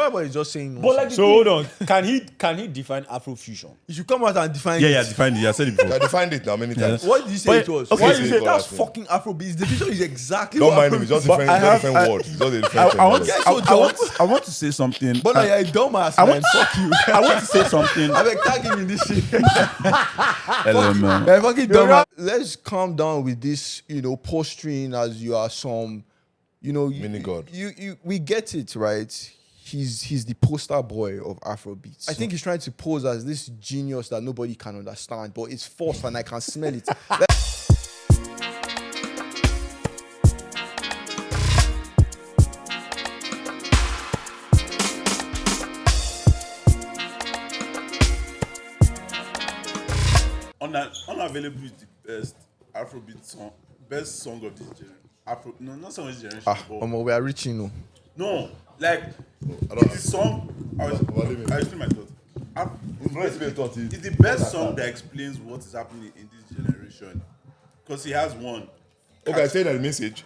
Burna Boy is just saying. But like, So hold on. Can he define Afrofusion? you should come out and define. Yeah, defined it. I said it before. I defined it now many times. What did you say it was? okay, Why so you you say call that's that fucking Afrobeat? The vision is exactly Don't what mind him. It's just Afrobeat different. I have- different words. It's just a different I want terminology. I want to say something. But no, you're a dumbass, I man. want- Fuck you. I want to say something. I beg, tag him in this shit. Hello, man. Yeah, fucking dumbass. Let's calm down with this, posturing as you are some, Mini god. We get it, right? He's the poster boy of Afrobeat. I think he's trying to pose as this genius that nobody can understand, but it's forced and I can smell it. Unavailable is the best Afrobeat song, best song of this generation. No, not song of this generation. but We are reaching now. no, like it's the song. I explain my thought. It's the best song that explains what is happening in this generation, because he has one. Okay, I say that message.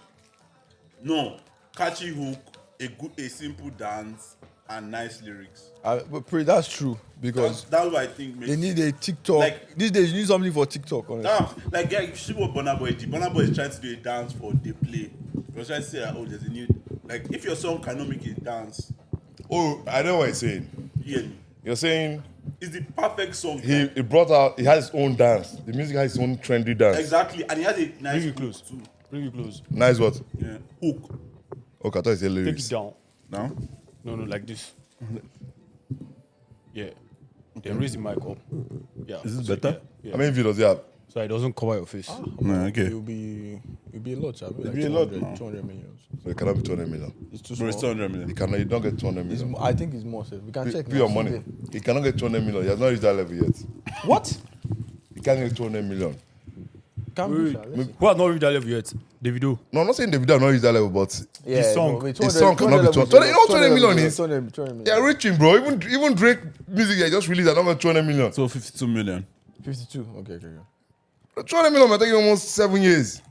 No, catchy hook, a simple dance, and nice lyrics. But that's true because That's what I think makes they need a TikTok. Like- These days, you need something for TikTok. Honestly. like, yeah, you see what Burna Boy did. Burna Boy is trying to do a dance for the play. He was trying to say, there's a new. Like, if your song cannot make a dance, Oh, I know what you're saying. you hear me? You're saying It's the perfect song. he brought out, he has his own dance. The music has its own trendy dance. Exactly, and he has a nice Bring you hook close. too. Bring you close. Nice what? Yeah, hook. Okay, I thought you said Take lyrics. it down. Now, No, like this. Yeah. Then raise the mic up. Yeah. Is this so, better? Yeah. How many videos do you have? So it doesn't cover your face. no, okay. It'll be a lot, It'll be a lot now. 200 million. So it cannot be 200 million. It's too Bro, it's small. 200 million. You don't get 200 It's million. I think it's more. Safe. We can check. Put now. your money. He cannot get 200 million. He has not reached that level yet. What? He can't get 200 million. Can be, sir. Let's see. Who has not reached that level yet? Davido. No, I'm not saying David has not reached that level, but Yeah, song- but wait, his song cannot be 200. You know what 200 million is? 200 million. they're reaching, bro. Even Drake music they just released, I don't get 200 million. So 52 million. 52. Okay. 200 million might take almost 7 years.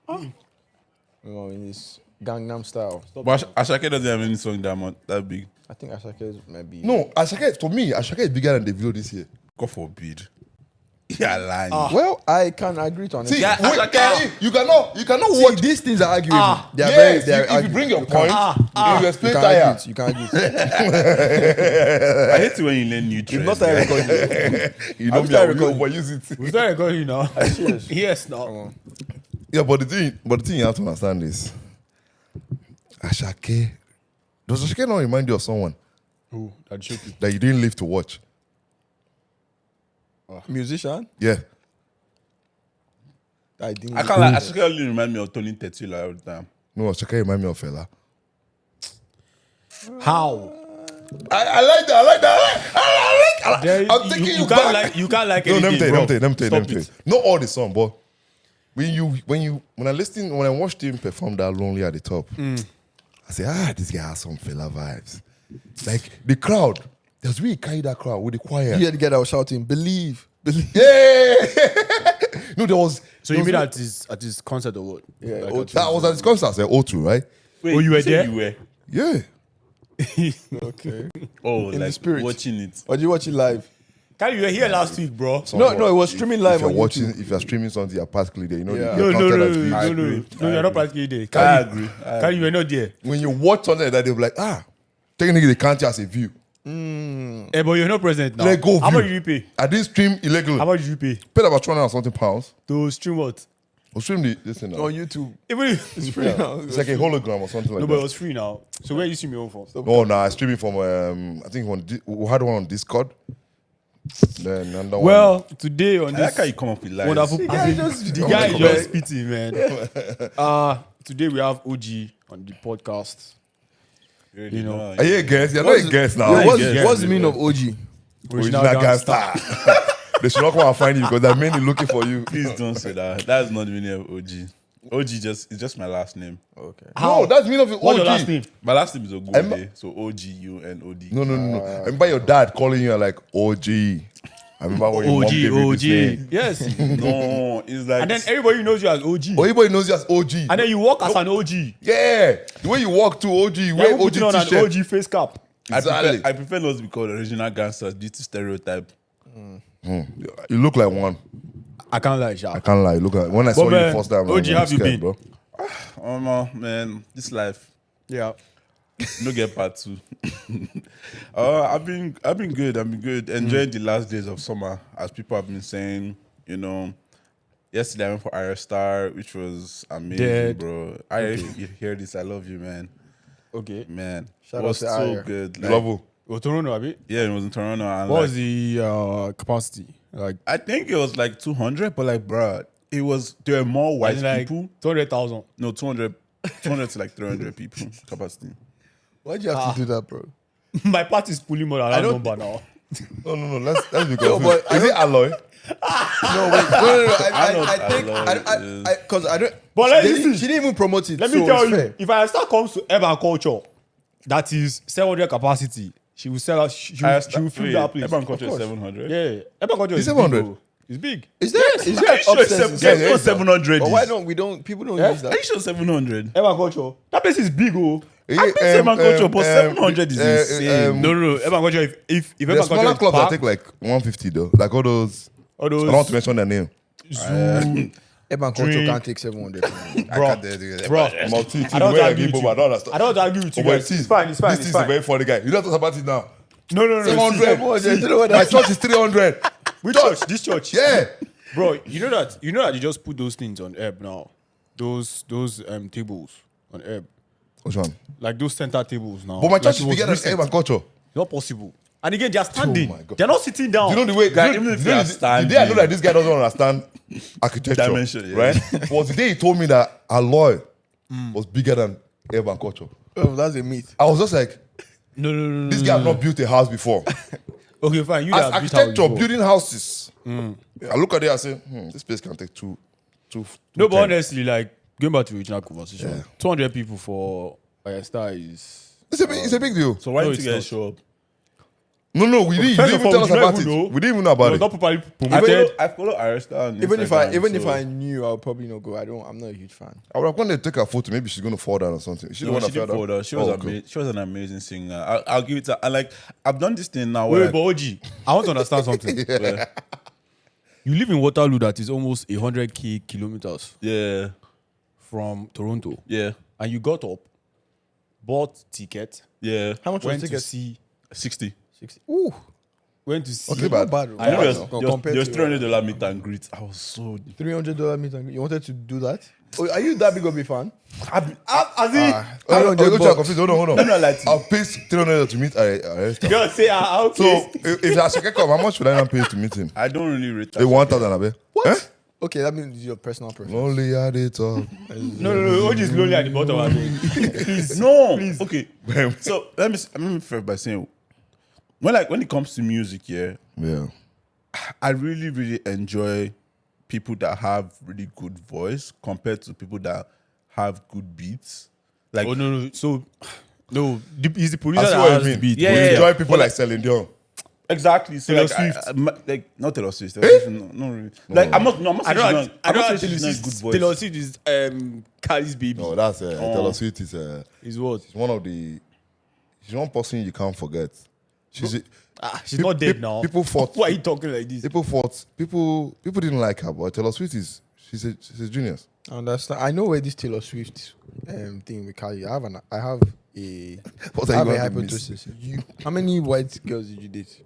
In this Gangnam style. But Ashake doesn't have any song that big. I think Asake might be. No, Ashake, for me, Ashake is bigger than the video this year. God forbid. Yeah, lying. Well, I can agree to See, honestly. you cannot See, watch. these things are arguable. They are Yes, very. if you bring your point, you explain you tire. can't You can't I hate it when you learn new It's trends. not a recording. You know I'm me, sorry, I will recording. overuse it. We started recording now. Serious. Yes, now. Yeah, but the thing you have to understand is, Ashake, does Ashake not remind you of someone Who? That shoot you. that you didn't live to watch? Musician. Yeah. I didn't. I can't like Ashake only remind me of Tony Tetula all the time. No, Ashake remind me of fella. How? I like that. There- I'm taking you can't back. like you can't like No, let me anything, tell you, bro. let me tell Stop you. it. Not all the song, but when I watched him perform that Lonely at the Top, I said, this guy has some fella vibes. Like the crowd, there's really carry that crowd with the choir. You had to get out shouting, believe. Yeah. No, there was. So you mean at his concert or what? Yeah, Like O2. at- That was at his concert, I said O2, right? Wait, Oh, you were said there? You were. Yeah. Okay. Oh, In the like spirit. watching it. Or did you watch it live? Can you were here last week, bro? No, it was streaming live If you're on watching, YouTube. if you're streaming something, you're practically there. You know, Yeah. you're No, counted as views. no, you're not practically there. I Can agree. you were not there? When you watch something like that, they'll be like, technically they count you as a view. Eh, but you're not present now. Let go How view. much did you pay? I didn't stream illegally. How much did you pay Paid about 200 and something pounds. to stream what? I'll stream this thing now. On YouTube. Even if It's free now. It's like a hologram or something like no, but it that. was free now. So where you stream your own from? Oh, no, I stream it from, I think we had one on Discord. Then another Well, today on I like how this you come up with lies. wonderful, The guy as in, just- the Oh guy my is God. just spitting, man. Today we have OG on the podcast. You know. Are you a guest? You're not a guest now. Yeah, guess, what's the meaning of OG? Original gangster. They should not come and find you because they're mainly looking for you. Please don't say that. That's not the meaning of OG. OG it's just my last name. Okay. No, that's the meaning of the OG. What's your last name? My last name is Ogode, so OGUNOD. No. I remember your dad calling you like OG. I remember when your mom gave you this name. Yes. No, it's like And then everybody knows you as OG. Oh, everybody knows you as OG. And then you walk as an OG. Yeah. The way you walk to OG, you You're wear even OG putting on an t-shirt. OG face cap. Exactly. I prefer not to be called original gangsters due to stereotype. You look like one. I can't lie, Sha. I can't lie. Look like when I saw you the man, first time. OG, I'm have you scared, been? bro? Oh no, man, this life. Yeah. No get part two. I've been good. I've been good. Enjoying the last days of summer, as people have been saying. You know, yesterday I went for Ayra Starr, which was amazing, Dead. bro. You hear this? I love you, man. Okay. Man, Shout it was out to so Ayra. good. You Like, love who? Well, Toronto, a bit. yeah, it was in Toronto. And What like, was the capacity? Like, I think it was like 200, but like, bro, there were more white like people. 200,000. No, 200 to like 300 people capacity. Why'd you have to do that, bro? My party is pulling more than that don't number now. No. Let's be confused. No, but Is it alloy? No, wait. No. I think because I don't. But like, She listen. didn't even promote it. Let me so tell it's you, fair. if Ayra Starr comes to urban culture, that is 700 capacity, she will sell out. She will fill that place. Everyone culture Of is course. 700. Yeah, urban culture is 700? big. Bro. It's big. Is there? Is there Are you sure upstairs? it's in there? 700? But why don't we don't? People don't use Are that. you sure 700? Urban culture. That place is big, oh. I've been to urban culture, but 700 is insane. No. Urban culture. If The urban smaller culture is clubs that packed, take like 150 though. Like all those. I don't want to mention their name. Zoo, Urban culture Drink. can't take 700. bro. Multi. I don't argue with you. I don't understand. I don't argue with you Oh, but guys. It's fine. It's fine. This It's is a fine. very funny guy. You don't talk about it now. No. 700. Do you know what My that's? church is 300. Which church? This church. Yeah. Bro, you know that you just put those things on Ebb now. Those tables on Ebb. Which one? Like those center tables now. But my Like church it is was bigger than recent. urban culture. It's not possible. And again, they are standing. my God. They're not sitting down. You know the way, Guy, you know, even if you they know are the standing. day I know that this guy doesn't understand architecture, Dimension, yeah. right? Was the day he told me that alloy was bigger than urban culture. Oh, that's a myth. I was just like, No. this guy have not built a house before. Okay, fine. You As have built architecture, house before. building houses. I look at it and say, this place can take two. No, but 10. honestly, like going back to the original conversation, 200 people for Ayra Starr is. It's a big deal. So why No, didn't you it's guys not. show up? No, we didn't. You First didn't of even all, tell us we don't about even it. know. We didn't even know about It was it. not properly promoted. I follow Ayra Starr on Even Instagram, if so- I knew, I would probably not go. I'm not a huge fan. I would have gone to take her photo. Maybe she's going to fall down or something. She No, didn't she want to did fall fall down. down. She was cool. She was an amazing singer. I'll give it to her. Like, I've done this thing now. Where Wait, but OG, I want to understand something. You live in Waterloo that is almost 100k kilometers yeah, from Toronto, yeah, and you got up, bought ticket, yeah. How much was went the to ticket? see, 60. 60. Ooh, went to see. Okay, bad. bad. I know Bad. there's Compared to $300 meet and greet. I was so. $300 meet and greet. You wanted to do that? Oh, are you that big of a fan? As in, Hold on. No, like, I'll pay $300 to meet Ayra. girl say, So okay. if Ashake come, how much would I not pay to meet him? I don't really rate They 1,000, I bet. What? Eh? Okay, that means your personal preference. Only at the top. No. OG is lonely at the bottom. I mean. Please, No, please. okay. So let me first by saying, when it comes to music, yeah, Yeah. I really, really enjoy people that have really good voice compared to people that have good beats. Like, Oh no. So no, he's the producer I see that what has you the mean. beat. Yeah, We yeah, enjoy yeah. people like Celine Dion. exactly. So Taylor like, Swift. like not Taylor Swift. Taylor Swift, no, really. Like, I'm not I saying don't. she's Taylor not a good Swift. voice. Taylor Swift is Kylie's baby. No, that's Taylor Swift is Is what? she's one of the. She's one person you can't forget. She's She's not dead now. People fought. Why are you talking like this? People fought. People didn't like her, but Taylor Swift is she's a genius. I understand. I know where this Taylor Swift thing with Kylie. I have a What I are have you a going to miss? hypothesis. How many white girls did you date?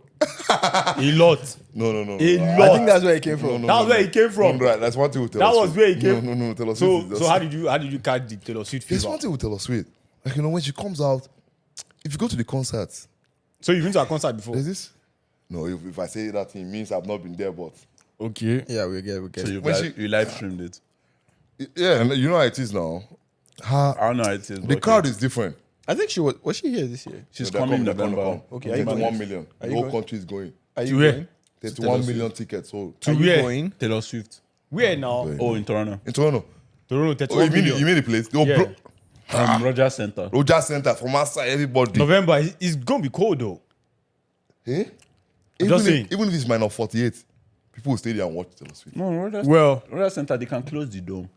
A lot. No. A I lot. think that's where it came from. That was where it came from. Right, that's one thing with Taylor That Swift. was where it came. No. Taylor Swift. So is how did you catch the Taylor Swift There's fever? one thing with Taylor Swift. Like when she comes out, if you go to the concerts, So you've been to a concert before? there's this. No, if I say that, it means I've not been there, but Okay. Yeah, we get. So When you live streamed it. yeah, and you know how it is now. I don't know how it is. The crowd is different. I think she was she here this year? She's They're coming in they're November. come. Okay, are you 31 going? million. Are The you whole going? country is going. Are To you where? going? 31 million tickets sold. To Are you where? going? Taylor Swift. Where now? Oh, in Toronto. In Toronto. Toronto, Oh, 31 million. you mean the place? Oh, Yeah. Rogers Center. Roger Center from outside, everybody. November, it's gonna be cold though. Eh? I'm just saying. Even if it's minus 48, people will stay there and watch Taylor Swift. No, Rogers. Well, Rogers Center. They can close the dome.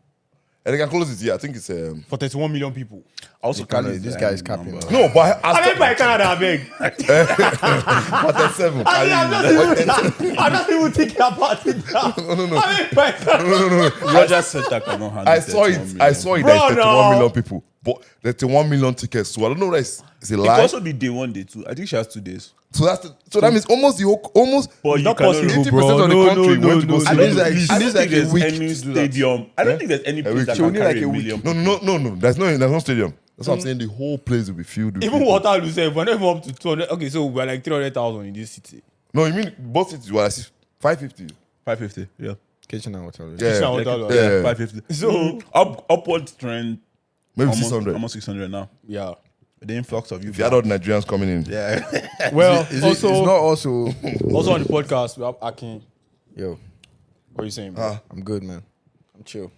And they can close it here. I think it's For 31 million people. Also, Canada, Cali is this the guy is number. capping. no, but I mean, by Canada, I beg. but that's 7. I'm not even thinking about it now. No. I mean, by Canada. Roger Center cannot handle I saw it. 31 million. I saw it. Bro, There's 31 no. million people, but 31 million tickets. So I don't know whether it's a It could lie. also be day 1, day 2. I think she has 2 days. So that means almost the whole, almost But you Not cannot possible, 80% bro. of the No, country no, went to go no, see no. I it. think like, I she don't needs think like a there's week any to do that. stadium. I don't think there's any place that She'll can need carry like a a week. million. No. There's no stadium. That's what I'm saying. The whole place will be filled with Even people. Waterloo said, we're not even up to 200. Okay, so we're like 300,000 in this city. No, you mean both cities were like 550. 550. Yeah. Kitchen and Waterloo. Yeah, Kitchen and Like, Waterloo. yeah. 550. So, Upward trend. maybe Almost 600. Almost 600 now. yeah. The influx of you. If you had all the Nigerians coming in, Yeah. Well, It's also, not also. also on the podcast, we have Akin. Yo, What are you saying, bro? I'm good, man. I'm chill.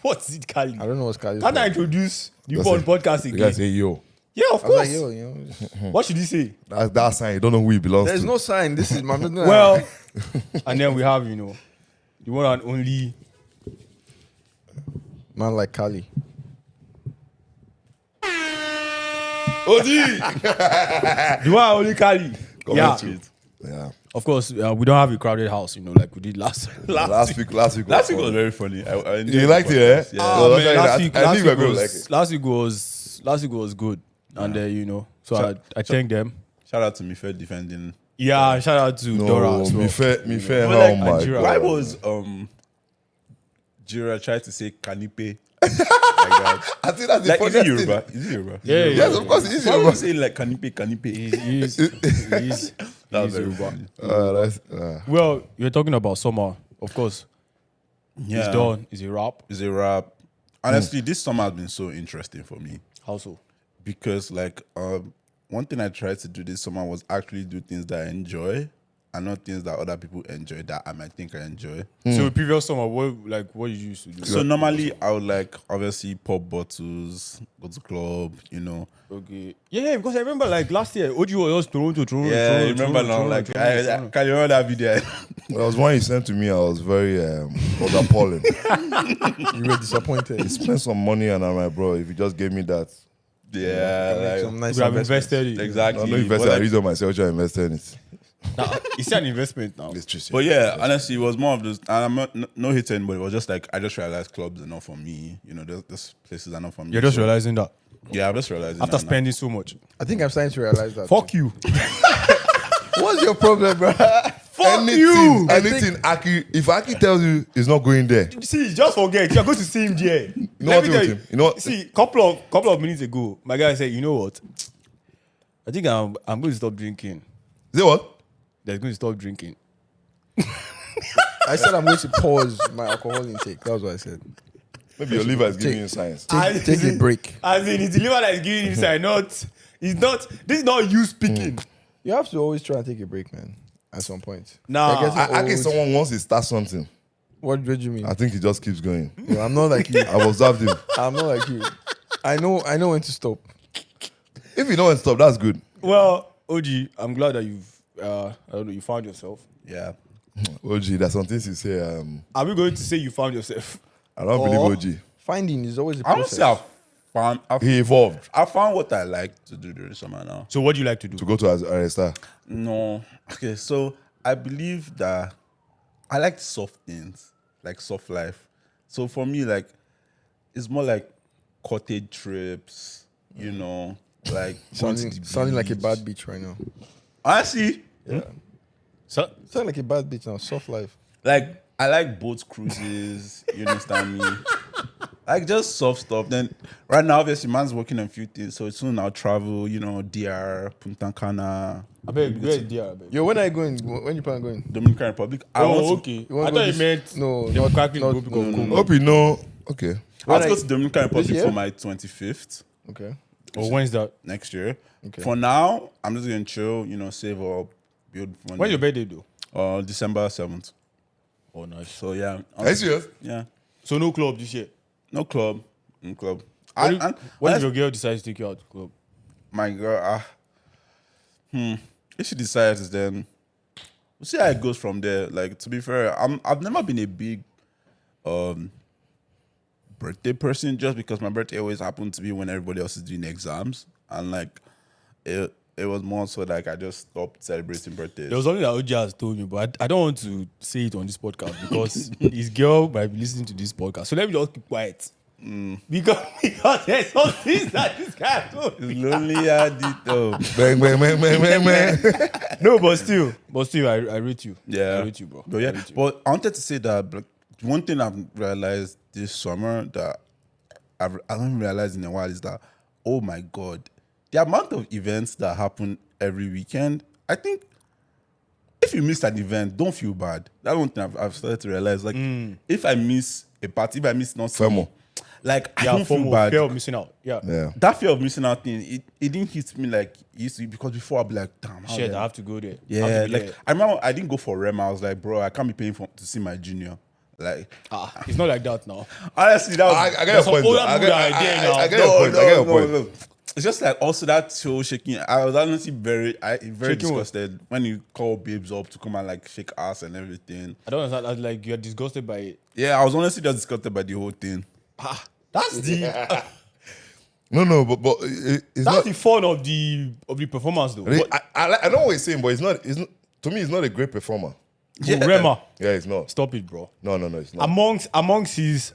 What's it, Kali? I don't know what's Kali's. Can't I introduce you That's on it. podcast the guy again? say, yo, Yeah, of I was course. like, yo, you know, What should he say? that's that sign. You don't know who he belongs there's to. no sign. This is my Well, and then we have, you know, the one and only. man like Kali. OG! The one and only Kali. Yeah. Yeah. Of course, we don't have a crowded house, you know, like we did last Last week. Last week fun. was very funny. I enjoyed You the liked it, eh? podcast. Yeah. Oh, man, I think we're going to like it. last week was good, and you know, so I thank them. Shout out to me for defending. Yeah, shout out to Dora. No, as well. me fair. But Oh like, my Nigeria. Why God. was Jira tried to say canipe like that? I think that's the Like, is it funniest Yoruba? thing. Is it Yoruba? Yeah, Yes, of course it is Why would Yoruba. you say like canipe? He's That was very Yoruba. funny. Well, you're talking about summer, of course. Yeah. It's done. It's a wrap. It's a wrap. Honestly, this summer has been so interesting for me How so? because like one thing I tried to do this summer was actually do things that I enjoy and not things that other people enjoy that I might think I enjoy. So previous summer, what did you used to do? So normally I would like obviously pop bottles, go to club, you know. Okay. Yeah, because I remember like last year, OG was just Toronto. Yeah, you remember now? Like, can you remember that video? There was one you sent to me. I was very was appalling. You were disappointed. He spent some money, and I'm like, bro, if you just gave me that, Yeah, like, Some nice We have investments. invested in exactly. I know invested. But, I like, read on myself, I invested in it. Nah, it's an investment now. It's true. but yeah, honestly, it was more of this. And I'm not no hitting, but it was just like I just realized clubs are not for me. You know, those places are not for me. You're just So, realizing that Yeah, I'm just realizing after that now. spending so much. I think I'm starting to realize that. Fuck you. What's your problem, bro? Anything, Aki. If Aki tells you he's not going there, See, just forget. You're going to see him there. you know what with him? You know what? See, couple of minutes ago, my guy said, you know what? I think I'm going to stop drinking. Is it what? They're going to stop drinking. I said I'm going to pause my alcohol intake. That was what I said. Maybe your liver is giving you signs. Take a break. As in, it's the liver that is giving him sign, it's not, this is not you speaking. You have to always try and take a break, man. At some point. Nah, You're getting Aki, old. someone wants to start something. What do you mean? I think he just keeps going. No, I'm not like you. I've observed him. I'm not like you. I know when to stop. If you don't stop, that's good. Well, OG, I'm glad that you've, I don't know, you found yourself. Yeah. OG, there's some things you say. Are we going to say you found yourself? I don't Or believe OG. Finding is always a I don't process. say He evolved I found what I like to do during summer now. So what do you like to do? to go to Ayra Starr. No. Okay, so I believe that I like soft things, like soft life. So for me, like, it's more like cottage trips, you know, like going to the Sounding like a beach. bad bitch right now. Honestly, So, Sound like a bad bitch now. Soft life. like I like boat cruises. You understand me? Like just soft stuff. Then right now, obviously, man's working on a few things. So soon I'll travel. You know, DR, Punta Cana, I bet where's there? I bet. Yo, when are you going? When you plan on going? Dominican Republic. I want to, okay. You wanna I go thought you this- meant No, Democratic not- Republic no, of no, Congo. Hope you know. Okay. I want When to I- go to Dominican Republic year? for my 25th Okay. Or when's that? next year. Okay. For now, I'm just gonna chill. You know, save up, build money. When's your birthday though? December 7th. Oh, nice. So yeah. Are you serious? Yeah. So no club this year. No club. No club. What if, And what if your girl decides to take you out to club? my girl, if she decides, then we'll see how it goes from there. Like, to be fair, I've never been a big birthday person just because my birthday always happened to be when everybody else is doing exams. And like, it was more so like I just stopped celebrating birthdays. There was something that Oja has told me, but I don't want to say it on this podcast because his girl might be listening to this podcast. So let me just keep quiet. Because there's some things that this guy told me. It's lonely at it though. Bang. No, but still, I rate you. Yeah. I rate you, bro. But yeah, I rate you. but I wanted to say that like, one thing I've realized this summer that I haven't realized in a while is that, oh my God, the amount of events that happen every weekend, I think if you miss an event, don't feel bad. That's one thing I've started to realize. Like, if I miss a party, if I miss not FOMO. like I Yeah, don't feel FOMO, bad. fear of missing out. Yeah. Yeah. That fear of missing out thing, it didn't hit me like it used to, because before I'd be like, damn, how Shit, did I have to go there. I yeah, have to be like there. I remember I didn't go for Rem. I was like, bro, I can't be paying to see my junior. Like, It's not like that now. honestly, that was I get your There's some point. older though. I people get that are there now. I get your point. I get your point. no. It's just like also that show shaking. I was honestly very Shaking disgusted when you call babes up to come and like shake ass and everything. I don't understand. I was like, you're disgusted by it. Yeah, I was honestly just disgusted by the whole thing. That's the No, but it's that's not. the fun of the performance though. I know what he's saying, but it's not. To me, it's not a great performer. Yeah. Rema, Yeah, it's not. stop it, bro. No, it's not. Amongst his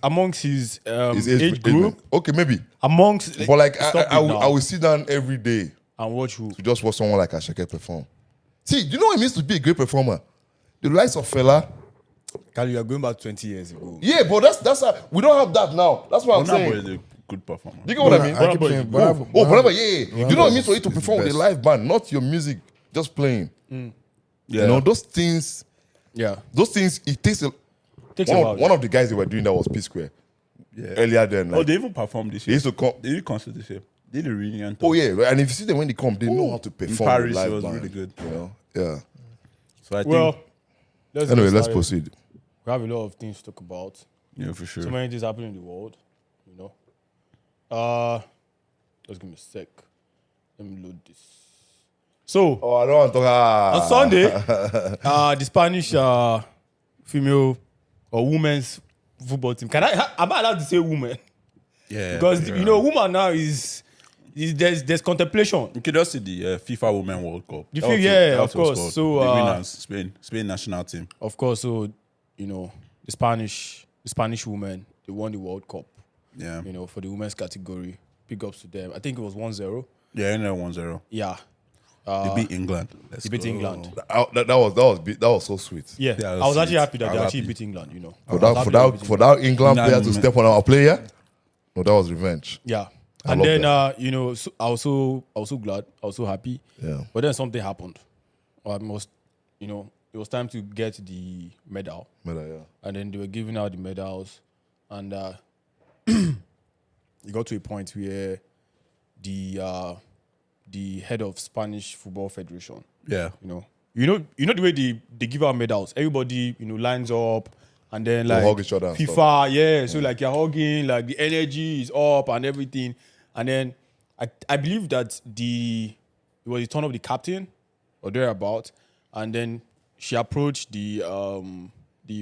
His age group, Okay, maybe. amongst But like, stop it I now. will sit down every day and watch who. to just watch someone like Ashake perform. See, do you know what it means to be a great performer? The likes of Fela. Kali, you are going back 20 years ago. Yeah, but that's we don't have that now. That's what I'm Burna Boy saying. is a good performer. Do you get what I mean? I keep saying, Whatever, yeah. Do you know what it means for you to is the perform with a best. live band, not your music, just playing? Yeah. You know, those things, Yeah. it takes a. Takes a while. One of the guys they were doing that was P Square Yeah. earlier then. Oh, Like, they even performed this they year. used to come. They did concert this year. They did a reunion. Oh yeah, right. And if you see them when they come, they know how to perform. Paris, with live it was band, really good. You know, yeah. So I think, Well, let's Anyway, get let's started. proceed. We have a lot of things to talk about. yeah, for sure. So many things happening in the world, you know. Just give me a sec. Let me load this. So Oh, I don't want to talk. on Sunday, the Spanish female or women's football team. Am I allowed to say woman? Yeah, Because yeah. you know, woman now is there's contemplation. You could just see the FIFA Women World Cup. The That FIFA, was yeah, that of was course. called. So, the winners, Spain national team. Of course, so you know, the Spanish women, they won the World Cup. Yeah, You know, for the women's category. Big ups to them. I think it was 1-0. yeah, and then 1-0. Yeah. They beat England. Let's They beat go. England. That was so sweet. Yeah, Yeah, I was actually sweet. happy that I they was actually happy. beat England. You know, For I was happy they beat that England Nah, player to man. step on our player, no, that was revenge. Yeah, I and love then you know, so I was so glad, I was so happy. Yeah. But then something happened. You know, it was time to get the medal, Yeah. and then they were giving out the medals, and it got to a point where the head of Spanish Football Federation, Yeah, you know the way they give out medals. Everybody, you know, lines up, and then To like hug each other and FIFA, yeah. So like you're hugging, like the energy is up and everything. And then I believe that it was the turn of the captain or thereabout, and then she approached the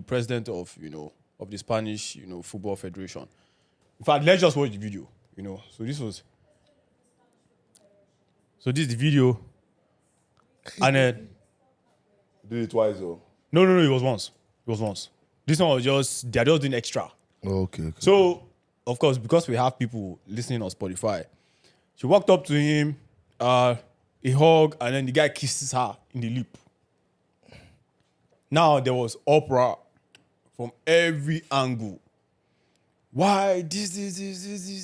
president of the Spanish Football Federation. In fact, let's just watch the video. So this is the video, and then. Did it twice though. No, it was once. This one was they're just doing extra. Okay. So, of course, because we have people listening on Spotify, she walked up to him, a hug, and then the guy kisses her in the lip. Now, there was uproar from every angle. Why? This,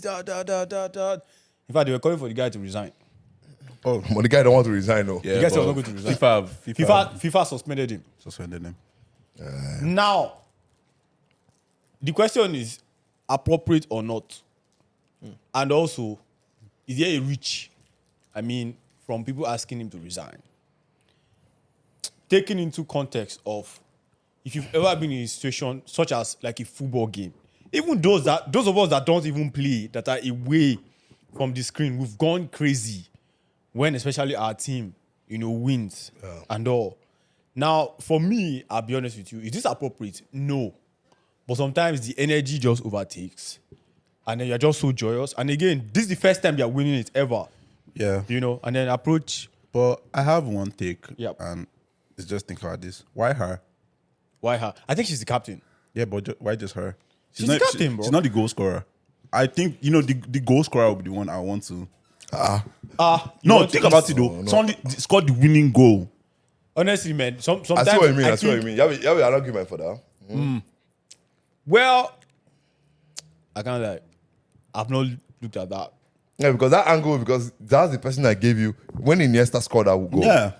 that. In fact, they were calling for the guy to resign. But the guy don't want to resign though. yeah. The guy said he but was not going to resign. FIFA suspended him. suspended him. Now, the question is appropriate or not? And also, is there a reach? I mean, from people asking him to resign. Taking into context of if you've ever been in a situation such as like a football game, even those of us that don't even play, that are away from the screen, we've gone crazy when especially our team, wins and all. Now, for me, I'll be honest with you, is this appropriate? No. But sometimes the energy just overtakes. and then you're just so joyous. And again, this is the first time you're winning it ever. Yeah. You know, and then approach. But I have one take. Yep. And it's just think about this. Why her? Why her? I think she's the captain. Yeah, but why just her? She's the captain, bro. She's not the goal scorer. I think, the goal scorer will be the one I want to. No, think about it though. Somebody scored the winning goal. Honestly, man, sometimes I see what you mean. I I see what you think- mean. You have an argument for that. Well, I can't lie. I've not looked at that. Yeah, because that angle, because that's the person that gave you when Iniesta scored that goal. Yeah.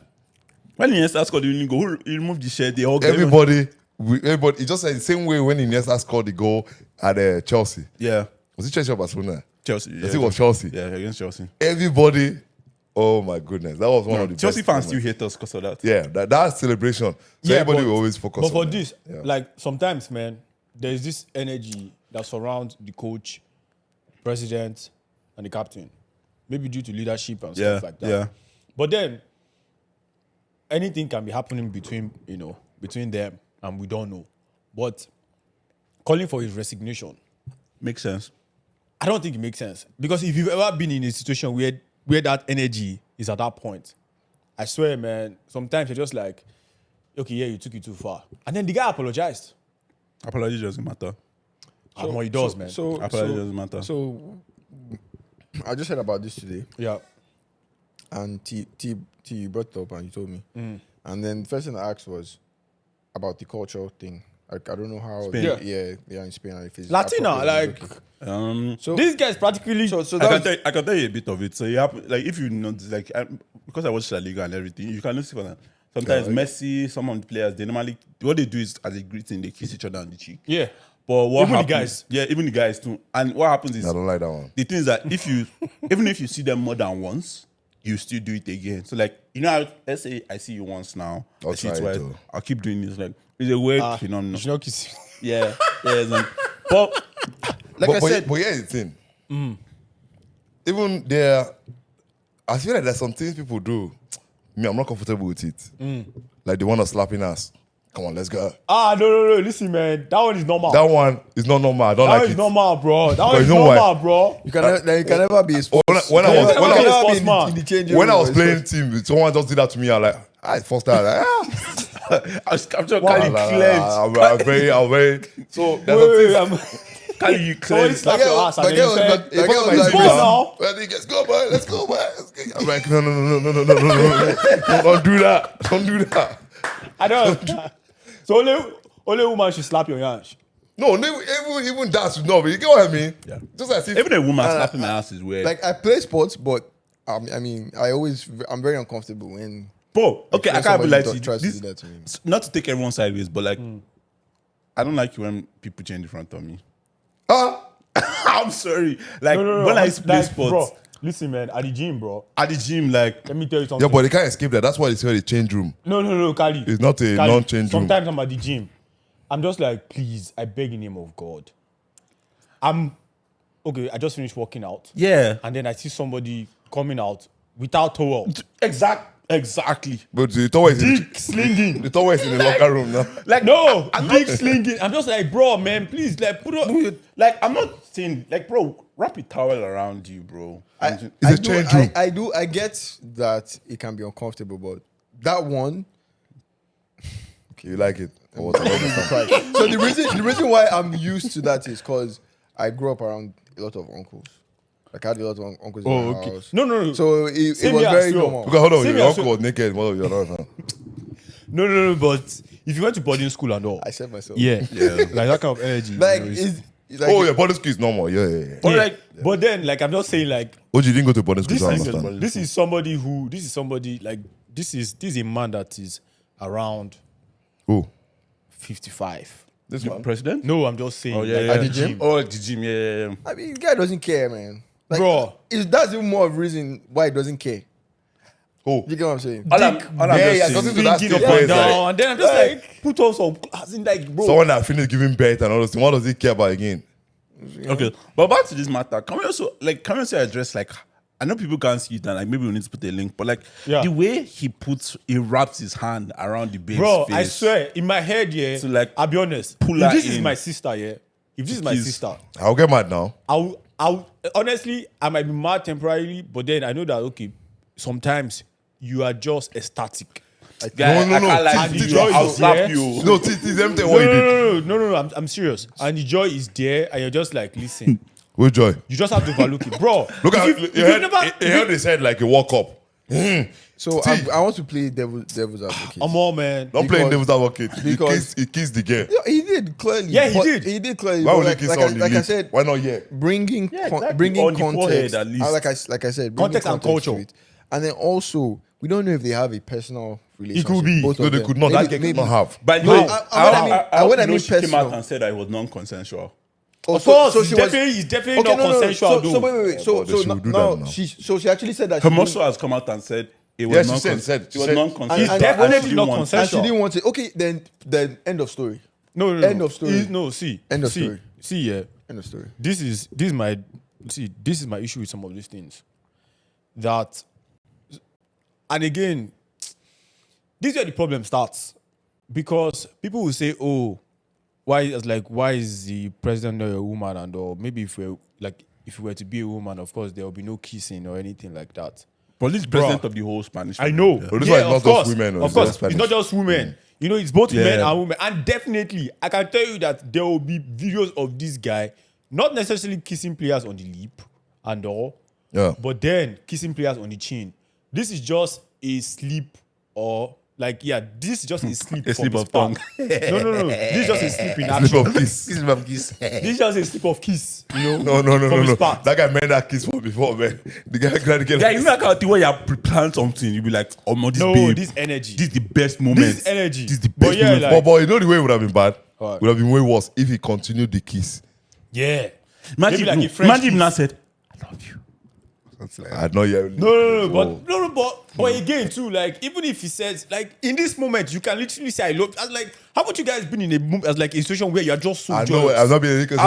When Iniesta scored the winning goal, he removed the shirt, they all Everybody, it just said the same way when Iniesta scored the goal at Chelsea. Yeah. Was it Chelsea or Barcelona? Chelsea. I think it was Chelsea. Yeah, against Chelsea. Everybody, oh my goodness, that was one of the Chelsea best fans still moments. hate us because of that. Yeah, that celebration. So everybody will always focus But on for that. this, Yeah. like sometimes, man, there's this energy that surrounds the coach, president, and the captain. Maybe due to leadership and Yeah, stuff like that. yeah. But then anything can be happening between them, and we don't know. But calling for his resignation, Makes sense. I don't think it makes sense. Because if you've ever been in a situation where that energy is at that point, I swear, man, sometimes you're just like, okay, yeah, you took it too far. And then the guy apologized. Apology doesn't matter. No, he does, man. Apology doesn't matter. So I just heard about this today, Yeah. and T, you brought it up and you told me. And then the first thing I asked was about the cultural thing. Like, I don't know how. Spain. Yeah, in Spain. And if it's Latina, appropriate, like, it's okay. So this guy's practically. so I can tell you a bit of it. So you have, like, if you notice, like, because I watch La Liga and everything, you can notice sometimes Messi, some of the players, they normally, what they do is as a greeting, they kiss each other on the cheek. Yeah. But what Even the happens, guys. yeah, even the guys too. And what happens is I don't like that one. the thing is that even if you see them more than once, you still do it again. So like, let's say I see you once now, I'll I see you try it twice, too. I'll keep doing this. Like, it's a weird phenomenon. You should not kiss. Yeah, it's like, but like I said, but here's the thing. Even there, I feel like there's some things people do. Me, I'm not comfortable with it. Like the one of slapping us. Come on, let's go. No. Listen, man. That one is normal. That one is not normal. I don't That like one is it. normal, bro. That one But is you know why? normal, bro. you can never be a sports. When I was- you when I can was- never be sportsman. in the changing When I room was or playing team, someone just did that to me. I'm like, first time, like, I'm just Kali I cleansed. was very. So there's some things. Kali, you Somebody cleansed. slap your ass and But then you girl, say, but- If I was like, like, Sports now. let's go, boy. Let's go, boy. I'm like, no. Don't do that. Don't do that. I don't. So only woman should slap your yansh. No, even that, no, but you get what I mean? Yeah. Just as if. Even a woman slapping my ass is weird. Like, I play sports, but I mean, I'm very uncomfortable when. Bro, okay, I when can't be somebody like you. tries to This, do that to me. not to take everyone sideways, but like, I don't like it when people change in front of me. I'm sorry. Like, No. when I play like, sports bro, listen, man. At the gym, bro. at the gym, like, Let me tell you something. Yeah, but they can't escape that. That's why it's called a change room. No, Kali. It's not a Kali, non-change room. Sometimes I'm at the gym. I'm just like, please, I beg in the name of God. Okay, I just finished working out. yeah, And then I see somebody coming out without towel. exactly. But the towel is in Dick slinging. the towel is in the locker room now. Like, No, dick slinging. I'm just like, bro, man, please, like, put up. like, I'm not saying, like, bro, wrap a towel around you, bro. It's I a do- change room. I get that it can be uncomfortable, but that one. Okay, you like it. Or what? Right. So the reason why I'm used to that is because I grew up around a lot of uncles. Like, I had a lot of uncles in my house. No. So it Same was here very as well. normal. Because hold on, Same your here, uncle was naked. What of your other? No, but if you went to boarding school and all. I said myself. Yeah. Like that kind of energy. Like, you know, it's like Oh, yeah, boarding school is normal. Yeah. but like, but then, like, I'm not saying like Oh, you didn't go to boarding school, this so I is understand. this is somebody like this is a man that is around Oh, 55. this The one. president? No, I'm just saying. Oh, yeah, like, yeah. at the the gym? gym. Oh, at the gym, yeah. I mean, the guy doesn't care, man. Like, Bro. That's even more of a reason why he doesn't care. Oh, You get what I'm saying? All I'm yeah, just nothing saying, to that Thinking stage up where and it's like, down, and then I'm just like, put on some, as in like, bro. someone that finished giving birth and all those things. What does he care about again? okay, but back to this matter, can we also address, like, I know people can't see it and like maybe we need to put a link, but like Yeah. the way he wraps his hand around the babe's Bro, face. I swear, in my head, yeah, So, like, I'll be honest. pull If her this is in. my sister, yeah, if this is my kiss. sister, I'll get mad now. I'll honestly, I might be mad temporarily, but then I know that okay, sometimes you are just ecstatic. Guy, No. I can't lie And to the you. joy I'll is slap there. you. No, T's empty what you did. No, I'm serious. And the joy is there, and you're just like, listen, With joy. you just have to overlook it, bro. Look at if you never, he held his head like a walk up. So I want to play devil's advocate. I'm all man. Don't play in devil's advocate. because- He kissed the girl. Yeah, he did clearly. Yeah, he but did. He did clearly. Why but would he like, kiss like, on the like I lip? said, Why not yet? bringing exactly. bringing On the context. forehead, at least. Like I said, bringing Context and context to culture. it. And then also, we don't know if they have a personal relationship. could be. Both No, of they them. could not. Maybe- That girl maybe- could not have. But No, no, what I mean she came personal. out and said that it was non-consensual. Oh, Of course, so it's she was- definitely Okay, not consensual, So though. wait. So but they should do now that now. she actually said that Her she didn't- muscle has come out and said it was Yeah, she non-consensual. said- It was said- non-consensual. It's and definitely she not didn't want it. and she consensual. didn't want it. Okay, then end of story. No. End of story. No, see. End of see, story. See, yeah. End of story. This is my issue with some of these things. That, and again, this is where the problem starts. Because people will say, oh, why is the president not a woman? And or maybe if we were to be a woman, of course there will be no kissing or anything like that. But this president of the whole Spanish. I know. family, But this one is not of course. just women, Of it's course, just it's not Spanish. just women. You know, it's both men Yeah. and women. And definitely, I can tell you that there will be videos of this guy, not necessarily kissing players on the lip and all, Yeah. but then kissing players on the chin. This is just a slip or this is just a slip. A from slip his of tongue. part. No. This is just a slip in action. Slip of kiss. This is my kiss. This is just a slip of kiss. You know? No. From his part. That guy made that kiss for before, man. The guy tried to get Yeah, you know, I think when you pre-plan something, you'll be like, oh, no, this No, babe, this energy. this is the best moment. This is energy. This is the But best yeah, moment. like- But you know the way it would have been bad? What? Would have been way worse if he continued the kiss. Yeah. Imagine, Maybe like no, a French imagine if kiss. Now said, I love you. Something like that. I had not yet. But again, too, like, even if he says, like, in this moment, you can literally say, I love, I was like, how about you guys been in a as like a situation where you're just so I know. joyous? I've not been in a kiss.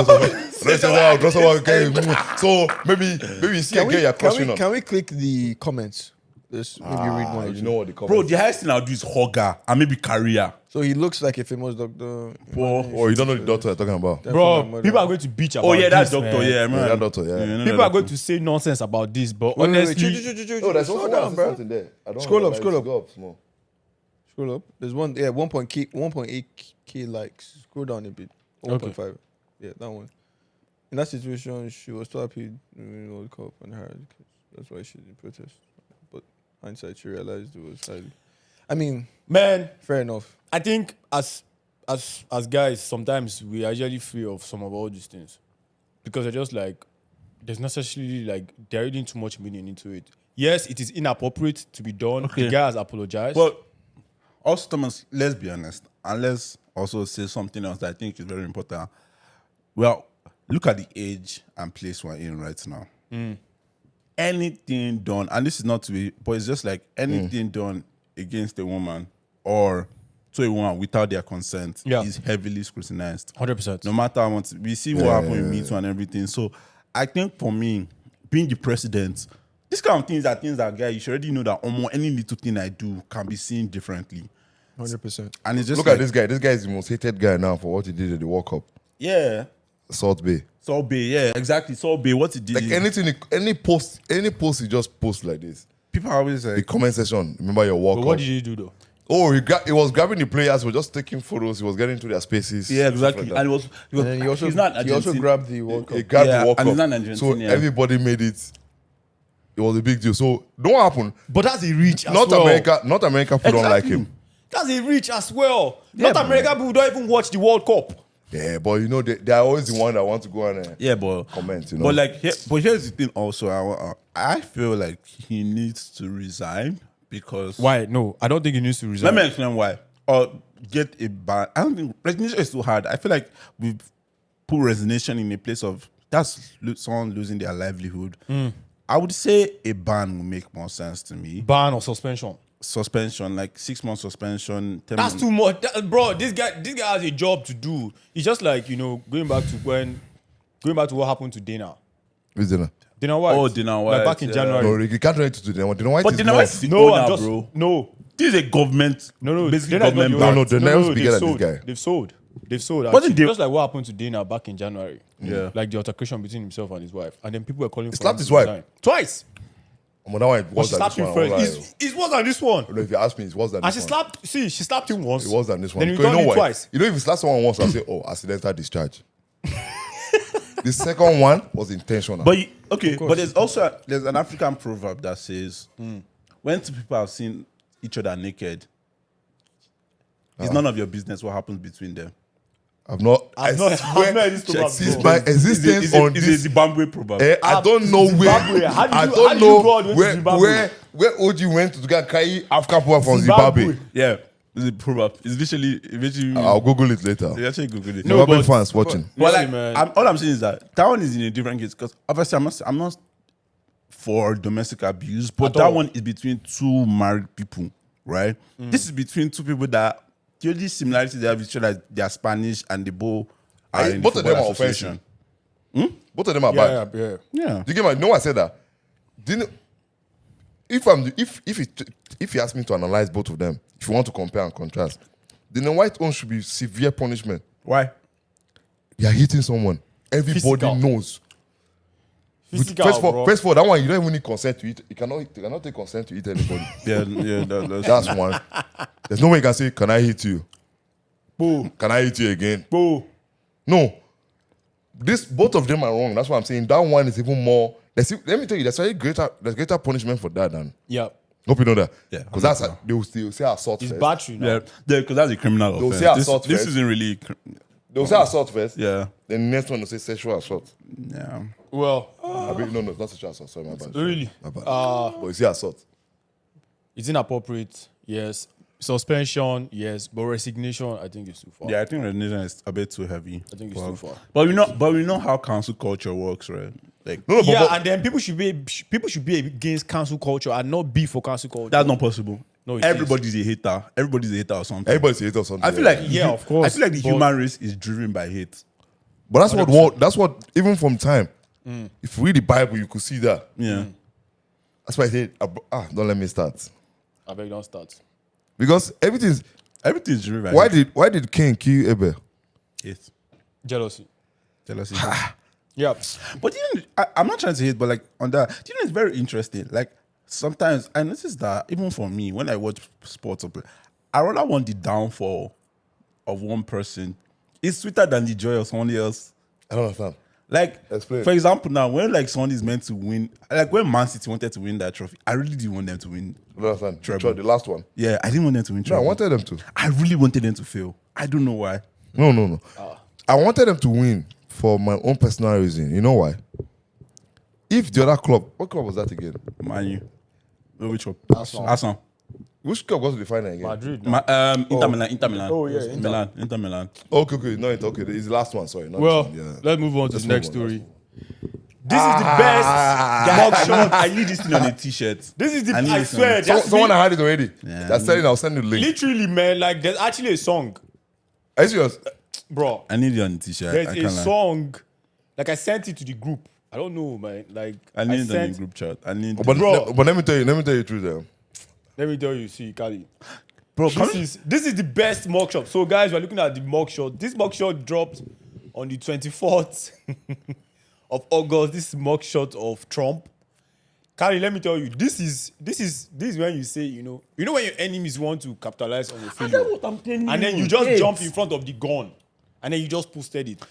So maybe you see a girl you're crushing on. Can we click the comments? Just maybe read one. Or You two. know what the Bro, comments. the highest thing I'll do is hugger and maybe career. So he looks like a famous doctor. Oh, you don't know the doctor you're talking about. Bro, people are going to bitch about Oh, yeah, that this, doctor, man. yeah, man. Yeah, that doctor, yeah. You know People that are going doctor. to say nonsense about this, but Wait, honestly, Oh, there's Slow one down, bro. something there. I don't Scroll know, up, like, scroll up. Go up small. Scroll up. There's 1.8k likes. Scroll down a bit. 1.5. Yeah, that one. In that situation, she was too happy to win the World Cup and her. That's why she's in protest. But hindsight, she realized it was highly. I mean, man, fair enough. I think as guys, sometimes we are usually free of some of all these things because they're just like there's necessarily like they're reading too much meaning into it. Yes, it is inappropriate to be done. Okay. The guy has apologized. But also, Thomas, let's be honest. And let's also say something else that I think is very important. Well, look at the age and place we're in right now. Anything done, and this is not to be, but it's just like anything done against a woman or to a woman without their consent is heavily scrutinized. 100%. No matter how much we see what happened with Me Too and everything. So I think for me, being the president, these kind of things are things that, guy, you should already know that almost any little thing I do can be seen differently. 100%. And it's just Look like, at this guy. This guy is the most hated guy now for what he did at the World Cup. yeah, Salt Bay. Saul Bay, yeah, exactly. Saul Bay, what he did. Like anything, any post he just posts like this. people are always The like, comment section. Remember your World But Cup. what did he do though? Oh, he was grabbing the players. He was just taking photos. He was getting into their spaces. yeah, stuff exactly. like that. And it was, And then he's not he also Argentine. grabbed the World Cup. He grabbed Yeah, the World and he's Cup. not Argentine, So yeah. everybody made it. It was a big deal. So don't happen. But that's a reach as Not well. America people don't like him. That's a reach as well. Yeah, Not American people don't even watch the World Cup. Yeah, but you know they are always the one that want to go and Yeah, but comment. You know, But like, but here's the thing. Also, I feel like he needs to resign because. Why? No, I don't think he needs to resign. Let me explain why. Or get a ban. I don't think resignation is too hard. I feel like we've put resignation in a place of that's someone losing their livelihood. I would say a ban would make more sense to me. Ban or suspension. Suspension, like 6 months suspension. 10 That's months. too much, bro. This guy has a job to do. It's just like going back to what happened to Dana. who's dinner? Dana White. Oh, Dana White, Like back in yeah. January. No, you can't relate to them. Dana White But is Dana more. White is the No, owner, I'm just bro. no. This is a government. No. basically Dana is not government. the owner. No, Dana is bigger they've than this sold. guy. They've sold. They've sold. Wasn't Actually, they- just like what happened to Dana back in January. Yeah. Like the altercation between himself and his wife, and then people were calling for slapped him his to wife? resign. Twice. But that one But was she than slapped this him one. first. It's worse than this one. If you ask me, it's worse than And this she one. she slapped him once. It was than this one. Then he Because returned it why? twice. You know, if you slap someone once, I'll say, oh, accidental discharge. The second one was intentional. But but there's also there's an African proverb that says, when two people have seen each other naked, it's none of your business what happens between them. I've not I've not heard this proverb since before. my existence on It's a this. Zimbabwe proverb. I don't know Zimbabwe. where. How did I you- how don't did you know go all the way to Zimbabwe? where OG went to go carry African people from Zimbabwe. Yeah, it's a proverb. It's literally. I'll Google it later. You actually Google it. No, Zimbabwe but- fans watching. But Really, like, man. all I'm saying is that one is in a different case because obviously I'm not for domestic abuse, but At that all. one is between two married people, right? This is between two people that the only similarity they have is that they are Spanish and they both are in the Both of them football are association. offensive. Both of them are Yeah, bad. yeah. Yeah, Do you get my? No, I said that. Didn't if you ask me to analyze both of them, if you want to compare and contrast, then the white one should be severe punishment. why? You are hitting someone. Everybody Physical. knows. Physical, First bro. of all, that one you don't even need consent to eat. You cannot take consent to eat anybody. Yeah, That's one. There's no way you can say, "Can I hit you? Boo. Can I hit you again?" Boo. No. Both of them are wrong. That's why I'm saying that one is even more. Let me tell you, there's greater punishment for that than. Yeah. Hope you know that. Yeah, Because that's they will still say assault It's first. battery now. yeah, because that's a criminal They'll offense. say assault This first. isn't really. They will say assault first. Yeah, Then the next one will say sexual assault. yeah. Well, No, it's not sexual assault. Sorry, my bad. really, My bad. But you say assault. it's inappropriate. Yes. Suspension. Yes. But resignation, I think, is too far. Yeah, I think resignation is a bit too heavy. I think it's too far. But we know how council culture works, right? Like No, Yeah, but and then people should be against cancel culture and not be for cancel culture. that's not possible. No, it everybody's a hater. Everybody's a hater or something. everybody's hate or something. I feel like Yeah, of course, I feel like the but- human race is driven by hate. But that's what even from time. If you read the Bible, you could see that. Yeah. That's why I said, don't let me start. I beg, don't start. Because everything's Everything's driven by why did Cain kill Abel? hate. Jealousy. Jealousy. Yeah. But I'm not trying to hate, but like on that, it's very interesting. Like sometimes I notice that even for me, when I watch sports, I rather want the downfall of one person. It's sweeter than the joy of someone else. I don't understand. Like, Explain. for example, now when like someone is meant to win, like when Man City wanted to win that trophy, I really didn't want them to win. I don't understand. Treble. The last one. Yeah, I didn't want them to win. No, I Treble. wanted them to. I really wanted them to fail. I don't know why. No. I wanted them to win for my own personal reason. You know why? If the other club, what club was that again? Man, you. No, which one? Arsenal. Arsenal. Which club was the final again? Madrid. No. Inter Milan. Oh, yeah, Inter. Inter Milan. Okay, no, it's okay. It's the last one. Sorry. Not Well, this one, yeah. let's move on to Let's the next move on, story. This is the best mugshot. I need this thing on a t-shirt. This is the. I need I this swear, one. there's Someone had it already. Yeah. That's telling. I'll send you the link. literally, man. Like, there's actually a song, Are you serious? bro. I need it on a t-shirt. There's I a can't lie. song. Like, I sent it to the group. I don't know, man. Like, I need it on sent. the group chat. I need But, Bro. but let me tell you the truth. Let me tell you, see, Kali. Bro, This is the best mugshot. So, guys, we're looking at the mugshot. This mugshot dropped on the 24th of August. This is mugshot of Trump. Kali, let me tell you, this is when you say, you know when your enemies want to capitalize on your failure, I'm telling and then you just jump in front of the gun, and then you just posted it.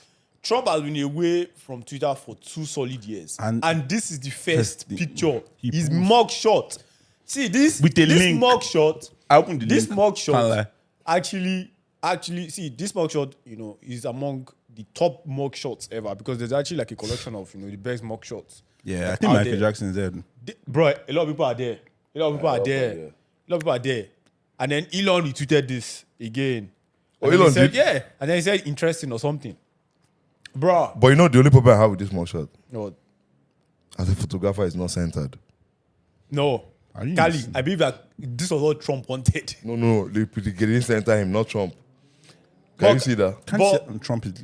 Trump has been away from Twitter for 2 solid years, And this is the first thing picture. he His posted. mugshot. See this With a this link. mugshot. I opened the This link. Can't mugshot lie. actually see this mugshot, is among the top mugshots ever because there's actually like a collection of the best mugshots. Yeah, I like, think out Michael there. Jackson's dead. Bro, a lot of people are there. A lot of people are there. And then Elon retweeted this again. Oh, And then he Elon said, did? yeah. And then he said interesting or something. Bro. But you know the only problem I have with this mugshot, No. as a photographer, is not centered. No. Are you Kali, insane? I believe that this was what Trump wanted. No, they didn't center him, not Trump. Can you see that? Can't But- say Trump is.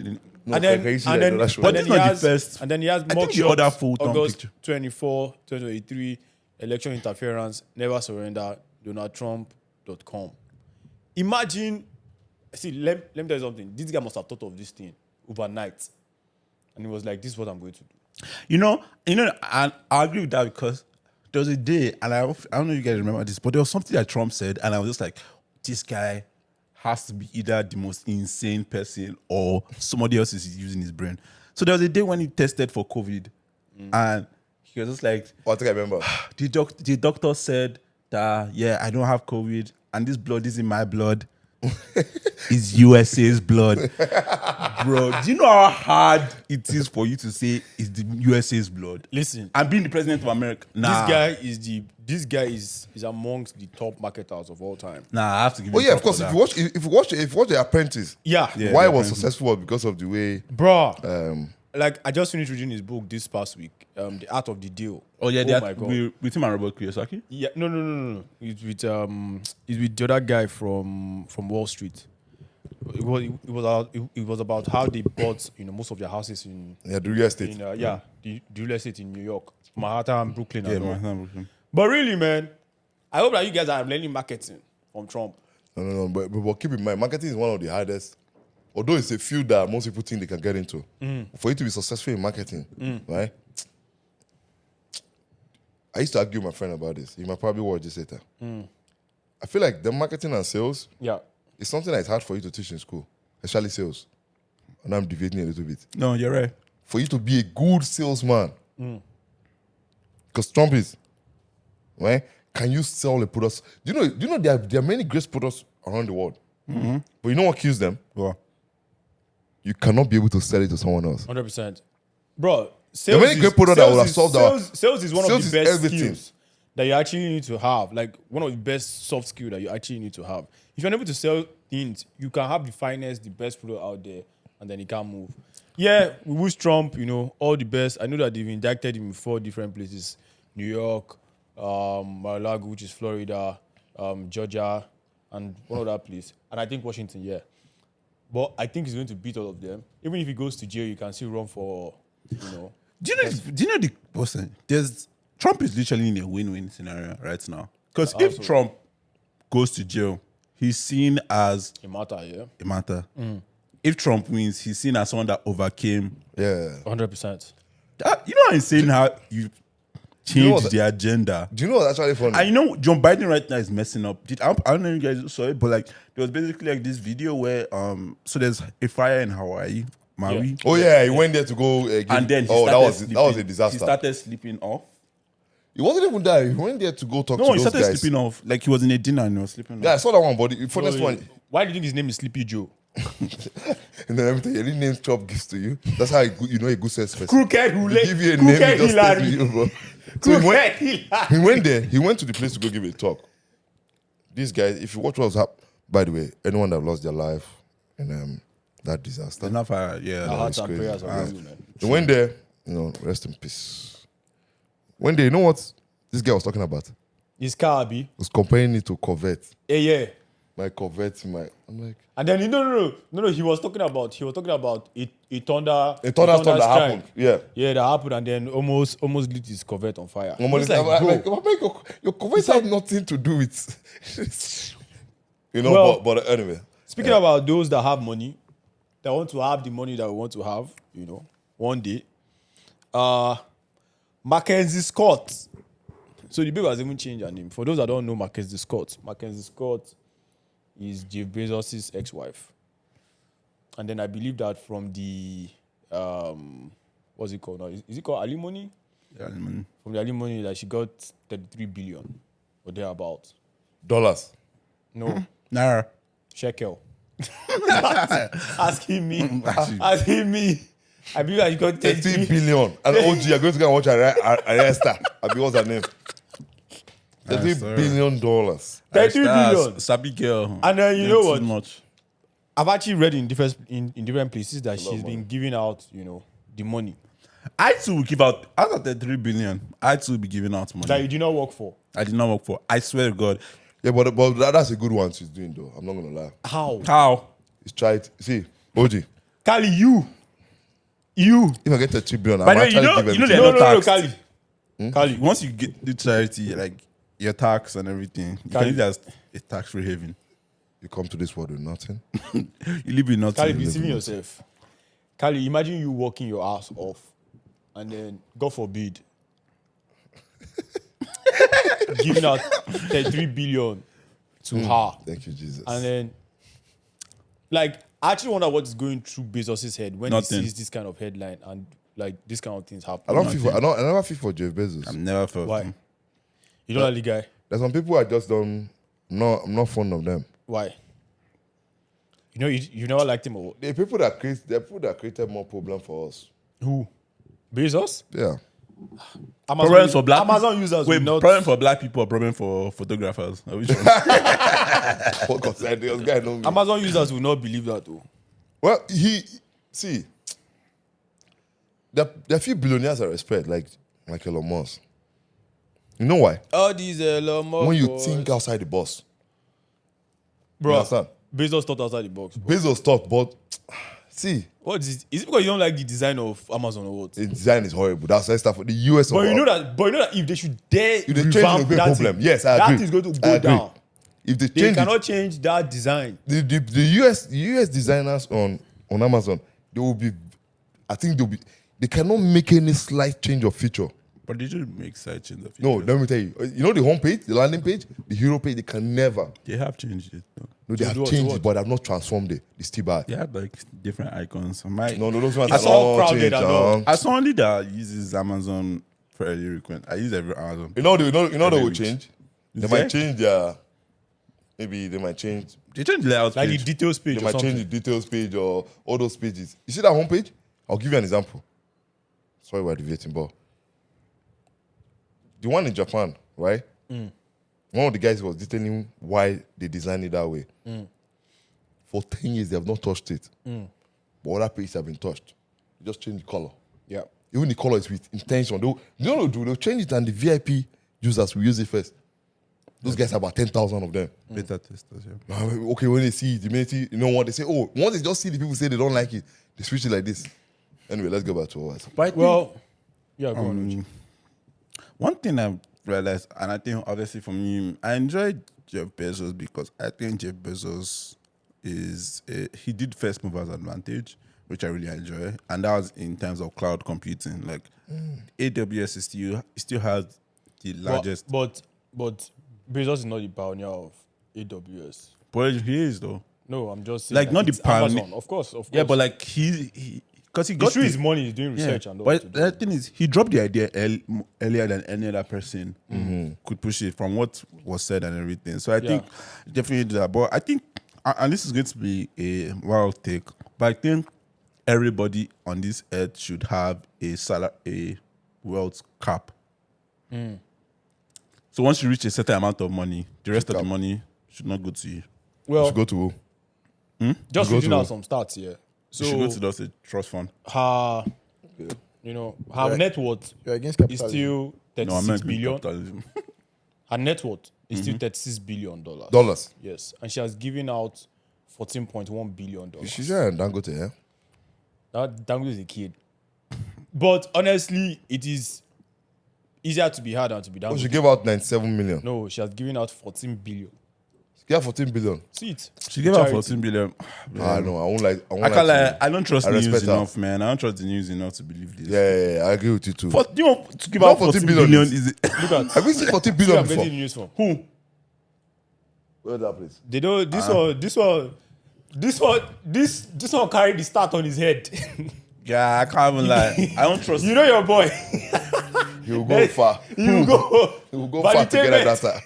No, and then, can you see and that? then, That's true. and But then this he not the has, first. and then he has I think the mugshots, other full-time August picture. 24, 2023, election interference, never surrender, DonaldTrump.com. Imagine, see, let me tell you something. This guy must have thought of this thing overnight. And he was like, this is what I'm going to do. You know, and I agree with that because there was a day, and I don't know if you guys remember this, but there was something that Trump said, and I was just like, this guy has to be either the most insane person or somebody else is using his brain. So there was a day when he tested for COVID, and he was just like, I think I remember. the doctor said that, yeah, I don't have COVID, and this blood is in my blood. It's USA's blood. Bro, do you know how hard it is for you to say it's the USA's blood? Listen, I'm being the president of America. Nah. This guy is amongst the top marketers of all time. Nah, I have to give Oh him yeah, of props course. for If you watch The Apprentice, Yeah. Yeah. why it The was Apprentice. successful was because of the way. Bro. Like, I just finished reading his book this past week, The Art of the Deal. Oh yeah, oh my God. with him and Robert Kiyosaki. Yeah, no. It's with the other guy from Wall Street. It was about how they bought most of their houses in Yeah, the real estate. the real estate in New York, Manhattan, Brooklyn, Yeah, and all. man. But really, man, I hope that you guys are learning marketing from Trump. No. But keep in mind, marketing is one of the hardest. Although it's a field that most people think they can get into. For you to be successful in marketing, right? I used to argue with my friend about this. He might probably watch this later. I feel like the marketing and sales Yeah. is something that's hard for you to teach in school, especially sales. And I'm deviating a little bit. No, you're right. For you to be a good salesman, because Trump is, right? Can you sell a product? Do you know there are many great products around the world, but you know what kills them? Well, You cannot be able to sell it to someone else. 100%. Bro, There are many great products that would have solved our. Sales is one of Sales the is best everything. skills that you actually need to have. Like, one of the best soft skills that you actually need to have. If you're unable to sell things, you can have the finest, the best product out there, and then you can't move. Yeah, we wish Trump, all the best. I know that they've indicted him in 4 different places. New York, Mar-a-Lago, which is Florida, Georgia, and one other place. And I think Washington, yeah. But I think he's going to beat all of them. Even if he goes to jail, you can still run for, do you know the person? Trump is literally in a win-win scenario right now. Because if Trump goes to jail, he's seen as a matter, yeah? a martyr. If Trump wins, he's seen as someone that overcame. Yeah. 100%. You know how insane how you change what? the agenda. Do you know what's actually funny? And you know, Joe Biden right now is messing up. I don't know if you guys saw it, but like there was basically like this video where so there's a fire in Hawaii, Maui. Yeah. Oh yeah, he went there to go. And then that was a disaster. He started sleeping off. He wasn't even there. He went there to go talk to No, he those started guys. sleeping off. Like he was in a dinner and he was sleeping Yeah, I off. saw that one, but the funniest one. Why do you think his name is Sleepy Joe? And then everything, any name Trump gives to you, that's how you know a good salesperson. Crooked He Hule. give you a name, he Crooked just take Hillary. you, bro. So he went, Hillary. he went there. He went to the place to go give a talk. These guys, if you watch what was happening, by the way, anyone that lost their life in that disaster, Enough, yeah. Our hearts and crazy. prayers are with you, man. they went there, rest in peace. When you know what this guy was talking about? His car, Abi. He was comparing it to Corvette. Yeah. My Corvette, I'm like, And then no. He was talking about a thunder. a thunder storm that strike. happened. Yeah. Yeah, that happened, and then almost lit his Corvette on fire. Almost It's like, bro, your Corvette have nothing to do with, Well, but anyway. speaking about those that have money, that want to have the money that we want to have, one day. Mackenzie Scott. So the baby has even changed her name. For those that don't know Mackenzie Scott is Jeff Bezos' ex-wife. And then I believe that from the what's it called now? Is it called alimony? Yeah, man. From the alimony that she got 33 billion or thereabout. Dollars. No, Nah. shekel. Asking me. I believe that you got 30 33 billion. And OG, you're going to go and watch Ayra Starr. What's her name? $30 sir. billion. 30 billion. Sabi girl. And then you know Too what? much. I've actually read in different places that she's been giving out, the money I too will give out of the 3 billion. I too will be giving out money. that you did not work for. I did not work for. I swear to God. Yeah, but that's a good one she's doing, though. I'm not going to lie. How? How? He's tried. See, OG, Kali, you. if I get 30 billion, By I'm the way, actually you know giving they're No, not taxed. Kali. Kali. Once you get the charity, like your tax and everything, you Can can you- use it as a tax-free haven. you come to this world with nothing. You live in Kali, nothing. believe in yourself. Kali, imagine you working your ass off, and then God forbid, giving out 33 billion to her, Thank you, Jesus. and then like I actually wonder what is going through Bezos' head when Nothing. he sees this kind of headline and like this kind of things I happen. don't feel for. I never feel for Jeff Bezos. I've never felt. Why? You don't like the guy? There's some people I just don't. No, I'm not fond of them. Why? You know, you never liked him or what? The people that created more problem for us. Who? Bezos? Yeah. Problem for black Amazon users Wait, will not. problem for black people or problem for photographers? Which one? What concern this guy know me? Amazon users will not believe that though. Well, there are few billionaires I respect, like Elon Musk. You know why? All these Elon Musk When you boys. think outside the box. You bro, understand? Bezos thought outside the box. Bro. Bezos thought, but see, What is it? Is it because you don't like the design of Amazon or what? the design is horrible. That's stuff for the US. But you know that if they should dare if they change, revamp it'll be a that problem. thing, Yes, I that agree. is going to I go agree. down. If they They change cannot change that design. the US designers on Amazon, they will be. I think they cannot make any slight change of feature. But they should make side change of No, features. let me tell you. You know the homepage, the landing page, the hero page, they can never. They have changed it. No. No, they have what, changed what? it, but they have not transformed it. It's still bad. They have like different icons. No, those ones It's are all not crowded changed. and all. As somebody that uses Amazon fairly frequent, I use every Amazon. You know they will weeks. change. They Is might there? change their. Maybe they might change. They changed the layout Like page. the details page They or might something. change the details page or all those pages. You see that homepage? I'll give you an example. Sorry, we're deviating, but the one in Japan, right? One of the guys was detailing why they designed it that way. For 10 years, they have not touched it. But other pages have been touched. They just change the color. Yeah. Even the color is with intention. They'll change it and the VIP users will use it first. Those guys have about 10,000 of them. Beta testers, yeah. Okay, when they see it, immediately, you know what they say? Oh, once they just see the people say they don't like it, they switch it like this. Anyway, let's go back to what. But I think, Well, yeah, go on. one thing I've realized, and I think obviously for me, I enjoyed Jeff Bezos because I think Jeff Bezos he did first movers advantage, which I really enjoy, and that was in terms of cloud computing. Like AWS still has the largest. But Bezos is not the pioneer of AWS. But he is though. No, I'm just saying Like, not the it's pioneer- Amazon. Of course. Yeah, but like he because he He's got through the- his money, he's doing research and all. But the thing is, he dropped the idea earlier than any other person could push it from what was said and everything. So I think definitely do that. But I think, and this is going to be a wild take, but I think everybody on this earth should have a wealth cap. So once you reach a certain amount of money, the rest of the money should not go to you. well, Should go to who? just go reading to- out some stats here. You should go So to just a trust fund. her, her net worth You're against is capitalism. still No, I'm not 36 billion. capitalism. Her net worth is still $36 billion. Dollars. Yes, and she has given out $14.1 billion. She's here and Dangote, yeah? That Dangote is a kid. But honestly, it is easier to be hard than to be Oh, she Dangote. gave out 97 million. No, she has given out 14 billion. She gave out 14 billion. See it. She gave out Charity. 14 billion. I know. I won't like. I won't I can't like. lie, I don't trust I the news respect her. enough, man. I don't trust the news enough to believe this. Yeah, I agree with you too. For, you know, to give Not out 14 billion is it? Look at. Have you seen 14 See billion I'm before? getting the news from. Who? Where's that place? They don't. This one carry the start on his head. Yeah, I can't even lie. I don't trust. You know your boy. He will go far. You go. He will go far to get that data.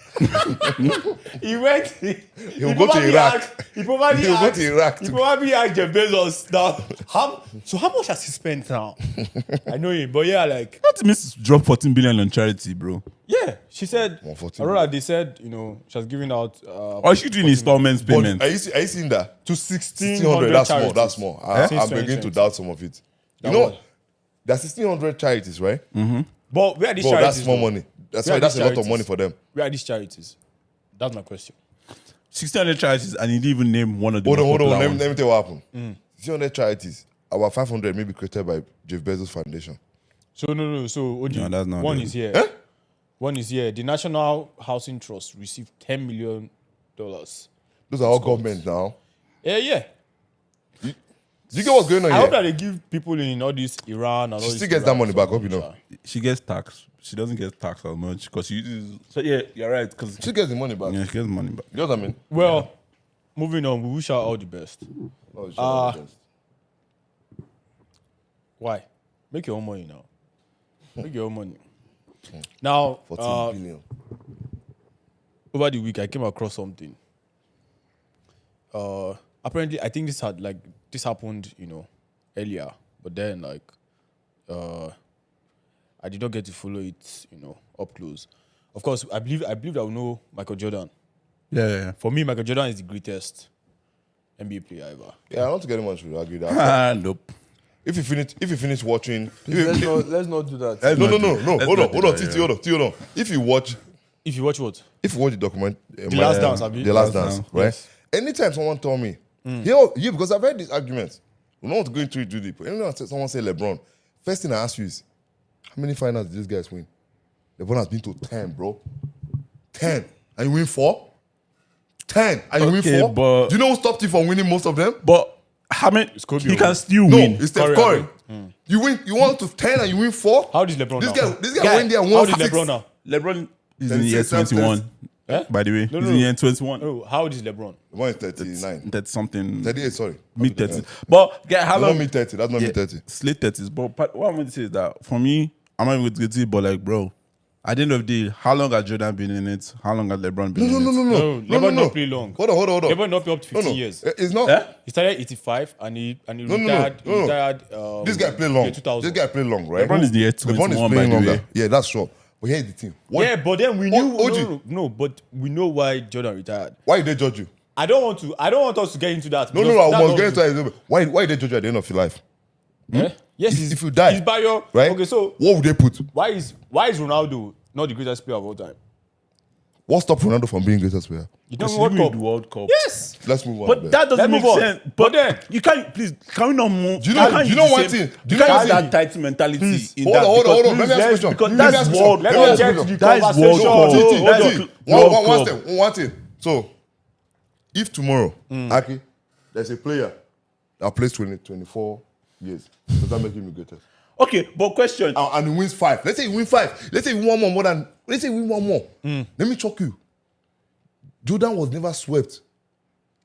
He went. He will go to probably Iraq. He probably He will go asked- to Iraq He to- probably asked Jeff Bezos now. How much has he spent now? I know him, but yeah, like Not to miss drop 14 billion on charity, bro. yeah, she said. 114 Aurora, they said she was giving out. Or she doing installments But payment. are you seeing that? To 1600. 1,600 That's small. charities. That's small. Since I'm beginning to 2020. doubt some of it. You That know, one. there's 1600 charities, right? But where are these But charities? that's small though? money. That's Where why are that's these a lot of charities? money for them. Where are these charities? That's my question. 600 charities, and he didn't even name one of the Hold on, most hold on. popular Let ones. me tell you what happened. 600 charities. About 500 may be created by Jeff Bezos Foundation. So no. So Oji, No, that's not one good. is here. One is here. The National Housing Trust received $10 million. Those are all government now. Yeah. Do you get what's going on I here? hope that they give people in all this Iran and all She this. still gets that money back, hope you know. She gets taxed. She doesn't get taxed as much because she uses. So yeah, you're right. Because She gets the money back. yeah, she gets money back. You know what I mean? Well, moving on, we wish her all the best. Oh, she does the best. Why? Make your own money now. Make your own money. Now, 14 billion. over the week, I came across something. Apparently, I think this happened, earlier, but then I did not get to follow it, up close. Of course, I believe I will know Michael Jordan. Yeah. For me, Michael Jordan is the greatest NBA player ever. Yeah, I don't get much to argue that. Nope. If you finish watching, Let's not do that. no. Let's Hold not do on, that, Titi, yeah. hold on. If you watch What? the document, The Last Dance, abi? The Last Last Dance, Dance, right? yes. Anytime someone told me, because I've heard this argument, we don't want to go into it too deep. But anytime someone say LeBron, first thing I ask you is, how many finals did these guys win? LeBron has been to 10, bro. 10. And you win 4? 10. And you Okay, win 4? but- Do you know who stopped you from winning most of them? But how many? Kobe He can won. still No, win. it's Steph Curry, Curry. abi? You went to 10 and you win 4? How did LeBron This now? guy went there and How won did 6. LeBron now? LeBron is in year 36, 21. Eh? By the way, No, he's no. in year 21. Oh, how old is LeBron? One is 39. That's something 38, sorry. mid 30s. But yeah, how That's not long? mid 30. That's not mid 30. Late 30s. But what I'm going to say is that for me, I'm not even going to get it. But like, bro, at the end of the day, how long has Jordan been in it? How long has LeBron been in it? No, LeBron not play long. Hold on. LeBron not play up to 15 years. It's not. Eh? He started 85 and he No. retired. No. He retired. This guy play long. year 2000. This guy play long, right? LeBron is the year LeBron 21, is by playing the longer. way. Yeah, that's true. But here's the thing. Yeah, but then we knew. OG. No, but we know why Jordan retired. Why did they judge you? I don't want us to get into that. No. I must get into it. Why did they judge you at the end of your life? Yes, If you die, he's by your right? Okay, so what would they put? why is Ronaldo not the greatest player of all time? What stopped Ronaldo from being greatest player? You don't Because World he Cup. win the World Cup. Yes. Let's move on. But man. that doesn't Let's make move on. sense. But then- you can't, please, can we not move? Do you know- can't do you know use the one same- thing? Do you You know can't one have thing? that tight mentality in Hold that. on. because Let me ask you a let's- question. Because Let me that's ask you a world. question. Let me Let me get ask to you the a That's conversation. World Cup. Titi, Hold Titi, on. one thing. So, if tomorrow, Aki, there's a player that plays 24 years, does that make him the greatest? Okay, but question. And he wins 5. Let's say he wins 5. Let's say he win one more than. Let's say he win one more. Let me shock you. Jordan was never swept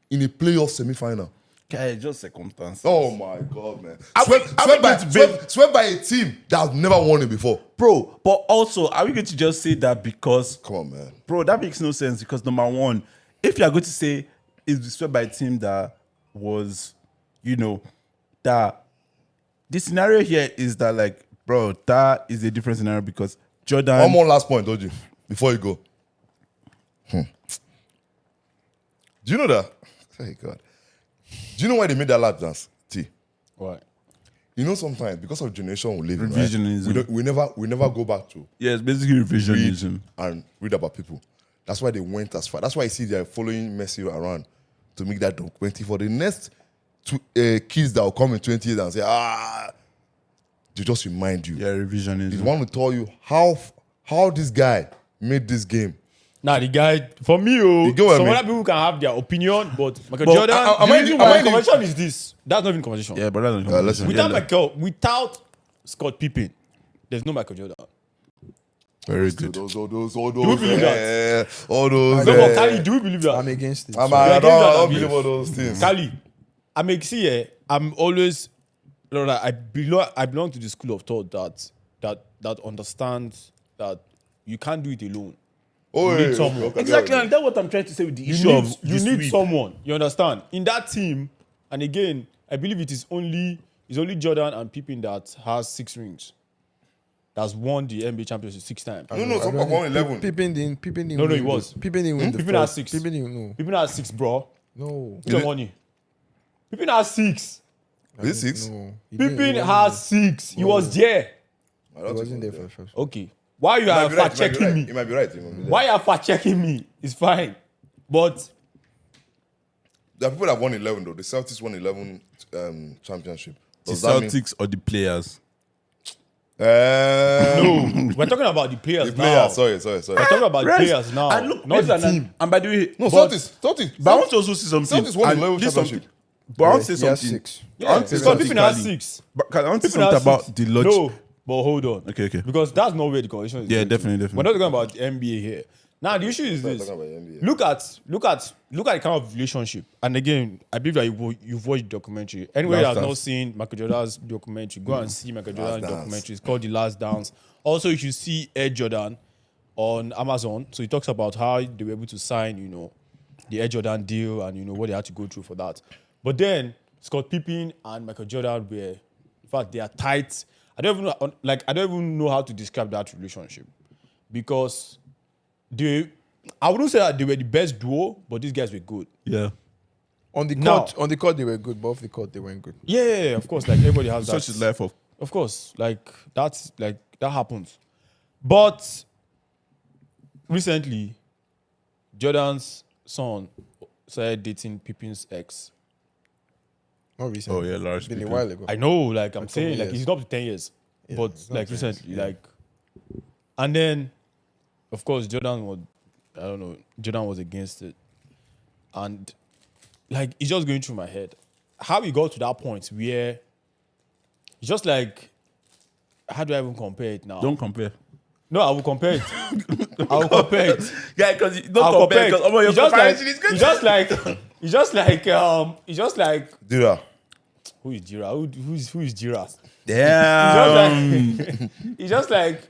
in a playoff semi-final. Okay, just circumstance. Oh my God, man! Are we going to Swept by a team that has never won it before. Bro, but also, are we going to just say that because, Come on, man. bro, that makes no sense because number one, if you are going to say it's swept by a team that was, that the scenario here is that, like, bro, that is a different scenario because Jordan. One more last point, Oji, before you go. Do you know that? Thank God. Do you know why they made that last dance? T. Why? You know, sometimes because of generation we live in, Revisionism. right? we never go back to Yes, basically revisionism. and read about people. That's why they went as far. That's why I see they're following Messi around to make that documentary for the next kids that will come in 20 years and say, to just remind you. Yeah, revisionism. They want to tell you how this guy made this game. Nah, the guy, for me, You get what I some mean? other people can have their opinion, but Michael But Jordan, am I the the- reason am why I the- the conversation is this. That's not even conversation. Yeah, but that's listen. Without Scott Pippen, there's no Michael Jordan. very good. All those, we believe that? all those. No, but Kali, do we believe that? I'm against it. I against don't that, believe all those things. Kali, I'm always, I belong to the school of thought that understands that you can't do it alone. Oh, You need someone. okay, Exactly, yeah. and that's what I'm trying to say with the You issue need, of you the need sweep. someone. You understand? In that team, and again, I believe it's only Jordan and Pippen that has 6 rings. That's won the NBA championship 6 times. No, some of 111. Pippen didn't No, win he the- was. Pippen didn't win the Pippen has first. 6. Pippen didn't know. Pippen has 6, bro. No. Put your money. Pippen has 6. Is it 6? No. He didn't- Pippen he has 6. He was there. I He don't wasn't think there so. for the first. Okay. Why you are fact checking me? You might be right. You might be right. Why you are fact checking me? It's fine. But There are people that won 11 though. The Celtics won 11 championship. The Does that mean Celtics or the players? No, we're talking about the players The now. player, sorry. We're talking about the Rest. players now, And look, not the Mesa, team. and by the way, No, But- Celtics. but I want to also see something. Celtics won the And level this championship. something. But I want to say He has something. 6. I want to say Because something. people have Kali. 6. But I want to say People something have about 6. the logic. No, but hold on. Okay. Because that's not where the conversation is. Yeah, going to. definitely. We're not talking about the NBA here. Now the issue is this: talking about the NBA. look at the kind of relationship. And again, I believe that you've watched the documentary. Anybody Last that has not Dance. seen Michael Jordan's documentary, go and see Michael Jordan's Dance. documentary. It's called The Last Dance. Also, you should see Air Jordan on Amazon. So he talks about how they were able to sign, the Air Jordan deal and what they had to go through for that. But then Scott Pippen and Michael Jordan were, in fact, they are tight. I don't even know how to describe that relationship because I wouldn't say that they were the best duo, but these guys were good. Yeah. On the Now- court, they were good, but off the court, they weren't good. Yeah, of course. Like everybody has that. Such is life Of course, that happens. But recently, Jordan's son started dating Pippen's ex. Not recently. Oh, yeah, large It's been a people. while ago. I know, like I'm saying, like years. he's not up to 10 years, Yeah, but it's not like 10 years, recently, and then, of course, Jordan was against it, and it's just going through my head how we got to that point where it's just like, how do I even compare it now? Don't compare. No, I will compare it. I will compare it. Yeah, because you I'll don't compare compare. it. Because It's just like Dira. who is Jira? Who is Jira? Damn. It's just like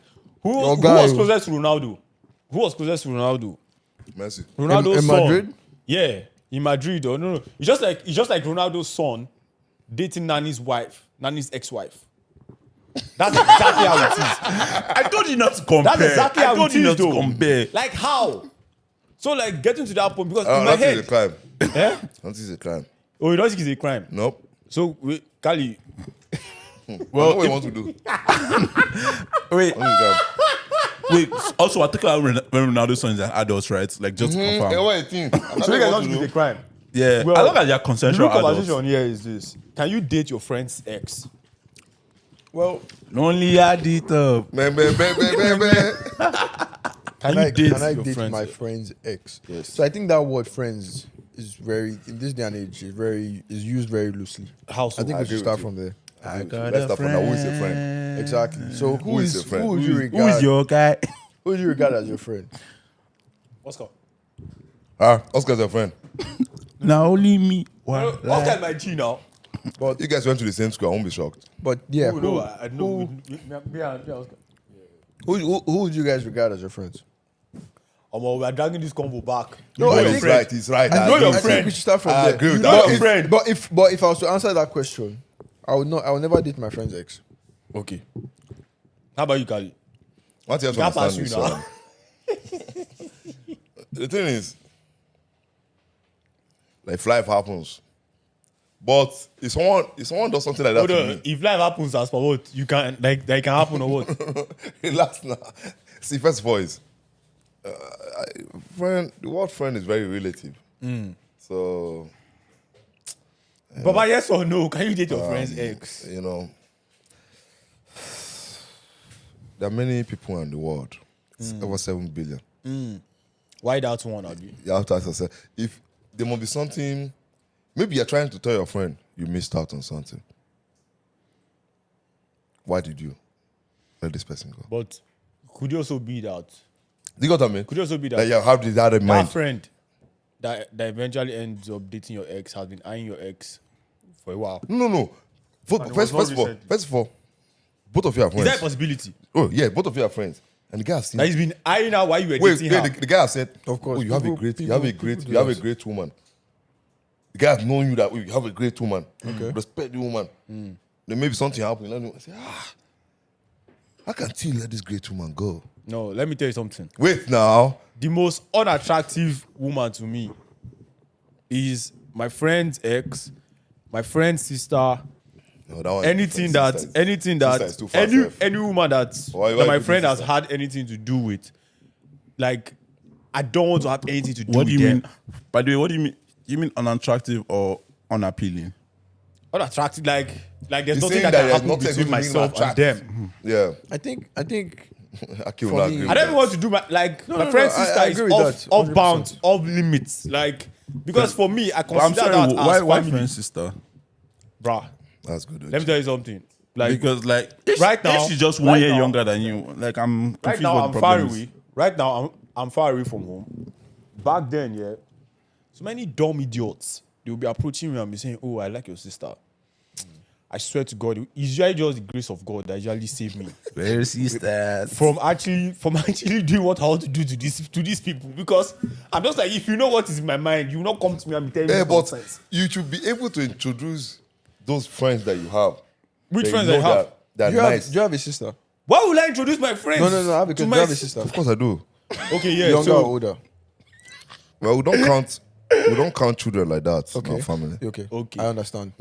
who guy was who- closest to Ronaldo? Who was closest to Ronaldo? Messi. Ronaldo's in son. Madrid? Yeah, in Madrid. Or no. It's just like Ronaldo's son dating Nani's ex-wife. That's exactly how it is. I told you not to compare. That's exactly I how told it you is, not to though. compare. Like how? So like getting to that point because in my That is a head, crime. eh? That is a crime. Oh, you don't think it's a crime? Nope. So Kali, Well, what you want to do? Wait, What is wait. Also, I think when Ronaldo's son is an adult, right? Like just to that? confirm. Hey, what you think? so you guys don't think it's a crime? Yeah, Well, I look at their The consensual real adults. conversation here is this: can you date your friend's ex? Well, Only add it up. Man. Can you date can I your date friend's my ex? friend's ex? Yes. So I think that word "friends" is very in this day and age is used very loosely. How so? I think I we agree should start with you. from there. Let's start from now. Who is your friend? Exactly. So Who is your friend? who would you Who regard? is your guy? Who would you regard as your friend? What's called? Oscar's your friend. Now only me. Oscar is my G now. But You guys went to the same school. I won't be shocked. yeah, Oh, no, I know. Me and Oscar. who would you guys regard as your friends? We are dragging this convo back. No, I he's think- right. He's right. I I know agree your with I you. think we should start from I there. agree with You know that. your friend. But if I was to answer that question, I would never date my friend's ex. Okay. How about you, Kali? What else Can't pass understand you this? now. The thing is, like life happens, but if someone does something like that Hold to on. me, If life happens as per what, you can that can happen or what? relax now. See, first of all, is friend. The word friend is very relative. So Baba, yes or no? Can you date your friend's ex? you know, there are many people in the world. It's over 7 billion. Why that one, Abi? You have to ask yourself if there must be something. Maybe you're trying to tell your friend you missed out on something. Why did you let this person go? But could it also be that? Do you got what I mean? Could it also be That that you have that in that mind. friend that eventually ends up dating your ex has been eyeing your ex for a while? No. And it was not recent. First of all, both of you are Is friends. that a possibility? Oh yeah, both of you are friends. And the guy has seen. That he's been eyeing her while you were Wait, dating her. the guy has said, Of course, oh, you have a people- great, you people- have a great, people you have do a this. great woman. The guy has known you that oh, you have a great woman. Okay. Respect the woman. Then maybe something happened. Let me say, how can you let this great woman go? No, let me tell you something. Wait now. The most unattractive woman to me is my friend's ex, my friend's sister, No, that one. anything sister is too far, any sef. any woman that Why my you put friend this has sister? had anything to do with, like I don't want to have anything to do What with do you them. mean? By the way, what do you mean? You mean unattractive or unappealing? Not attracted, like there's He's nothing saying that that can there's happen nothing between going to be myself and attractive. them. Yeah. I think Aki will For not me- agree I with don't even that. want to do my like my no, friend's I sister agree is with off that, bounds, 100%. off limits. Like because for me, I But I'm consider sorry, that why as family. friend sister? Bruh, That's good. let me tell you something. Like Because like right now- if she's just 1 right year now- younger than you, like I'm confused right now what I'm the far problem is. away. Right now I'm far away from home. Back then, yeah, so many dumb idiots they will be approaching me and be saying, "Oh, I like your sister." I swear to God, it's usually just the grace of God that usually saved me Where's sisters? from actually doing what I want to do to these people. Because I'm just like, if you know what is in my mind, you will not come to me and be telling me Yeah, but nonsense. you should be able to introduce those friends that you have. Which that friends you I know have? that- They're do you have nice. do you have a sister? Why would I introduce my friends? No. I have to a my do you have a sister? Of course I do. Okay, yeah. Younger so or older? Well, we don't count children like that in Okay. our family. Okay. Okay. I understand.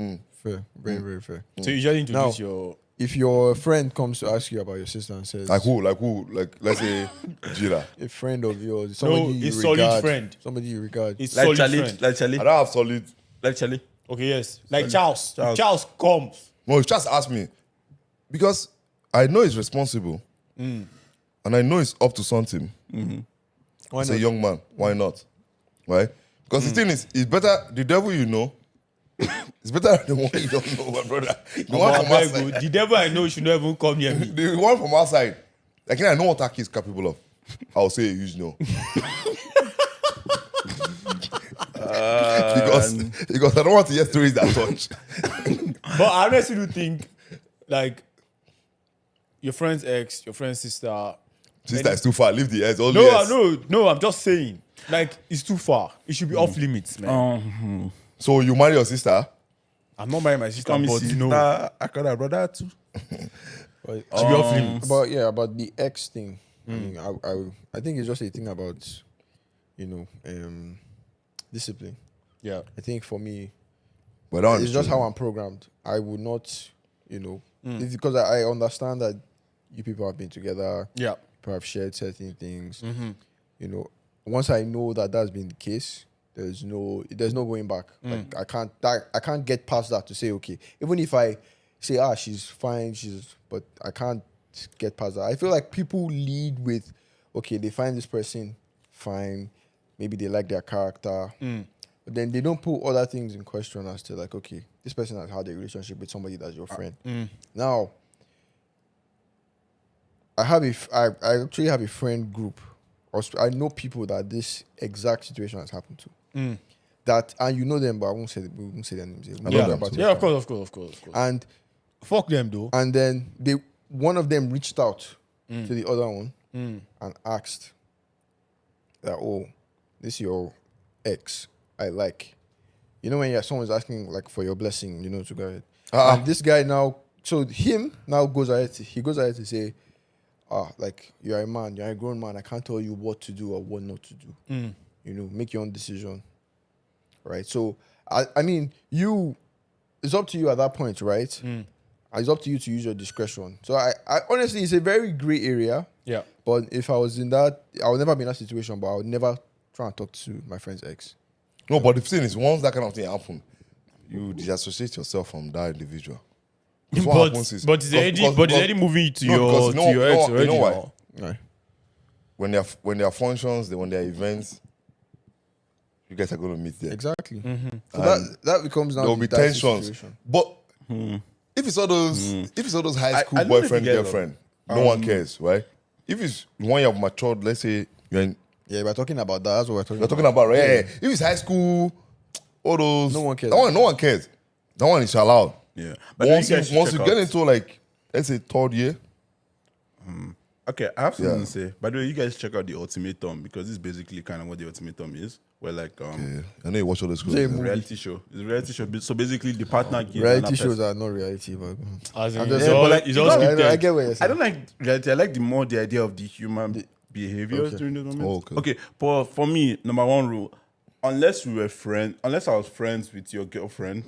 Fair. Very, very fair. so you usually introduce Now- your If your friend comes to ask you about your sister and says, Like who? Like let's say Jira. a friend of yours, somebody you a solid regard, friend. somebody you regard, it's Like solid Charlie, friend. like Charlie, I don't have solid. like Charlie. Okay, yes. Like Charles. Charles. If Charles comes. No, he just asked me because I know he's responsible, and I know he's up to something. why As a not? young man, why not? Right? Because the thing is, it's better the devil you know. It's better than the one you don't know, my brother. The one from Abeg, outside. the devil I know should not even come near me. The one from outside. Like I know what Taki is capable of. I'll say a huge no. because I don't want to hear stories that touch. But I honestly do think, like, your friend's ex, your friend's sister. Sister is too far. Leave the edge. Only No, yes. no, I'm just saying. Like, it's too far. It should be off limits, man. So you marry your sister? I'm not marrying my sister, Call me but sister. no. I call her brother too. It should be off limits. But yeah, about the ex thing. I mean, I think it's just a thing about, discipline. Yeah. I think for me, But it's just how I'm programmed. I would not, it's because I understand that you people have been together. Yeah. People have shared certain things. Once I know that that's been the case, there's no going back. Like I can't get past that to say, okay, even if I say, she's fine, but I can't get past that. I feel like people lead with, okay, they find this person fine, maybe they like their character, but then they don't put other things in question as to like, okay, this person has had a relationship with somebody that's your friend. Now, I actually have a friend group. I know people that this exact situation has happened to. That, and you know them, but we won't say their names. We know talk them about too. your Yeah, friend. of course. And Fuck them, though. then one of them reached out to the other one and asked that, oh, this is your ex. I like. You know when someone's asking like for your blessing, to go ahead. And this guy now, so him now goes ahead to say, like you're a man, you're a grown man. I can't tell you what to do or what not to do. Make your own decision. Right. So I mean, it's up to you at that point, right? It's up to you to use your discretion. So I honestly, it's a very gray area. Yeah. But if I was in that, I would never be in that situation. But I would never try and talk to my friend's ex. No, but the thing is, once that kind of thing happens, you disassociate yourself from that individual. 'Cause what happens is- But it's already moving to No, because your ex already. you know why? now. Right. When there are functions, when there are events, you guys are going to meet there. Exactly. So that becomes now There will the be dicey tensions. situation. But if it's all those high school I don't know if boyfriend, you get girlfriend, no one cares, right? If it's one you have matured, let's say Yeah, we're talking about that. That's what we're we're talking about, right? Yeah. If it's high school, all those No one cares. No one cares. That one is allowed. Yeah. Once then guys you should get check out- into like, let's say third year, Okay, I have something Yeah. to say. By the way, you guys check out the ultimatum because this is basically kind of what the ultimatum is. Where like yeah, I know you watch all those Say schools. reality show. It's a reality show. So basically, the partner gives Reality another shows person- are not reality, but As in, I'm just it's saying, all, but like, it's you all don't- scripted. I get what you're I saying. don't like reality. I like more the idea of the human behaviors Okay. during this moment. Oh, okay. Okay, but for me, number one rule: unless I was friends with your girlfriend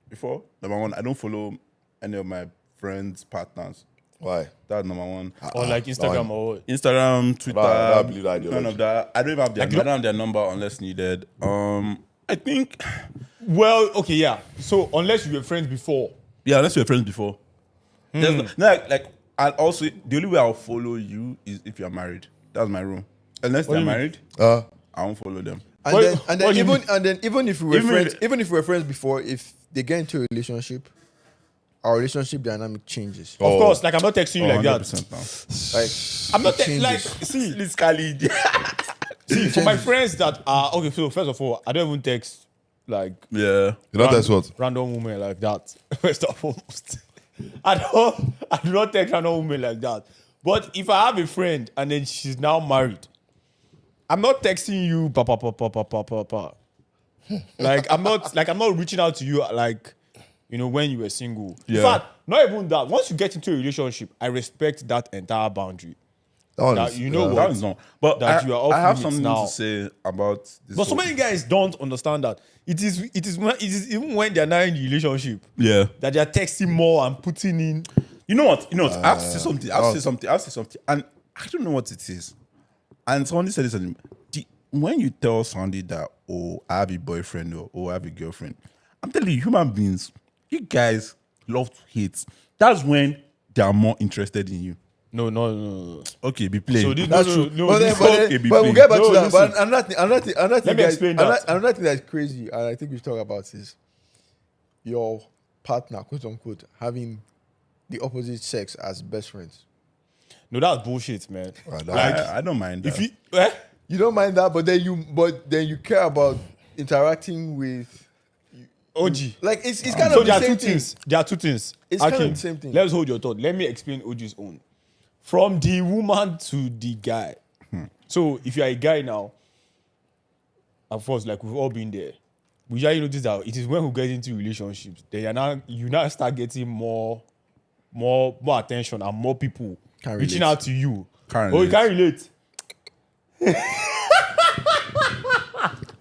before, number one, I don't follow any of my friends' partners. Why? That's number one. Or like Instagram or Instagram, Twitter, I believe that none ideology. of that. I don't even have their. I don't have their number unless needed. I think Well, okay, yeah. So unless you were friends before, Yeah, unless we were friends before. There's like, and also the only way I'll follow you is if you're married. That's my rule. Unless What they're do you married, Uh, I won't follow them. And What- then what do you mean? even if we were Even friends, if- even if we were friends before, if they get into a relationship, our relationship dynamic changes. of course, like I'm not texting you like that. 100% now. Like I'm not changes. like see, Please, Khalid. see for my friends that are okay. So first of all, I don't even text like Yeah. you know that's what? random women like that. First and foremost, I do not text random women like that. But if I have a friend and then she's now married, I'm not texting you, pa. Like I'm not reaching out to you like, you know, when you were single. Yeah. In fact, not even that. Once you get into a relationship, I respect that entire boundary. That one That is- you know what? That is not. But That you are off I have limits something now. to say about this. But so whole- many guys don't understand that it is even when they're not in the relationship Yeah. that they're texting more and putting in. You know what? I have to say something. I have to say something. And I don't know what it is. And somebody said this. When you tell somebody that, oh, I have a boyfriend or oh, I have a girlfriend, I'm telling you, human beings, you guys love to hate. That's when they are more interested in you. No. Okay, be playing. So this, that's no, true. no, but this- then, okay, be but we'll big. get back No, to that. listen. But another thing, Let me guys, explain that. another thing that's crazy, and I think we should talk about is your partner, quote unquote, having the opposite sex as best friends. no, that's bullshit, man. I don't mind that. If you, You don't mind that, but then you care about interacting with OG. like it's kind So of there the are two same things. thing. There are two things. It's kind of Akim, the same thing. Let's hold your thought. Let me explain OG's own. From the woman to the guy. So if you are a guy now, of course, like we've all been there. We usually notice that it is when we get into relationships, then you now start getting more attention and more people Can't reaching relate. out to you. Can't Oh, you relate. can't relate.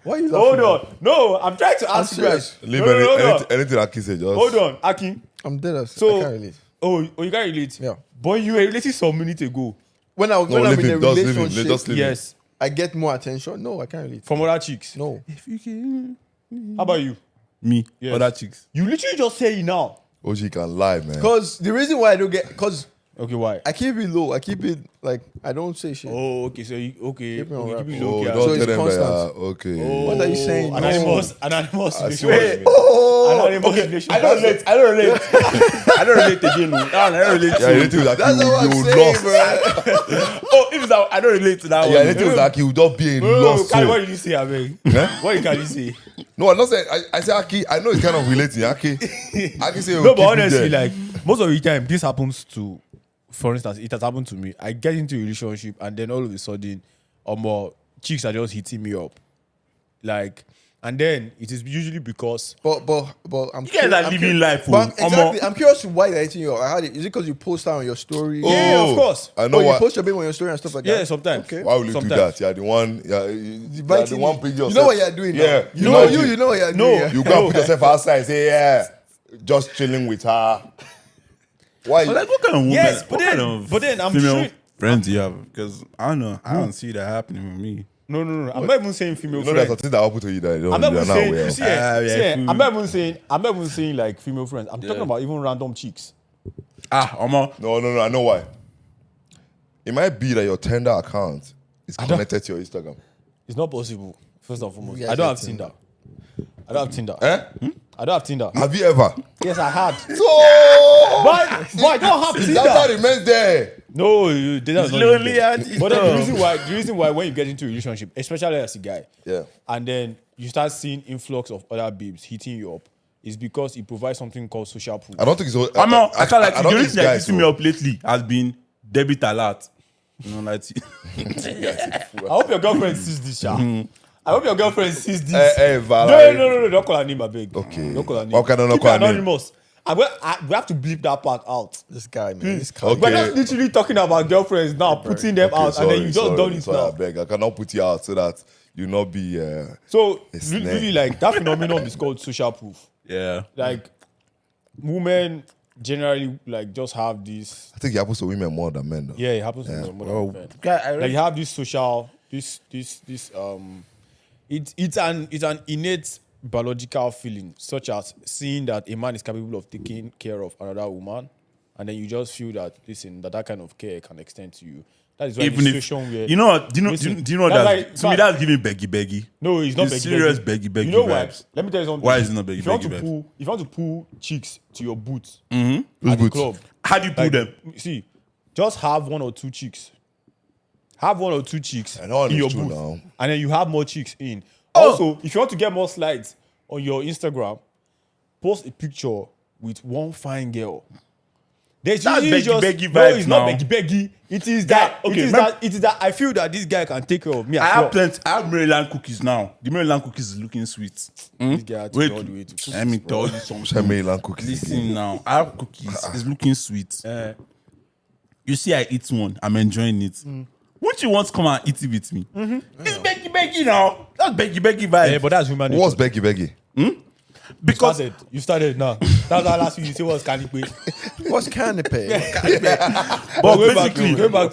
Why are you Hold laughing? on. No, I'm trying to ask you guys. serious. Leave No, hold on. anything Aki said. Just Hold on, Akin. I'm dead ass. So, I can't relate. Oh, you can't relate? Yeah. But you were relating some minutes ago. When I'm leave in a him. Just leave him. relationship, Just leave him. Yes. I get more attention. No, I can't relate. From other chicks. No. If you can, How about you? me, Yes. other chicks. You literally just say it now. OG can lie, man. Because the reason why I don't get, because Okay, why? I keep it low. I keep it like I don't say shit. Oh, okay. So you Keep me on you wrap. keep it Oh, low. don't So tell it's them constant. that. Okay. What are you saying? Anonymous I relationship. swear. Anonymous relationship. I don't relate. I don't relate again. No, I don't relate. Yeah, anything with Aki, That's not what I'm you saying, lost. bro. Oh, if it's that, I don't relate to that Yeah, one. anything with Aki, you just be a No, lost Kali, what soul. did you say, Abeg? Huh? What can you say? No, I'm not saying. I say Aki. I know it's kind of relating. Aki say, No, but honestly, like most of the time, this happens to. For instance, it has happened to me. I get into a relationship and then all of a sudden, more chicks are just hitting me up, like, and then it is usually because But I'm You guys are living life. But oh. exactly, I'm curious why they're hitting you up. I had it. Is it because you post that on your story? Yeah, of course. I know Oh, you why. post your baby on your story and stuff like that. Yeah, sometimes. Okay. Why will you Sometimes. do that? Yeah, the one. Yeah, you are the one. Put yourself. You know what you're doing. Yeah, now. You know imagine. you know what you're No. doing. yeah. You go and put yourself outside. And say, yeah, just chilling with her. Why? But like, what kind of woman? Yes, but what then- kind of but then I'm female sure- friends do you have? Because I don't know. I don't see that happening with me. No. I'm not even saying female You know there's friends. something that happen to you that you don't. I'm not You're even not saying. aware You of. see, yeah, I'm not even saying like female friends. I'm talking about even random chicks. Omo. No. I know why. It might be that your Tinder account is connected to your Instagram. It's not possible. First and foremost, Yeah, I don't have that's Tinder. I don't have Tinder. Eh? I don't have Tinder. Have you ever? Yes, I had. So. But I don't have That's how Tinder. remains there. No, Tinder's not lonely there. and- But then the reason why when you get into a relationship, especially as a guy, Yeah. and then you start seeing influx of other babes hitting you up, is because it provides something called social proof. I don't think so. Omo, I can't like I the don't only think thing that guys keeps me up lately has been debit alert. You know, like I hope your girlfriend sees this, Sha. I hope your girlfriend sees this. Vala. No, don't call her name, I beg. Okay. Don't call her name. How can I not Keep call it her name? anonymous. We have to bleep that part out. This guy, man. This guy. Okay. We're not literally talking about girlfriends now, putting them out, and then you just done it sorry, I now. beg. I cannot put you out so that you not be. So It's really, like that phenomenon is called social proof. yeah. Like women generally like just have this. I think it happens to women more than men, though. Yeah, it happens to me more Oh, than men. guy, Like you have this social, it's an innate biological feeling, such as seeing that a man is capable of taking care of another woman, and then you just feel that, listen, that kind of care can extend to you. That is why in a Even if situation where you know what, do you know that's that like- to me that's giving beggy. no, it's not It's beggy. serious beggy You know why? vibes. Let me tell you something. Why is it not beggy If you want to vibes? pull, if you want to pull chicks to your boots Whose at the boots? club, How do you pull like, them? see, just have one or two chicks. Have one or two chicks I know in your it's true booth, now. and then you have more chicks in. Oh. Also, if you want to get more slides on your Instagram, post a picture with one fine girl. There's That's usually beggy no, vibes it's now. not beggy. It is that. okay, It is that I feel that this guy can take care of me. I at have club. plenty. I have Maryland cookies now. The Maryland cookies is looking sweet. This guy had to Wait, go all the way to let me tell you something. Maryland cookies. Listen now, I have cookies. It's looking sweet. You see, I eat one. I'm enjoying it. Wouldn't you want to come and eat it with me? It's beggy now. That's beggy vibe. Yeah, but that's human nature. What's Becky? because You started now. That's why last week you say what's canopy. What's canopy? but Go basically, back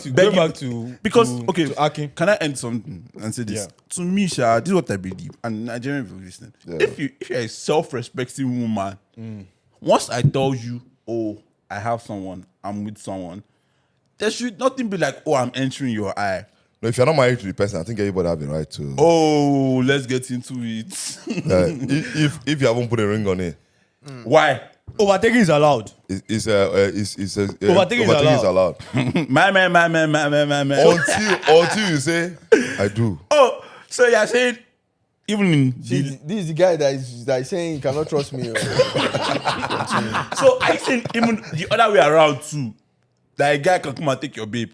to because to okay, Akin. can I end something and say this? Yeah. To me, Sha, this is what I believe, and Nigerian people listening. If you're a self-respecting woman, once I tell you, oh, I have someone, I'm with someone, there should nothing be like, oh, I'm entering your eye. No, if you're not married to the person, I think everybody have the right to. Oh, let's get into it. If you haven't put a ring on it, Why? Overtaking is allowed. overtaking is allowed. My man. Until you say, I do. Oh, so you're saying even in See, this is the guy that is saying you cannot trust me. so I saying even the other way around too, that a guy can come and take your babe.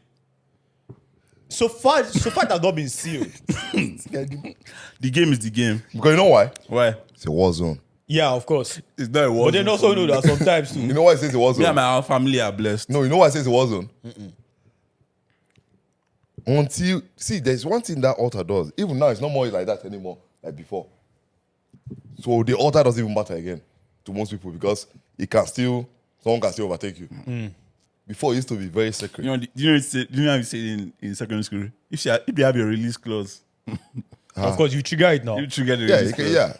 So far it has not been sealed. The game is the game. Because you know why? Why? It's a war zone. Yeah, of course. It's not a war. But then also know that sometimes too. You know why it says a war me and zone? my family are blessed. No, you know why it says a war zone? Until, see, there's one thing that altar does. Even now, it's not more like that anymore, like before. So the altar doesn't even matter again to most people because someone can still overtake you. Before, it used to be very sacred. You know how you say in secondary school? If you have your release clause, Of course, you trigger it now. you trigger the Yeah, release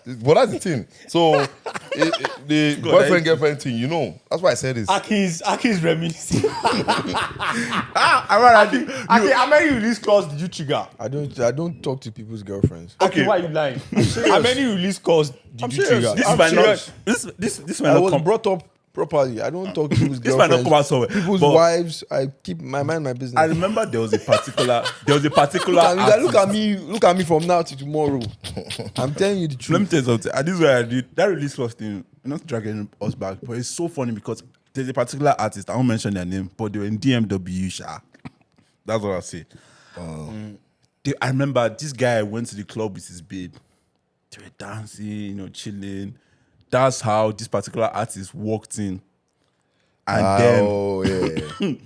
clause. But that's the thing. So the boyfriend-girlfriend thing, you know, that's why I said this. Aki's reminiscing. Alright, How many release clause did you trigger? I don't talk to people's girlfriends. Okay, why are you lying? How many release clause did you serious. trigger? This I'm might not. serious. This I might not was come. brought up properly. I don't talk to people's This might not girlfriends. come out somewhere. People's but wives. I keep my business. I remember there was a particular. Look at me from now to tomorrow. I'm telling you the Let me truth. tell you something. And this is why I did that release clause thing. I'm not dragging us back, but it's so funny because there's a particular artist. I won't mention their name, but they were in DMW. Sha. That's what I say. I remember this guy went to the club with his babe. They were dancing, chilling. That's how this particular artist walked in. And then, Oh, yeah. you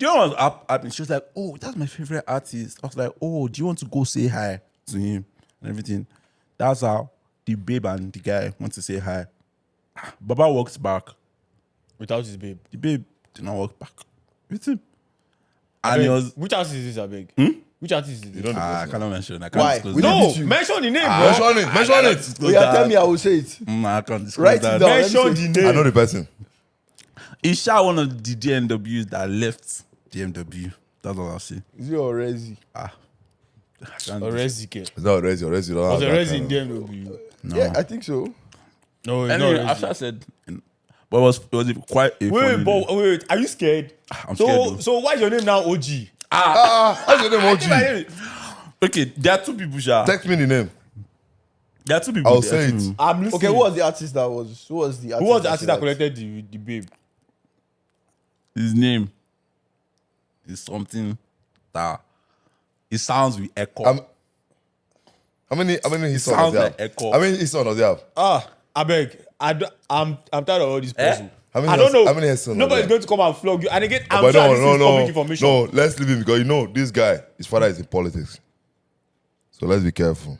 know what was happening? She was like, oh, that's my favorite artist. I was like, oh, do you want to go say hi to him and everything? That's how the babe and the guy want to say hi. Baba walks back. Without his babe. The babe did not walk back with him. And he was, Which artist is this, I beg? Which artist is this? I cannot mention. I can't Why? disclose We that. don't No, beat you. mention the name, bro. Mention it. I disclose Yeah, that. tell me I will say it. I can't disclose Write it that. down. Mention the name. I know the person. Is Sha one of the DMWs that left DMW? That's what I'll say. Is it Orezi? I can't Orezike. It's not Rezi. Rezi don't Was have that Orezi kind in of- DMW? No. Yeah, I think so. No, it's Anyway, not after I Orezi. said, but it was quite a funny Wait, name. but wait, are you scared? I'm scared though. So why is your name now OG? What's your name, OG? Okay, there are two people, Sha. Text me the name. There are two people. I'll there are say two it. people. I'm listening. Okay, who was the artist that was? Who was the artist? Who was the artist that said collected the babe? His name is something that it sounds with echo. How many his songs sounds does he like have? echo. How many his songs does he have? I beg. I'm tired of all this puzzle. How many I don't hits- know. how many hits does he Nobody's have? going to come and flog you. And again, I'm But sure this is public information. no, let's leave him because you know this guy, his father is in politics. So let's be careful.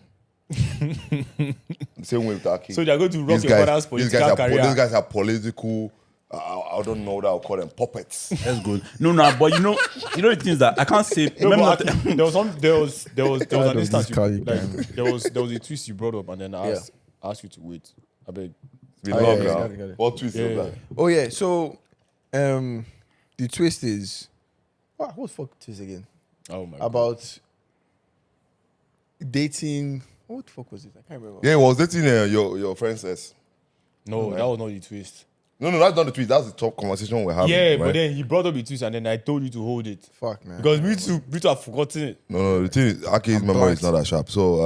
The same way with Aki. So they're going to rock These your father's political career. These guys are political I don't know what I'll call them, puppets. That's good. No, but you know the things that I can't say. No, Remember, but there was an of instance this you, Cali like gang. there was a twist you brought up, and then I asked you to wait. I beg. We Oh, love yeah, now. got it. What twist Yeah, is yeah. that? Oh yeah, so the twist is what the fuck twist again? Oh my god. About dating. What the fuck was it? I can't remember. Yeah, it was dating your friend says. No, that was not the twist. No, that's not the tweet. That's the top conversation we're having. Yeah, right? but then he brought up the twist, and then I told you to hold it Fuck man. because me too have forgotten it. No, the thing is, Aki's memory is not that sharp. So,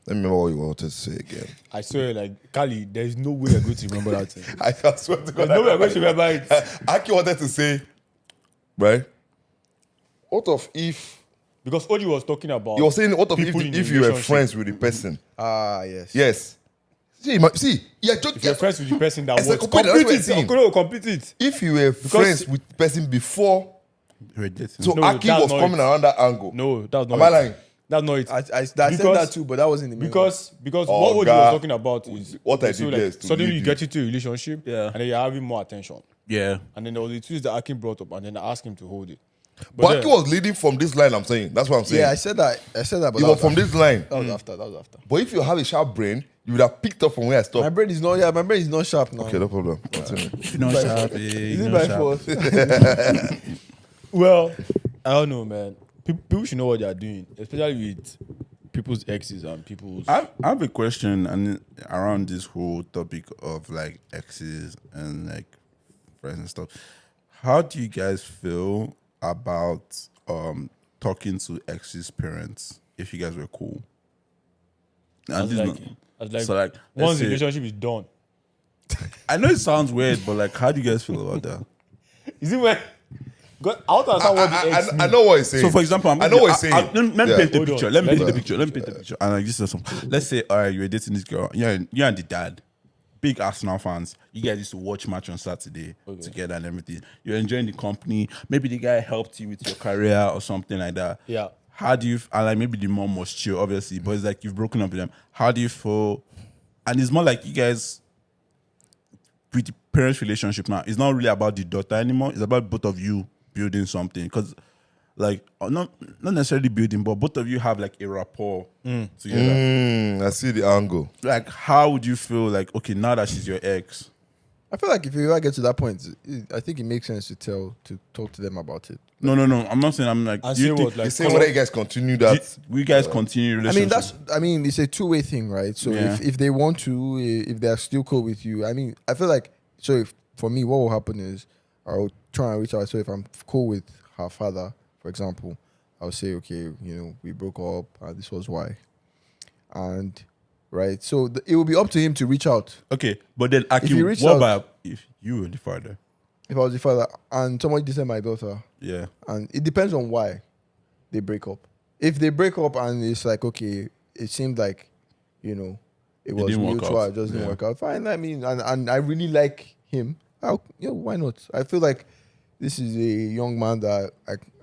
let me remember what you wanted to say again. I swear, like Kali, there is no way you're going to remember that thing. I swear to There's God. no way you're going to remember it. Aki wanted to say, right? What of if Because Oji was talking about. you were saying what of people in if a you were relationship. friends with the person? Yes. Yes. See, yeah, If you're friends with the person that It's like was complete, that's what complete I'm saying. it, no, complete it. If you were friends with the person before, we're dating. so No, Aki that's was not coming it. around that angle. No, that's not Am I it. lying? That's not it. I said that too, but that wasn't the main Because Oh, what Oji God. was talking about is What I so did like, there is to suddenly leave you you. get into a relationship, Yeah. and then you're having more attention, Yeah. and then there was a twist that Akin brought up, and then I asked him to hold it. But then- Aki was leading from this line, I'm saying. That's what I'm saying. Yeah, I said that, but It that was was from this line. That was after. That was after. But if you have a sharp brain, you would have picked up from where I My stopped. brain is not. Yeah, my brain is not sharp now. Okay, no problem. Continue. You know, sharp. Is it my fault? Well, I don't know, man. People should know what they are doing, especially with people's exes and people's. I have a question and around this whole topic of like exes and like friends and stuff. How do you guys feel about talking to exes' parents if you guys were cool? And As this like, not- as like, so like let's once the say- relationship is done, I know it sounds weird, but like how do you guys feel about that? is it when? God, I want to understand what the ex I know what he's saying. So, for example, I know what he's saying. Let me Yeah. paint the Hold picture. on. Let me Let's paint the go. picture. Let me paint the picture. And like this is something. Let's say, all right, you're dating this girl. You and the dad, big Arsenal fans. You guys used to watch match on Saturday together and everything. You're enjoying the company. Maybe the guy helped you with your career or something like that. Yeah. How do you? And like maybe the mom was chill, obviously, but it's like you've broken up with them. How do you feel? And it's more like you guys with the parents' relationship now. It's not really about the daughter anymore. It's about both of you building something, because like not necessarily building, but both of you have like a rapport together. I see the angle. Like, how would you feel like, okay, now that she's your ex? I feel like if you ever get to that point, I think it makes sense to talk to them about it. No. I'm not saying I'm like. And Do you say think what, like, He's saying whether you guys continue that. we guys continue I relationship? mean, it's a two-way thing, right? So Yeah. if they want to, if they're still cool with you, I mean, I feel like, so if, for me, what will happen is I'll try and reach out. So if I'm cool with her father, for example, I'll say, okay, we broke up, and this was why. And, right, so it will be up to him to reach out. Okay, but then Aki, you reach what out- about if you were the father? If I was the father and somebody disliked my daughter, Yeah. and it depends on why they break up. If they break up and it's like, okay, it seemed like, it was didn't work mutual, out. it just didn't Yeah. work out. Fine. I mean, and I really like him. Why not? I feel like this is a young man that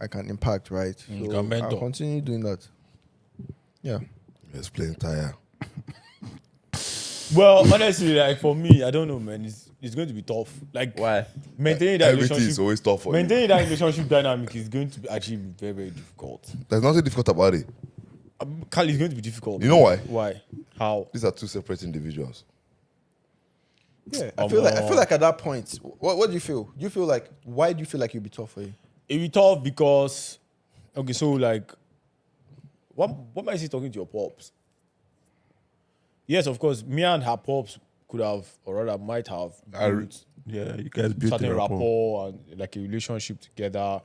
I can impact, right? You So can mentor. I'll continue doing that. Yeah. He's playing tire. Well, honestly, like for me, I don't know, man. It's going to be tough. Like Why? maintaining that Everything is relationship. always tough for you. Maintaining that relationship dynamic is going to be actually very, very difficult. There's nothing difficult about it. Kali is going to be difficult. You know why? Why? How? These are two separate individuals. Yeah. I feel like at that point, what do you feel? Do you feel like, why do you feel like it'd be tough for you? It be tough because, okay, so like, what am I talking to your pops? Yes, of course, me and her pops could have, or rather might have, built Yeah, you guys built certain a rapport. rapport and like a relationship together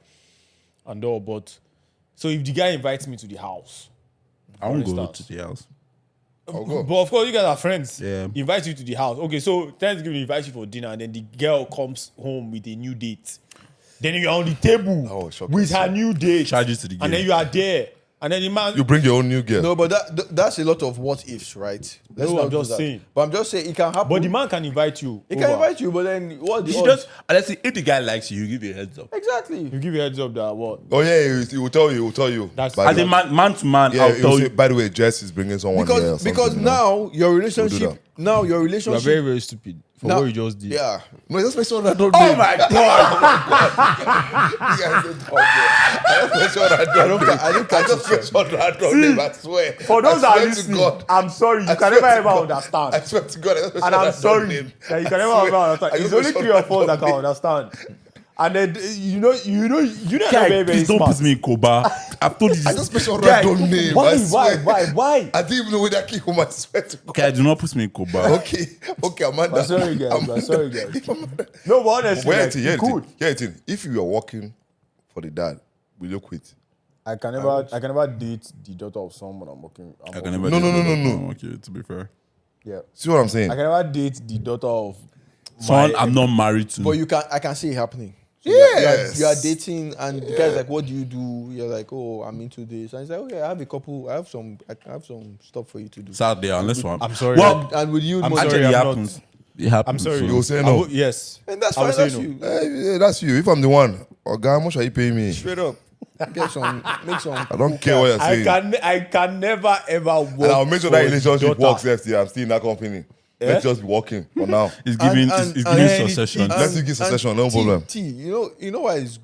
and all. But so if the guy invites me to the house, I won't go instance. to the house. I'll go. but of course you guys are friends. Yeah. He invites you to the house. Okay, so Thanksgiving invites you for dinner, and then the girl comes home with a new date. Then you're on the table Oh, shocking. with her new date. Charges to the and then game. you are there. And then the man, You bring your own new girl. No, but that's a lot of what ifs, right? Let's No, not I'm do just that. saying. But I'm just saying it can happen. but the man can invite you. he over. can invite you, but then what the You odds? just, let's say, if the guy likes you, you give you a heads up. Exactly. You give you a heads up that what? Oh yeah, he will tell you. He will tell you. That's- By As the- a man to man, yeah, I'll he will tell say, you. by the way, Jess is bringing someone here. or Because something, now your relationship, that. now your You are relationship. very, very stupid for now, what you just did. Yeah. No, just make sure that don't Oh name. my god! You guys don't talk, bro. I just make sure that don't name. I don't catch I just make sure that don't name. I swear. For those I that are swear to listening, God. I'm sorry, you I can swear never to ever God. understand. I swear to God. I just make And sure I'm that sorry don't name. that you can I never swear. ever understand. I It's just only make sure 3 or that 4 that don't can name. understand. And then you know, you're Guy, very, very please don't smart. put me in Koba. I've told you I this. just make sure Guy, that don't name. why, I swear. why? I didn't even know where that came from. I swear to God. Guy, do not put me in Koba. Okay, Amanda. I'm sorry, guys. I'm sorry, guys. No, but honestly, Where like, it you is? could. If you are working for the dad, will you quit? I can never date the daughter of someone I'm working. I can never. No, do no, that. no, no. Okay, to be fair, Yeah. See what I'm saying? I can never date the daughter of someone my- I'm not married to. But I can see it happening. So Yes. you are dating, and the guy's like, "What do you do?" You're like, "Oh, I'm into this." And he's like, "Okay, I have a couple. I have some stuff for you to do." Sad day, unless one. I'm sorry. Well, And with you, I'm money- sorry, actually, it I'm happens. It happens. I'm sorry. You will say I no. will- yes. and that's I will fine. say That's no. you. Yeah, that's you. If I'm the one, oh God, how much are you paying me? Straight up, get some, make some. I don't care what you're saying. I can never ever work. And I'll make sure that for relationship daughter. works. Yes, I'm still in that company. Let's just be working for now. It's giving. And- It's and- giving and- succession. and- Let's give succession, no problem. You know why is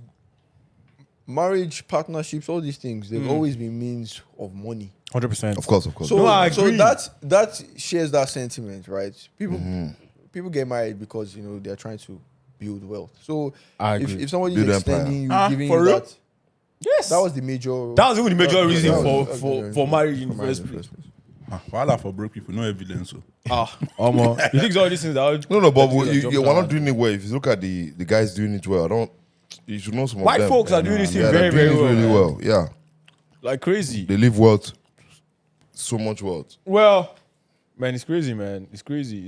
marriage, partnerships, all these things. They've always been means of money. 100%. Of course. So, No, I so agree. that shares that sentiment, right? People get married because they're trying to build wealth. So I if agree. somebody Build is empire. extending you, Ah, giving for you real? that, Yes. that was the major. That was even the major reason that for, was- for, that was- for marriage in the for marriage first place. Voila for broke people, no evidence. So. You think all these things are No, but that you, jump we're down. not doing it well. If you look at the guys doing it well, you should know some White of them. folks are doing this thing Yeah, very, they're doing very it really well. well. Yeah, like crazy. they live wealth, so much wealth. Well, man, it's crazy, man. It's crazy.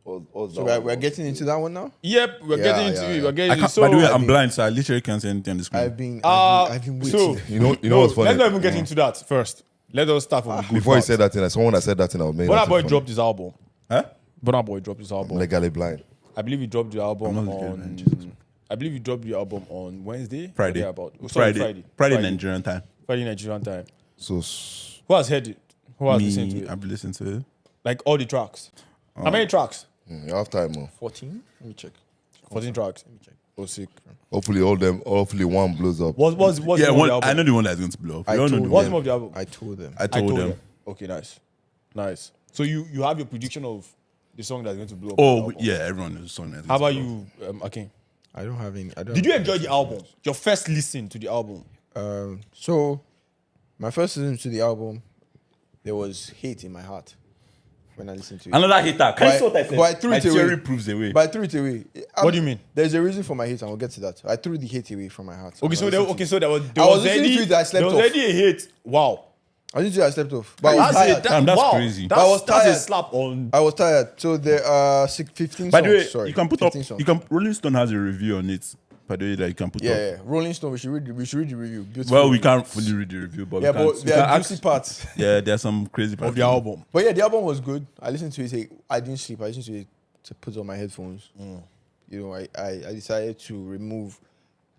So we're getting into that one now. Yep, we're Yeah, getting into yeah, it. yeah. We're I getting can't, into so. by the way, I I'm mean- blind, so I literally can't say anything on the screen. I've been waiting. So You know no, what's funny? let's not even get into that first. Let us start from the good Before he part. said that thing, someone that said that thing, I was making Burna that Boy funny. dropped his album. Huh? Burna Boy dropped his I'm album. legally blind. I believe he dropped the album I'm not legally on. blind, Jesus. I believe he dropped the album on Wednesday. Friday. Or thereabout. Oh, sorry, Friday, Nigerian time. Friday Nigerian time. So Who has heard it? Who has listened to Me, it? I've listened to it. Like all the tracks. How many tracks? you have time, man. 14. Let me check. 14 tracks. Oh, sick. Hopefully one blows up. What's Yeah, the name of the I album? know the one that's going to blow up. I You all know told the What's one. the name of the album? I told them. I told them. Okay, nice. So you have your prediction of the song that's going to blow up. Oh, on the album. yeah, everyone knows the song. that's How going about to blow up. you, Akin? I don't have any. Did you enjoy the album? Your first listen to the album? So, my first listen to the album, there was hate in my heart when I listened to it. Another hater. Can you see what I said? But I threw My it away. theory proves away. But I threw it away. What do you mean? There's a reason for my hate, and we'll get to that. I threw the hate away from my heart. Okay, so there was I was listening to it, I slept there was off. already a hit. Wow. I listened to it, I slept off. But I was That's tired. Damn, that's wow. crazy. But I was That's a tired. slap on. I was tired. So there are 15 By songs. the way, sorry, you can put up. 15 songs. You can. Rolling Stone has a review on it. By the way, that you can put up. Yeah. Rolling Stone. We should read the review. Beautiful Well, we review. can't fully read the review, but Yeah, we can. but there are juicy parts. Yeah, there's some crazy parts Of the album. But yeah, the album was good. I listened to it. I didn't sleep. I listened to it to put on my headphones. I decided to remove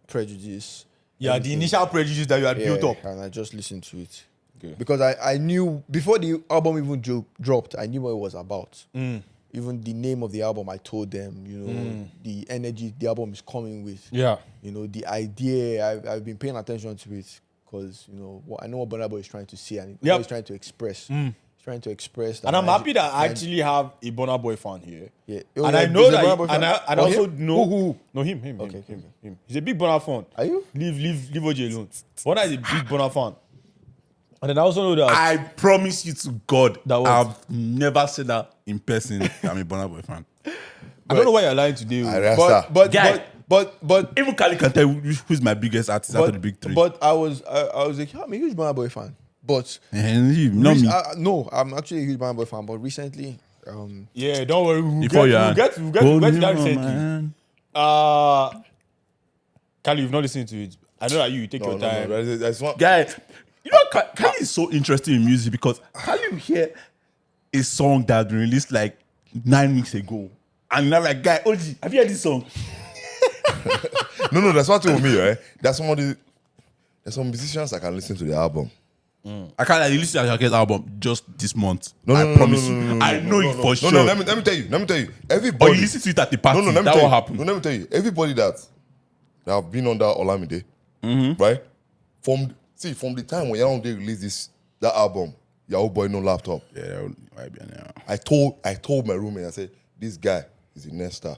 prejudice. Yeah, the everything. initial prejudice that you had built up. And I just listened to it. Okay. Because I knew before the album even dropped, I knew what it was about. Even the name of the album, I told them, the energy the album is coming with. Yeah. The idea, I've been paying attention to it because, I know what Burna Boy is trying to say and what he's trying to express. He's trying to express that. And I'm happy that I actually have a Burna Boy fan here. Yeah. And I know that, Burna Boy fan? and I Oh, also him? know. Who? No, him. Okay. Him. He's a big Burna fan. Are you? Leave OJ alone. Burna is a big Burna fan. And then I also know that. I promise you to God, That what? I've never said that in person. I'm a Burna Boy fan. I don't know why you're lying today. Ayra Starr. But Even Kali can tell you who's my biggest artist out of the big three. But I was like, I'm a huge Burna Boy fan. But and you, not me. no, I'm actually a huge Burna Boy fan. But recently, Yeah, don't worry. We'll Before you get to that recently. man. Kali, you've not listened to it. I know that you take your time. That's one. Guy, Kali is so interesting in music because Kali will hear a song that had been released like 9 weeks ago. And I'm like, guy, OG, have you heard this song? No, that's one thing with me, right? There's some musicians I can listen to the album. I can't like listen to Ashake's album just this month. No, I promise you. I know it for sure. No, let me tell you. Let me tell you. Everybody. Or you listen to it at the party. No, let me that tell will you. happen. No, let me tell you. Everybody that have been under Olamide, right? From the time when Young Day released that album, Yahoo Boy No Laptop. Yeah, that might be an I told my roommate, I said, this guy is the next star.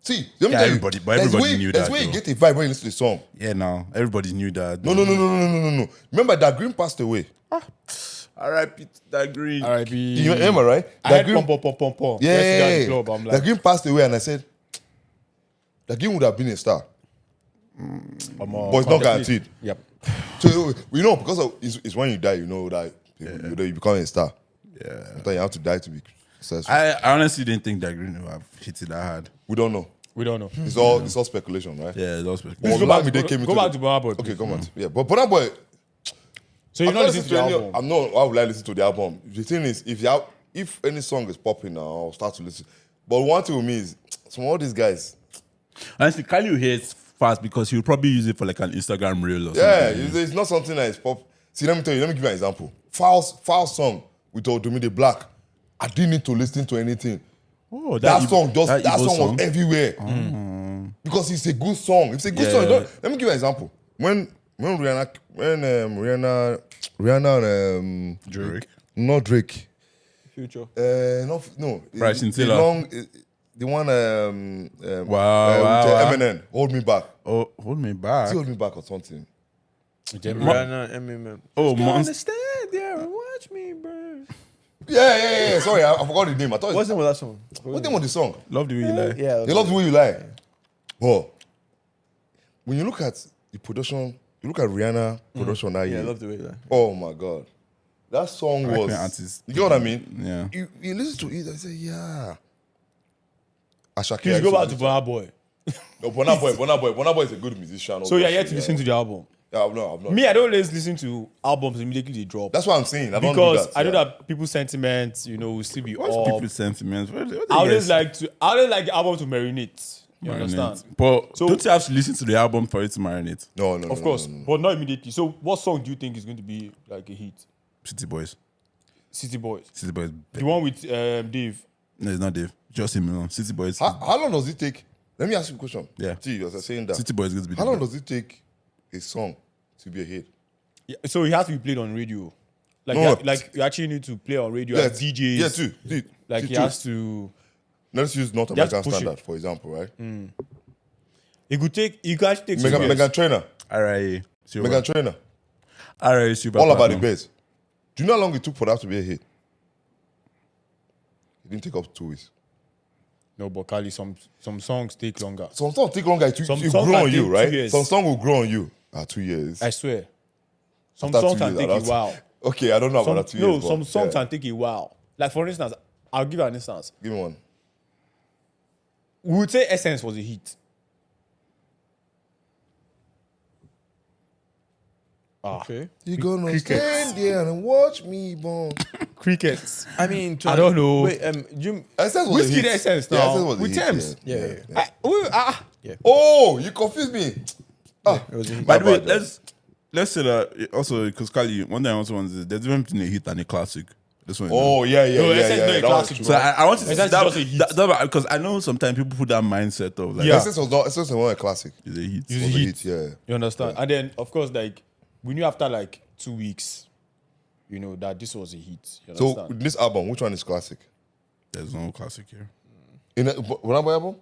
See, let me tell you. But there's everybody knew there's that, way you though. get a vibe when you listen to the song. Yeah, now everybody knew that. No. Remember that Green passed away. R.I.P. that green. R.I.P. You remember, right? I That heard Green, pom. yeah, Yesterday at the club, I'm that like, Green passed away, and I said, that Green would have been a star. But it's not guaranteed. Yep. So we know because of it's when you die, you know that you become a star. Yeah. Sometimes you have to die to be successful. I honestly didn't think that green would have hit it that hard. We don't know. We don't know. It's all speculation, right? Yeah, that was special. Well, Go back, Olamide came go into back the- to Burna Boy. Okay, please. come on. Yeah, but Burna Boy. So you're I'm not listening to the any- album? I'm not. Why would I listen to the album? The thing is, if any song is popping now, I'll start to listen. But one thing with me is, some of all these guys, Honestly, Kanye will hear it fast because he'll probably use it for like an Instagram reel or yeah, something. it's not something that is pop. See, let me tell you. Let me give you an example. Foul song with Odumide Black. I didn't need to listen to anything. Oh, That song Igbo was everywhere. Because it's a good song. It's a good song. Let me give you an example. When Rihanna Drake. not Drake. Future. No. Bryson the Tiller. The one Wow. with Eminem, Hold Me Back. Oh, hold me back. Hold Me Back or something. Rihanna, Eminem. Oh, Monster. Stand there and watch me burn. Yeah. Sorry, I forgot the name. I thought What's the name of that song? what name was the song? Love the way you lie. Yeah. They love the way you lie. But when you look at the production, you look at Rihanna production that Yeah, I year. love the way you lie. Oh my God. That song Like was. my artist. You get what I mean? Yeah. You listen to it and say, yeah. Ashake. Please go back to Burna Boy. No, Burna Boy is a good musician. So you're yet to listen to the album. Yeah, I've not. Me, I don't always listen to albums immediately they drop. That's what I'm saying. I don't Because do that. I know yeah. that people's sentiments, will still be What's up. people's sentiments? What do I always guys- like the album to marinate. You understand? But So- don't you have to listen to the album for it to marinate? No. Of course, but not immediately. So what song do you think is going to be like a hit? City Boys. City Boys. City Boys. The one with Dave. No, it's not Dave. Just him alone. City Boys. How long does it take? Let me ask you a question. Yeah. See, as I saying that. City Boys is going to be How the long best. does it take a song to be a hit? Yeah, so it has to be played on radio. Like, No. you actually need to play on radio Yeah, as DJs. Yeah, too. Like See, he too. has to. Let's use North You have to American push standard, for example, right? It could take. You can actually take. some years. Megan Trainor. RIA. Megan Trainor. RIA Super All about the Platinum. bass. Do you know how long it took for that to be a hit? It didn't take up 2 weeks. No, but Kali, some songs take longer. Some songs take longer. It Some will songs grow can on you, take 2 right? years. Some song will grow on you. 2 years. I swear. Some After songs 2 can years, take that's- a while. Okay, I don't know about that 2 years. No, but some songs yeah. can take a while. Like for instance, I'll give you an instance. Give me one. We would say Essence was a hit. Okay. You gonna Crickets. stand there and watch me burn. Crickets. I mean, I don't know. Wait, you. Essence was Whiskey a hit. Essence Yeah, now. Essence was a With hit, Thames. Yeah. Oh, you confused me. It was a hit. By the way, Bad, bad, let's say that also because Kali, one thing I also want to say, there's a difference between a hit and a classic. This one. Oh, yeah. No, Essence not a That was classic, true. So I want to say That's just a hit. that because I know sometimes people put that mindset of like Yeah. Essence was not a classic. it's a hit. It's a It was a hit. hit, yeah. You understand? And then, of course, like we knew after like 2 weeks, that this was a hit. You So understand? with this album, which one is classic? There's no classic here. In a Burna Boy album?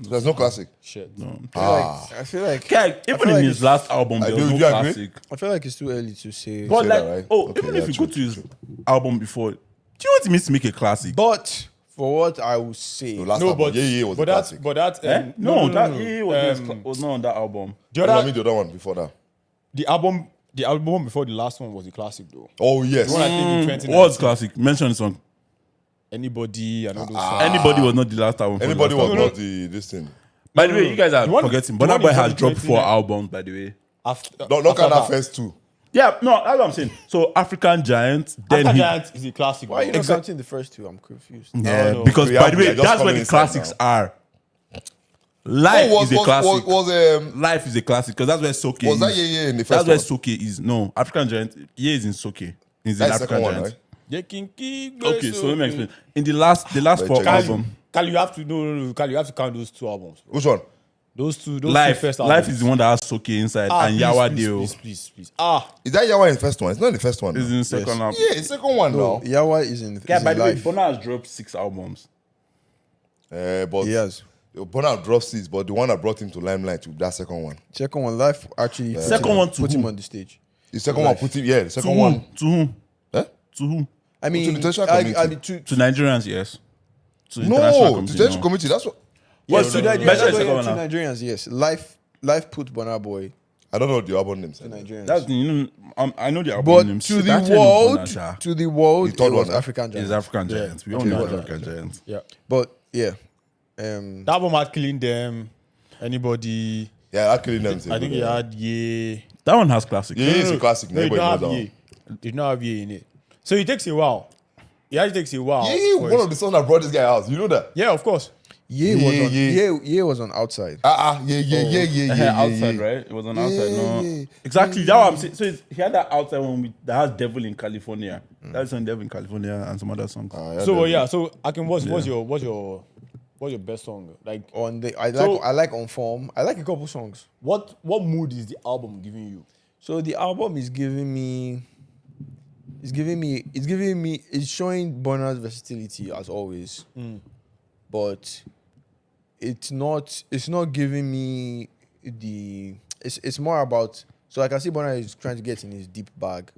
There's no classic. Shit. No. I feel like. Even feel in like his last album, there do was no you agree? classic. I feel like it's too early to say. But say like, that, right? even Yeah, if you true, go to his album before, do you want him to make a classic? But for what I will say, The last No, album, but Yeah was a but that classic. but that Eh? no, that no. he was not on that album. The I other mean the other one before that. the album before the last one was a classic though. Oh, yes. The one I think in 2019. What's classic? Mention the song. Anybody and all those songs. Anybody was not the last album. for the Anybody last was album. not this thing. By the way, you guys are The one- forgetting. the Burna one Boy in has dropped 4 2019. albums, by the way. After, Look after at that first two. Yeah, no, that's what I'm saying. So African Giant, then After he, that is a classic. why are you bro. not counting the first two? I'm confused. yeah, no. because We by are- the we way, are just that's what coming the inside classics now. are. Life Oh, is a classic. Was Life is a classic because that's where Soke was is. that yeah in the That's first where one? Soke is. No, African Giant. Yeah, is in Soke. Is in That's the African second one, Giant. right? Okay, so let me explain. In the last But four check album, Kali, you have to Kali, you have to count those two albums. Bro. Which one? Those two Life first albums. Life is the one that has Soke inside and please, Yawa please, Deo please. Is that Yawa in the first one? It's not in the first one. is No. in second album. Yeah, it's the second one No, now. Yawa is in. Yeah, is by in the way, life. Burna has dropped 6 albums. But He has. Burna dropped 6, but the one that brought him to limelight was that second one. Second one, life actually. Second one to put him who? on the stage. The second one put him. Yeah, the To second one. whom? To whom? Eh? To whom? I mean, the international community. To Nigerians, yes. To the international No, community, to the no. community. That's what. yeah, Well, to no, Nigerians, mention the to second one now. Nigerians, yes. Life put Burna Boy I don't know the album names. to Nigerians. That's I know the album but names. to the Actually, I know world, Burna, sha. to the world, The third it was one, eh? African It's Giant. African Giants. We all Okay, know what African Giants. Yeah. But yeah, That album had Killing Them. Anybody? Yeah, actually names. I think he had Ye. That one has classic. Yeah, it's a classic. No, he Everybody don't knows have that Ye. one. Did not have Ye in it. So it takes a while. It actually takes a while. Yeah, for one his- of the songs that brought this guy out. You know that? Yeah, of course. Ye was on outside. Yeah. Outside, right? It was on outside. No, yeah. exactly. That's what I'm saying. So he had that outside one that has "Devil in California." That's on "Devil in California" and some other songs. So yeah. So Akin, what's your best song? Like On the So- I like On Form. I like a couple songs. what mood is the album giving you? So the album is giving me. It's showing Burna's versatility as always, but it's not giving me the. It's more about. So I can see Burna is trying to get in his deep bag.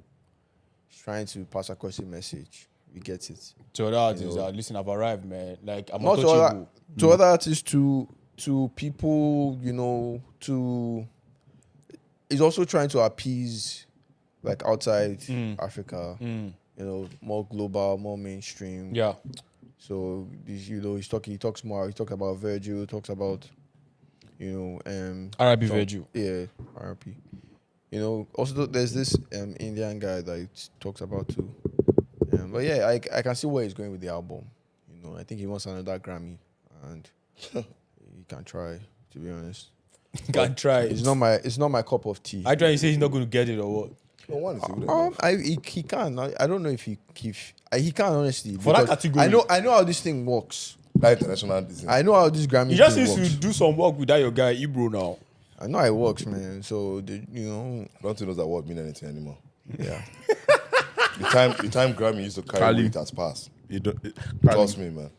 He's trying to pass across a message. We get it. To other artists, listen, I've arrived, man. Like I'm Not to untouchable. other artists, to people, to. He's also trying to appease, like outside Africa. More global, more mainstream. Yeah. So he talks more. He talks about Virgil. Talks about, R.I.P. Virgil. Yeah, R.I.P. Also there's this Indian guy that he talks about too. But yeah, I can see where he's going with the album. I think he wants another Grammy, and he can try. To be honest, Can't try. it's not my cup of tea. I try to say he's not going to get it or what. No one is even enough. He can. I don't know if he can honestly. For that because category. I know how this thing works. That international Disney. I know how this Grammy You just thing need works. to do some work with that your guy Ibro now. I know how it works, man. So I don't think knows that word mean anything anymore. yeah. The time Grammy used to carry Kali. weight has passed. You don't, Trust me, man.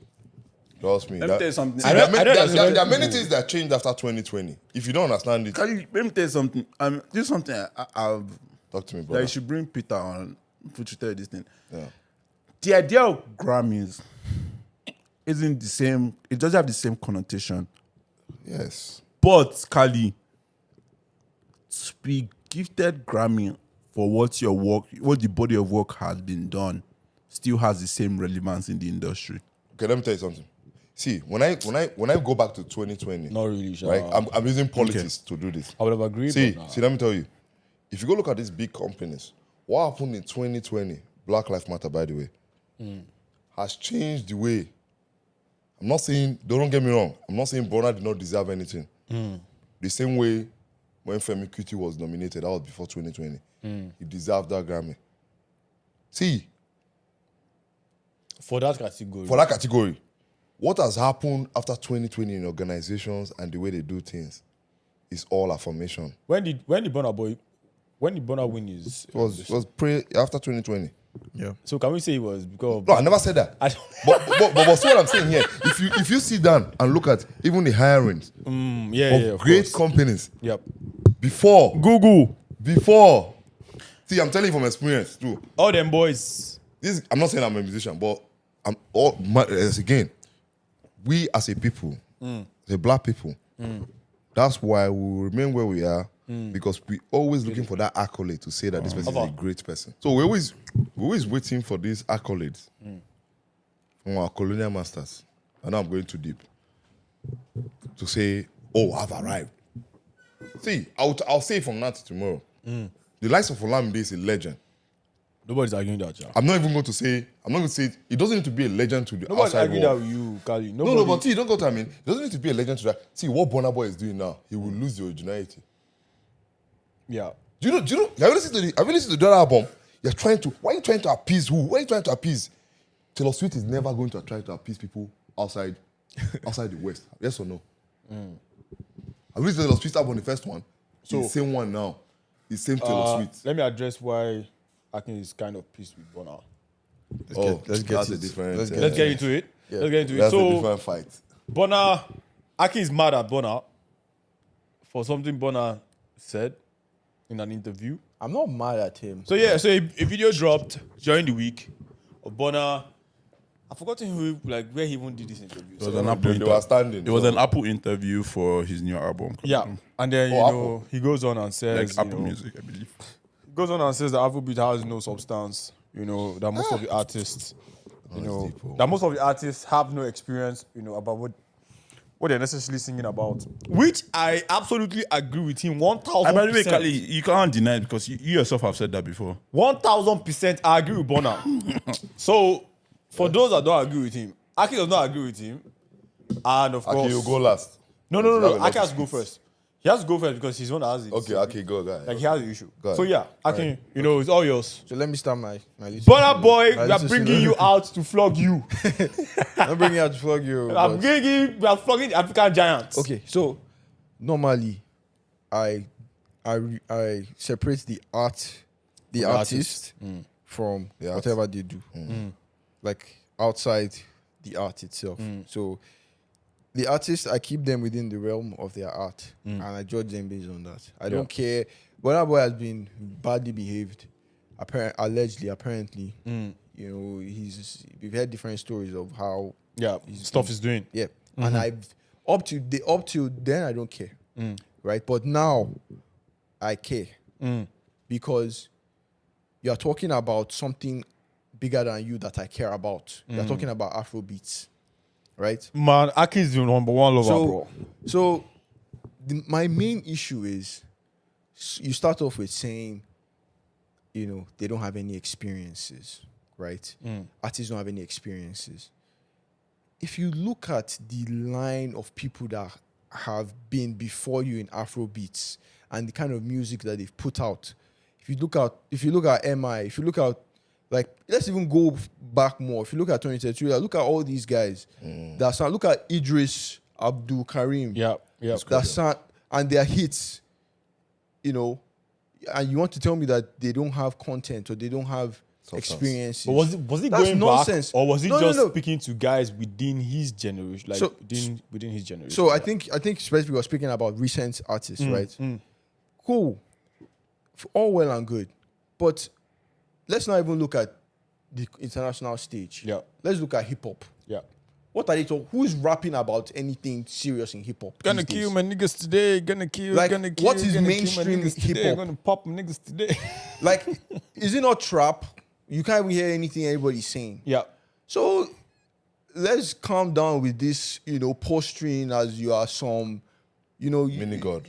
Trust me. Let me tell you something. See, I don't understand there are many people. things that changed after 2020. If you don't understand it, Let me tell you something. This is something I've talk to me, that brother. you should bring Peter on to tell you this thing. Yeah. The idea of Grammys isn't the same. It doesn't have the same connotation. Yes. But Kali, to be gifted Grammy for what the body of work has been done, still has the same relevance in the industry. Okay, let me tell you something. See, when I go back to 2020, Not really, sure. right? I'm using politics to do this. I would have agreed. See, but nah. let me tell you. If you go look at these big companies, what happened in 2020, Black Lives Matter, by the way, has changed the way. I'm not saying, don't get me wrong, I'm not saying Burna did not deserve anything. The same way when Femi Kuti was nominated, that was before 2020. He deserved that Grammy. See, For that category. for that category, what has happened after 2020 in organizations and the way they do things is all affirmation. when did Burna win his It was after 2020. Yeah. So can we say it was because of No, I never said that. I don't- But see what I'm saying here. If you sit down and look at even the hirings of great course. companies Yep. before, Google. see, I'm telling you from experience too. All them boys. I'm not saying I'm a musician, but again, we as a people, the black people, that's why we remain where we are because we always looking for that accolade to say that this person is a great person. So we're always waiting for these accolades from our colonial masters. I know I'm going too deep to say, "Oh, I've arrived." See, I'll say from now to tomorrow. The likes of Olamide is a legend. Nobody's arguing that, yeah. I'm not even going to say. It doesn't need to be a legend to the Nobody's outside arguing that world. with you, Kali. No, but see, don't go to what I mean. It doesn't need to be a legend to that. See what Burna Boy is doing now. He will lose the originality. Yeah. Do you know? Have you listened to the other album? You're trying to. Why are you trying to appease who? Why are you trying to appease? Taylor Swift is never going to try to appease people outside the West. Yes or no? I listened to Taylor Swift album, the first one. So the same one now. The same Taylor Swift. Let me address why Akin is kind of pissed with Burna. Let's get that's it. a different. Let's get into it. Yeah. Let's get into it. That's a So, different fight. Burna, Akin is mad at Burna for something Burna said in an interview. I'm not mad at him. So yeah, so a video dropped during the week of Burna. I've forgotten where he even did this interview. It was So- an Apple They were standing. It was an Apple interview for his new album. yeah, and then Apple. he goes on and says, Like Apple Music, I believe. goes on and says that Afrobeat has no substance. That most of the artists, that most of the artists have no experience, about what they're necessarily singing about. Which I absolutely agree with him 1,000%. By the way, Kali, you can't deny it because you yourself have said that before. 1,000% I agree with Burna. So, for those that don't agree with him, Aki does not agree with him. And of course... Okay, you go last. No. You have a lot Aki of has to go speech. first. He has to go first because he's the one that has it. Okay, go, guy. Like, he has the issue. Go ahead. So, yeah, Aki, it's all yours. So let me start my list. Burna Boy, My we are list is bringing you out to flog you. I'm bringing out to flog you. I'm but- bringing you, we are flogging the African giants. Okay, so normally, I separate the artist from The art. whatever they do, like outside the art itself. So the artists, I keep them within the realm of their art, and I judge them based on that. I don't care. Burna Boy has been badly behaved, apparently. We've heard different stories of how Yeah, stuff is doing. yeah. And I've up to then I don't care. Right? But now I care. Because you're talking about something bigger than you that I care about. You're talking about Afrobeats. Right? Man, Aki is the number one lover, bro. So my main issue is you start off with saying, they don't have any experiences, right? Artists don't have any experiences. If you look at the line of people that have been before you in Afrobeats and the kind of music that they've put out, if you look at MI, if you look at, like, let's even go back more. If you look at 2023, look at all these guys. Look at Idris Abdul Karim. Yeah. And their hits, and you want to tell me that they don't have content or they don't have experiences. But was it That's going nonsense. back, or was it No, just no. speaking to guys within his generation, like So- within his generation? So I think especially we were speaking about recent artists, right? Cool, all well and good, but let's not even look at the international stage. Yeah. Let's look at hip hop. yeah, What are they talking? Who's rapping about anything serious in hip hop? gonna these days? kill my niggas today. Gonna kill. Like, gonna kill. what is gonna kill my mainstream niggas today, hip-hop? Gonna pop my niggas today. Like, is it not trap? You can't even hear anything anybody's saying. yeah. So let's calm down with this, posturing as you are some, Mini god.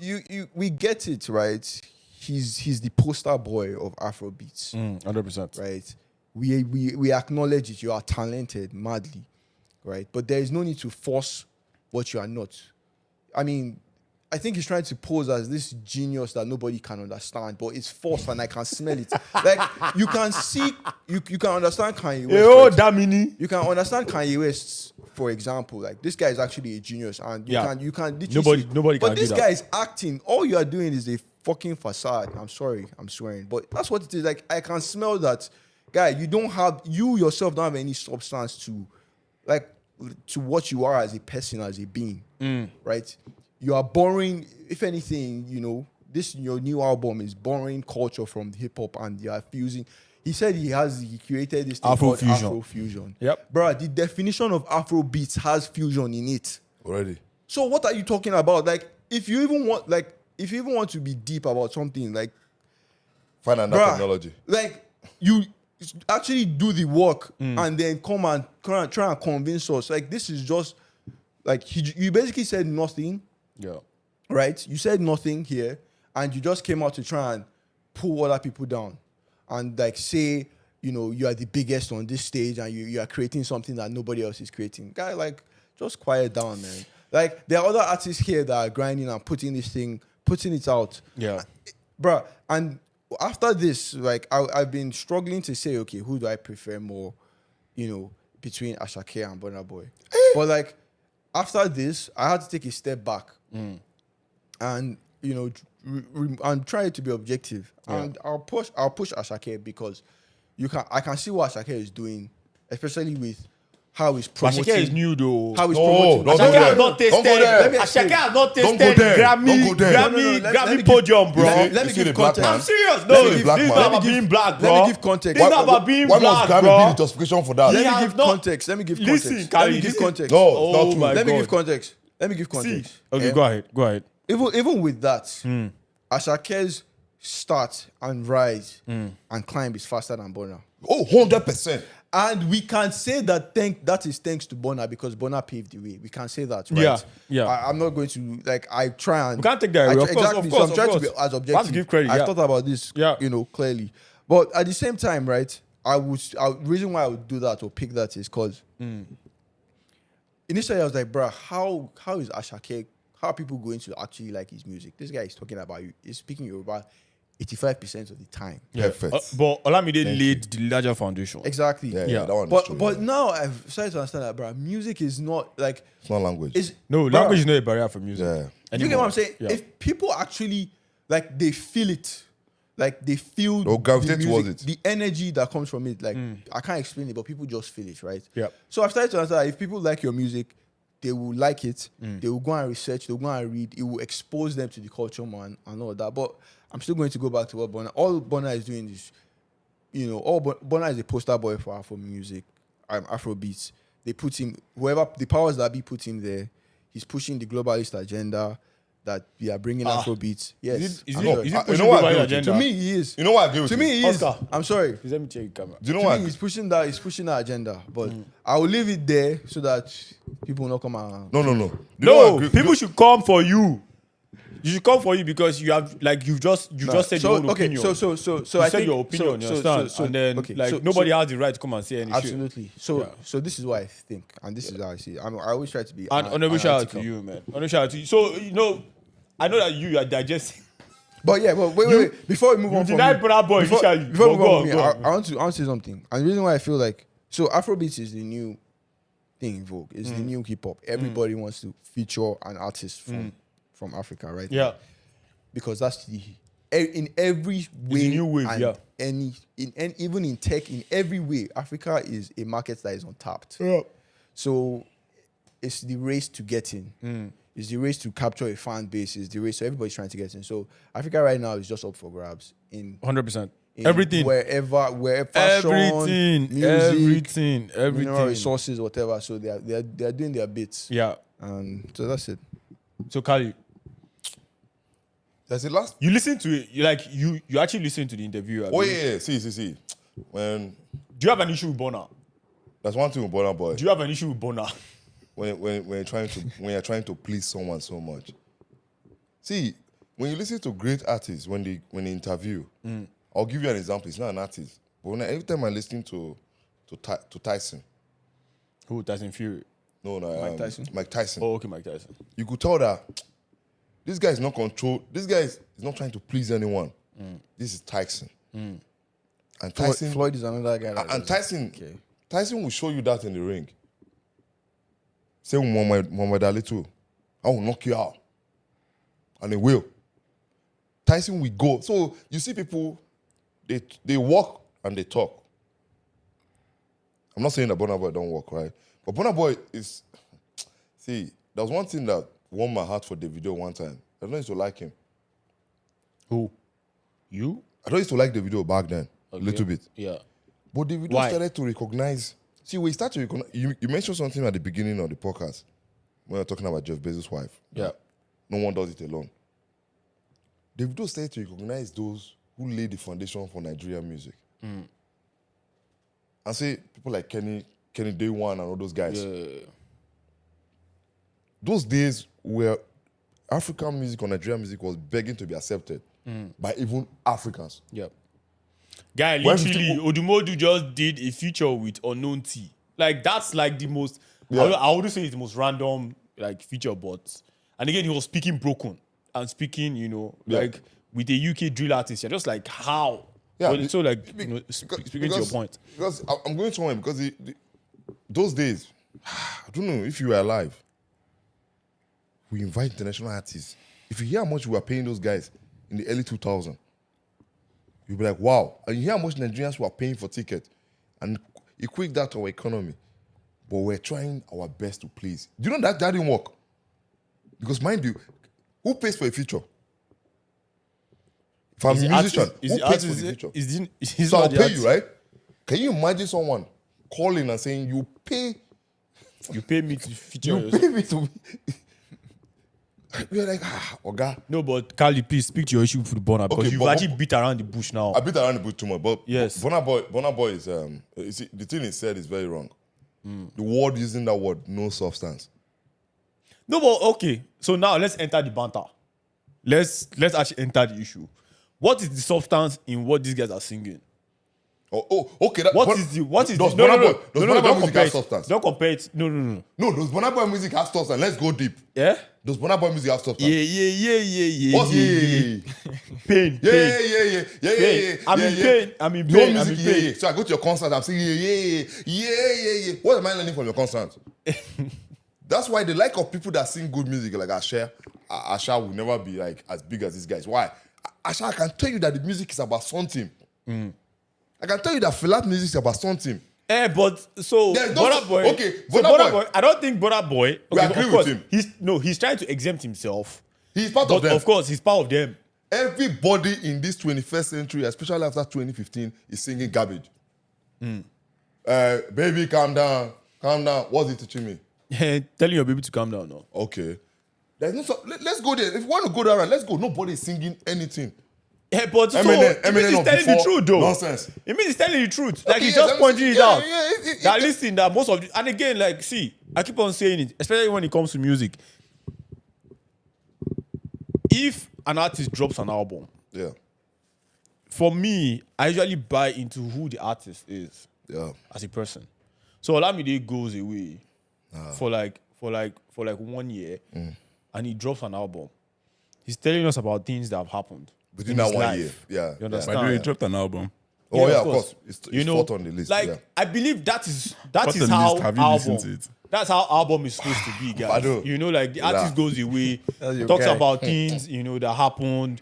We get it, right? He's the poster boy of Afrobeats, 100%. right? We acknowledge it. You are talented, madly, right? But there is no need to force what you are not. I mean, I think he's trying to pose as this genius that nobody can understand, but it's forced and I can smell it. Like, you can see, you can understand Kanye West. Oh, for Damini. You can understand Kanye West, for example. Like, this guy is actually a genius, and you can literally Nobody But can this do that. guy is acting. All you are doing is a fucking facade. I'm sorry, I'm swearing, but that's what it is. Like, I can smell that, guy. You yourself don't have any substance to what you are as a person, as a being, right? You are borrowing, if anything, your new album is borrowing culture from hip hop, and you are fusing. He said he created this thing called Afrofusion. Yep. Bro, the definition of Afrobeats has fusion in it. Already. So what are you talking about? Like, if you even want to be deep about something, like, Find another bruh, technology. like, you actually do the work and then come and try and convince us. Like, this is just like you basically said nothing. Yeah. Right? You said nothing here, and you just came out to try and pull other people down and like say you know, you are the biggest on this stage and you are creating something that nobody else is creating. Guy, like, just quiet down, man. Like, there are other artists here that are grinding and putting it out. Yeah. Bruh, and after this, like, I've been struggling to say, okay, who do I prefer more, you know, between Ashake and Burna Boy? But, like, after this, I had to take a step back and, you know, and try to be objective. Yeah. And I'll push Ashake because I can see what Ashake is doing, especially with how he's promoting. Ashake is new though. How he's No, promoting. don't go Ashake there. has not tasted. Don't go there. Let me explain. Ashake has not tasted Don't go there. Grammy, Don't go there. Grammy, Let Grammy me podium, bro. Let me You see give the black context. man? I'm serious. You No, see the this black is man? not Let me about give- being black, let bro. me give context. This is not about being Why black, must Grammy bro. be the justification for that? He Let me has give not- context. Let me give Listen, context. Kari, Let me give listen. context. No, Oh it's not true. my Let me God. give context. Let me give See, context. okay, Eh? go ahead, go ahead. Even with that, Ashake's start and rise and climb is faster than Burna. Oh, 100%. And we can say that that is thanks to Burna because Burna paved the way. We can say that, right? Yeah, yeah. I'm not going to, like, I try and... We can't take that away. Of course, exactly. of course, So I'm trying of to be course. as We have objective. to give credit, I yeah. thought about this, Yeah. you know, clearly. But at the same time, right, the reason why I would do that or pick that is because initially I was like, bruh, how is Ashake, how are people going to actually like his music? This guy is talking about, he's speaking Yoruba 85% of the time. Perfect. But Olamide laid the larger foundation. Exactly. Yeah, that one is true. But yeah. now I've started to understand that, bruh, music is not like... It's not language. No, bruh, language is not a barrier for music. Yeah. you get what I'm saying? Yeah. If people actually, like, they feel it, like, they feel They'll gravitate the towards music, it. the energy that comes from it, like, I can't explain it, but people just feel it, right? Yeah. So I've started to understand that if people like your music, they will like it, they will go and research, they'll go and read, it will expose them to the culture, man, and all that. But I'm still going to go back to what Burna, all Burna is doing is, you know, Burna is a poster boy for Afro music, Afrobeats. They put him, whoever, the powers that be put him there, he's pushing the globalist agenda that we are bringing Afrobeats. Yes. Is I'm it sorry. pushing you know what I global agree with you. agenda? To me, he is. You know what I agree with To you? me, he is. Oscar. I'm sorry. Please let me check your camera. Do you know To what? me, he's pushing that agenda. But I will leave it there so that people will not come around. No. You know what I No, agree- people should come for you. You should come for you because you have, like, you've just said your own opinion. So you I said think your opinion, you understand? And then, nobody has the right to come and say any shit. absolutely. So this is what I think, and this is how I see it. I always try to be. And honorable shout out to analytical. you, man. Honorable shout out to you. So, you know, I know that you are digesting. But yeah, but wait. Before we move on, from denied me- Burna Boy before, initially. before we But move go on, on, from go me, on. I want to say something. And the reason why I feel like Afrobeat is the new thing in vogue. It's the new hip hop. Everybody wants to feature an artist from Africa, right? Yeah. Because that's in every way, new wave, and yeah. even in tech, in every way, Africa is a market that is untapped. Yeah. So it's the race to get in. It's the race to capture a fan base. It's the race. So everybody's trying to get in. So Africa right now is just up for grabs. 100%. In Everything. wherever fashion, Everything. music, mineral Everything. resources, whatever. So they are doing their bits. Yeah. And so that's it. So, Kali, There's a last. you listen to it. You actually listen to the interview. Oh yeah. See. When Do you have an issue with Burna? that's one thing with Burna Boy. Do you have an issue with Burna? When you're trying to please someone so much. See, when you listen to great artists when they interview, I'll give you an example. It's not an artist, but every time I listen to Tyson, Who? Tyson Fury. no, Mike Tyson, Oh, okay, Mike Tyson. you could tell that this guy is not control. This guy is not trying to please anyone. This is Tyson, and Tyson Floyd is another guy. that and does it. Tyson. Okay. Tyson will show you that in the ring. Say Muhammad Ali too. I will knock you out. And they will. Tyson will go. So you see people, they walk and they talk. I'm not saying that Burna Boy don't work, right? But Burna Boy is, see, there was one thing that warmed my heart for Davido one time. I don't used to like him. Who? You? I don't used to like Davido back then, a Okay. little bit. Yeah. But Davido Why? started to recognize. See, we start to recognize. You mentioned something at the beginning of the podcast when we were talking about Jeff Bezos' wife. Yeah. No one does it alone. Davido started to recognize those who laid the foundation for Nigerian music. And say people like Kenny Day One and all those guys. Yeah. Those days where African music or Nigerian music was begging to be accepted by even Africans. Yeah. Guy, Why literally, 50 Odumodu just did a feature with Unknown T. Like, that's like the most, Yeah. I wouldn't say it's the most random, like, feature, but, and again, he was speaking broken and speaking, you know, Yeah. like, with a UK drill artist. You're just like, how? Yeah, But so, like, be- you know, because- speaking to your point. Because I'm going somewhere because those days, I don't know if you were alive. We invite international artists. If you hear how much we were paying those guys in the early 2000s, you'll be like, wow. And you hear how much Nigerians were paying for tickets, and equate that to our economy. But we're trying our best to please. Do you know that didn't work? Because mind you, who pays for a feature? If I'm a musician, who pays for the feature? So I'll pay you, right? Can you imagine someone calling and saying, you pay me to feature You yourself. pay me to. We're like, Oga. No, but Kali, please speak to your issue for the Burna because Okay, you've but- actually beat around the bush now. I beat around the bush too much, but Yes. Burna Boy is you see, the thing he said is very wrong. The word using that word, no substance. No, but okay. So now let's enter the banter. Let's actually enter the issue. What is the substance in what these guys are singing? Okay. Does Burna Boy music have substance? Don't compare it. No. No, does Burna Boy music have substance? Let's go deep. Yeah? Does Burna Boy music have substance? Yeah. What's yeah? Pain. Yeah. I'm in pain. I'm in Your pain. music, yeah. So I go to your concert, I'm saying yeah. What am I learning from your concert? That's why the like of people that sing good music like Asha will never be like as big as these guys. Why? Asha, I can tell you that the music is about something. I can tell you that Fela music is about something. But so There's no- Burna Boy. okay, So Burna Burna Boy. Boy. I don't think Burna Boy. We Okay, agree of with course, him. He's trying to exempt himself. He's part But of them. of course, he's part of them. Everybody in this 21st century, especially after 2015, is singing garbage. Baby, calm down. What's it teaching me? Telling your baby to calm down now. Okay. There's no. Let's go there. If you want to go there, let's go. Nobody is singing anything. But so Eminem it means he's of telling the before, truth, though. nonsense. It means he's telling the truth. Like Okay, he's yes, just I'm pointing saying- it out. yeah, That listen, that most of the, and again, like, see, I keep on saying it, especially when it comes to music. If an artist drops an album, Yeah. for me, I usually buy into who the artist is Yeah. as a person. So Olamide goes away for like 1 year, and he drops an album. He's telling us about things that have happened Within in that his 1 life. year. Yeah. You understand? By the way, he dropped an album. Oh, yeah, of of course. course. It's You know, fourth on the list. like yeah. I believe that is Fourth on the how list. Have you album. listened to it? That's how album is supposed to be, guys. Badu. You know, like the artist goes away, That's your talks guy. about things that happened.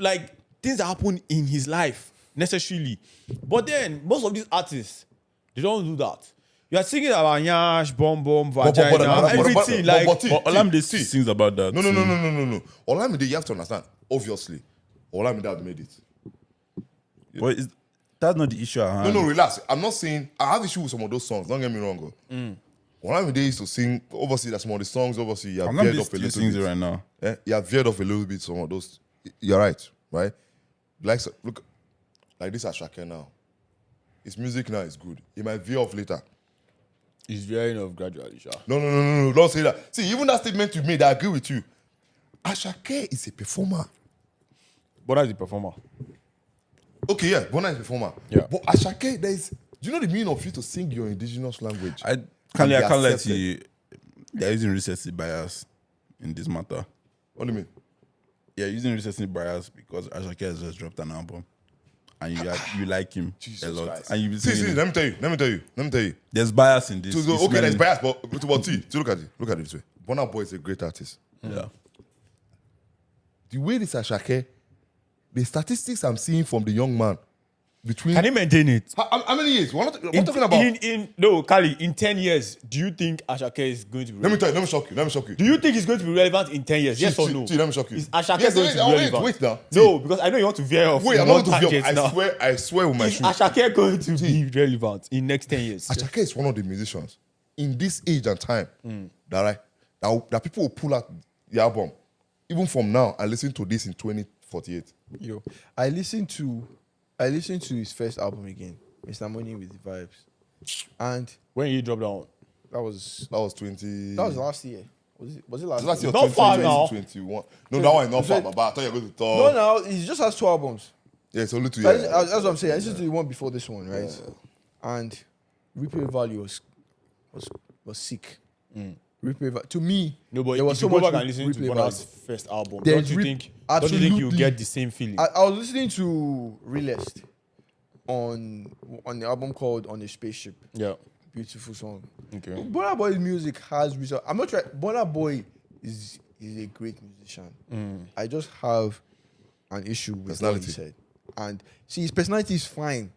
Like things that happened in his life necessarily. But then most of these artists, they don't do that. You are singing about Yash, Bomb, vagina, everything. but Olamide sings about that. No. Olamide, you have to understand. Obviously, Olamide have made it. But that's not the issue. No, relax. I'm not saying I have issue with some of those songs. Don't get me wrong. Olamide used to sing. Obviously, that's some of the songs. Obviously, you have veered Olamide off a still little sings it bit. right now. You have veered off a little bit. Some of those. You're right, right? Like look, like this Ashake now. His music now is good. He might veer off later. He's veering off gradually, sha. No. Don't say that. See, even that statement you made, I agree with you. Ashake is a performer. But that's the performer. Okay, yeah, Burna is a performer. Yeah. But Ashake, do you know the meaning of you to sing your indigenous language? I And can't be let accepted? you. They're using recency bias in this matter. What do you mean? Yeah, using recency bias because Ashake has just dropped an album, and you like him a lot, Christ. and you be See, singing. let me tell you. There's bias in this. So, It's okay, there's smelling- bias, but see, look at it this way. Burna Boy is a great artist. Yeah. The way this Ashake, the statistics I'm seeing from the young man, between Can he maintain it? how many years? We're talking about. Kali, in 10 years, do you think Ashake is going to be Let me tell you. Let me shock you. Do you think he's going to be relevant in 10 years? Yes or no? See, let me shock you. Is Ashake Yes, going to be wait, relevant? wait now. No, because I know you want to veer off. Wait, I'm one not going to tangent be. now. I swear with my Is shoe. Ashake going to be relevant in next 10 years? Ashake is one of the musicians in this age and time that people will pull out the album even from now and listen to this in 2048. Yo, I listened to his first album again, Mr. Money with the Vibes, and When you drop down? that was That was 20. last year. Was it last Last year? year, Not far now. 2021. No, that one is not far, but I thought you were going to talk. No, now he just has 2 albums. Yeah, it's only 2 That's years. that's what I'm saying. I listened to the one before this one, right? And replay value was sick. To me, No, but there was if so you go much back and listen to replay Burna's value. first album, There's don't you think you absolutely- get the same feeling? I was listening to Realist on the album called On a Spaceship. Yeah. Beautiful song. Okay. Burna Boy's music has result. I'm not trying. Burna Boy is a great musician. I just have an issue with what he Personality. said. And see, his personality is fine.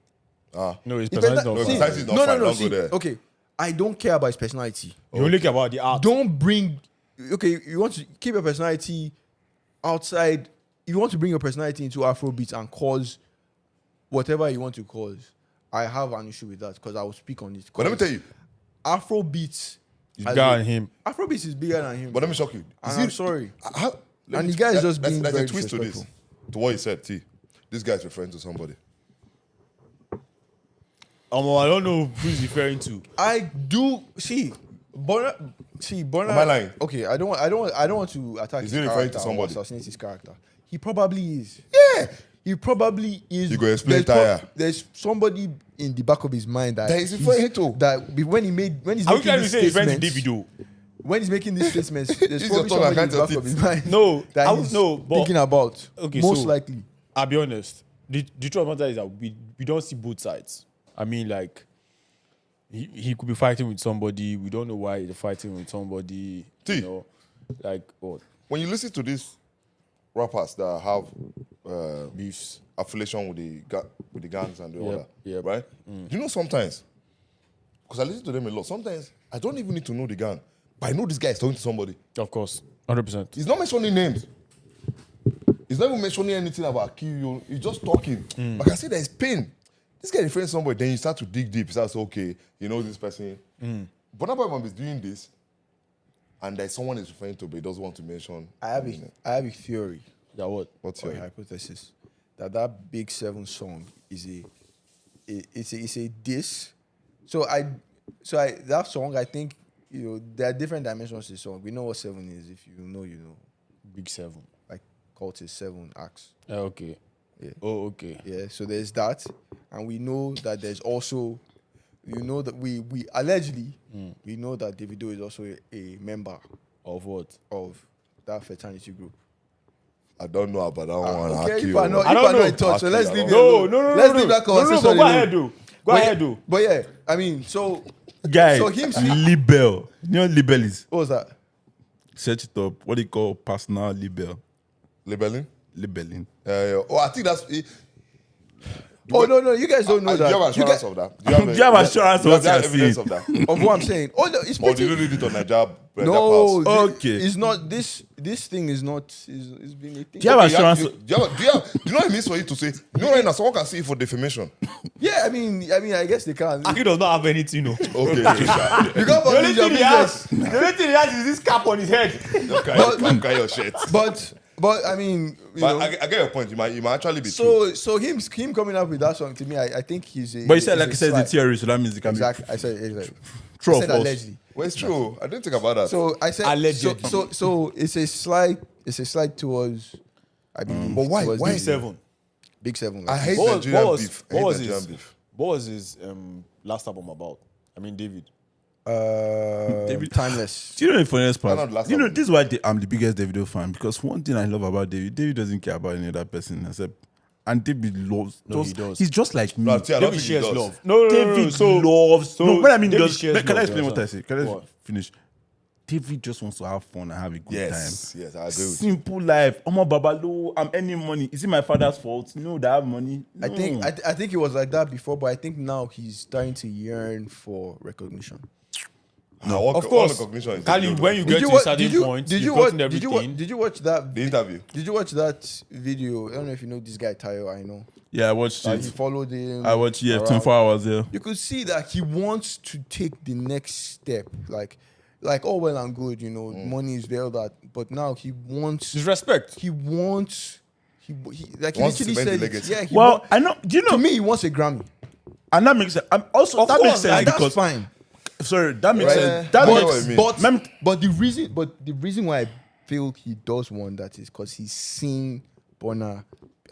No, his His personality persona- not see, fine. personality is not fine, don't go there. Okay, I don't care about his personality. You only care about the art. Don't bring. Okay, you want to keep your personality outside. You want to bring your personality into Afrobeat and cause whatever you want to cause. I have an issue with that because I will speak on it. But let me tell you, Afrobeat. It's as bigger a- than him. Afrobeat is bigger than him. but let me shock you. And I'm sorry. How, And the guy is just being there's very a twist to this. disrespectful. To what he said, T. This guy's referring to somebody. I don't know who he's referring to. I do see. Burna. Am I lying? Okay, I don't want to attack Is his he referring to character or somebody? assassinate his character. He probably is. Yeah. He probably is. You go explain there's tire. there's somebody in the back of his mind that That he's referring to. That when he's Are we making trying to these say he's friends with statements, Davido? when he's making these statements, there's Use probably your tongue and somebody in the count back your of his teeth. mind No, that I he's would know, but thinking about. okay, Most so- likely. I'll be honest. The truth of the matter is that we don't see both sides. I mean, like, he could be fighting with somebody. We don't know why he's fighting with somebody. T. You know, like, what? When you listen to these rappers that have Beefs. affiliation with the gangs and the other, yep. right? You know sometimes, because I listen to them a lot. Sometimes I don't even need to know the gang, but I know this guy is talking to somebody. Of course. 100%. He's not mentioning names. He's not even mentioning anything about kill. He's just talking. But I can see there's pain. This guy referring to somebody, then you start to dig deep. You start to say, okay, you know this person. Burna Boy is doing this, and there's someone he's referring to, but he doesn't want to mention. I have a theory. That what? What's Or your a hypothesis that Big Seven song is a diss. So that song, I think, you know, there are different dimensions to the song. We know what seven is. If you know, you know. Big 7. Like cult is 7 acts. Okay. Yeah. Oh, okay. Yeah. So there's that, and we know that there's also, you know, that we allegedly we know that Davido is also a member Of what? of that fraternity group. I don't know about that one. Okay, Aki, if I know, oh. if I I don't know know. in touch, so Aki, let's I leave it don't- alone. Let's leave that conversation Go alone. ahead, though. Go ahead, though. But yeah, I mean, so Guy, So him see- libel. You know what libel is? what was that? Search it up. What do you call personal libel? Labeling? Libeling. Oh, I think that's. Oh no, you guys don't know Do you have that. You assurance guys, of that? Do you have assurance do of you what have you're evidence saying? of that? of what I'm saying. Oh, no, it's Or did pretty. you read it on a job? No, Okay. it's not. This thing is not. It's been a thing. Do you have assurance? Do you know what it means for you to say? You know, right now, someone can see it for defamation. Yeah, I mean, I guess they can. Aki does not have anything, no. Okay, You can't The only publish your thing he has, business. the only thing he has is this cap on his head. don't carry your shit. But I mean, you But know. I get your point. You might actually be true. So him coming up with that song to me, I think he's a. But you said, he's like a you said, the slight- theory, so that means it can Exactly. I said exactly. True I or said false? allegedly. Well, it's true. I didn't think about that. So I said Allegedly. So it's a slight towards. I believe. But why? towards Why? the Seven. Big 7? I hate What was- Nigerian what was- beef. I what hate was Nigerian his- beef. What was his last album about? I mean, David. David- Timeless. Do you know the funniest part? Why not last You know, album? this is why I'm the biggest Davido fan, because one thing I love about David doesn't care about any other person except, and David loves. No, he does. He's just like me. No, I don't David think he shares does. love. No, David So loves. so no, what I mean, David does. shares Can I love, explain you what I understand? say? Can I What? finish? David just wants to have fun and have a good Yes, yes, I agree with you. Simple life. Omo Babalo, I'm earning money. Is it my father's fault? No, that I have money. I No. think I think it was like that before, but I think now he's starting to yearn for recognition. No, what, Of course. what recognition is Kali, good, when you get to a certain point, did you've you watch? gotten Did everything. you watch that? the interview. Did you watch that video? I don't know if you know this guy Tayo. I know. Yeah, I watched He it. followed him. I watched, yeah, around. 24 hours there. You could see that he wants to take the next step. Like all well and good, you know, money is there, that, but now he wants. Disrespect. He wants. He like he Wants to literally cement the said. It, legacy. yeah. He Well, I know. Do you know? to me, he wants a Grammy. And that makes sense. I'm also, Of that course, makes sense and that's because. fine. Sorry, that makes Right. sense. That I know makes what you mean. But the reason why I feel he does want that is because he's seen Burna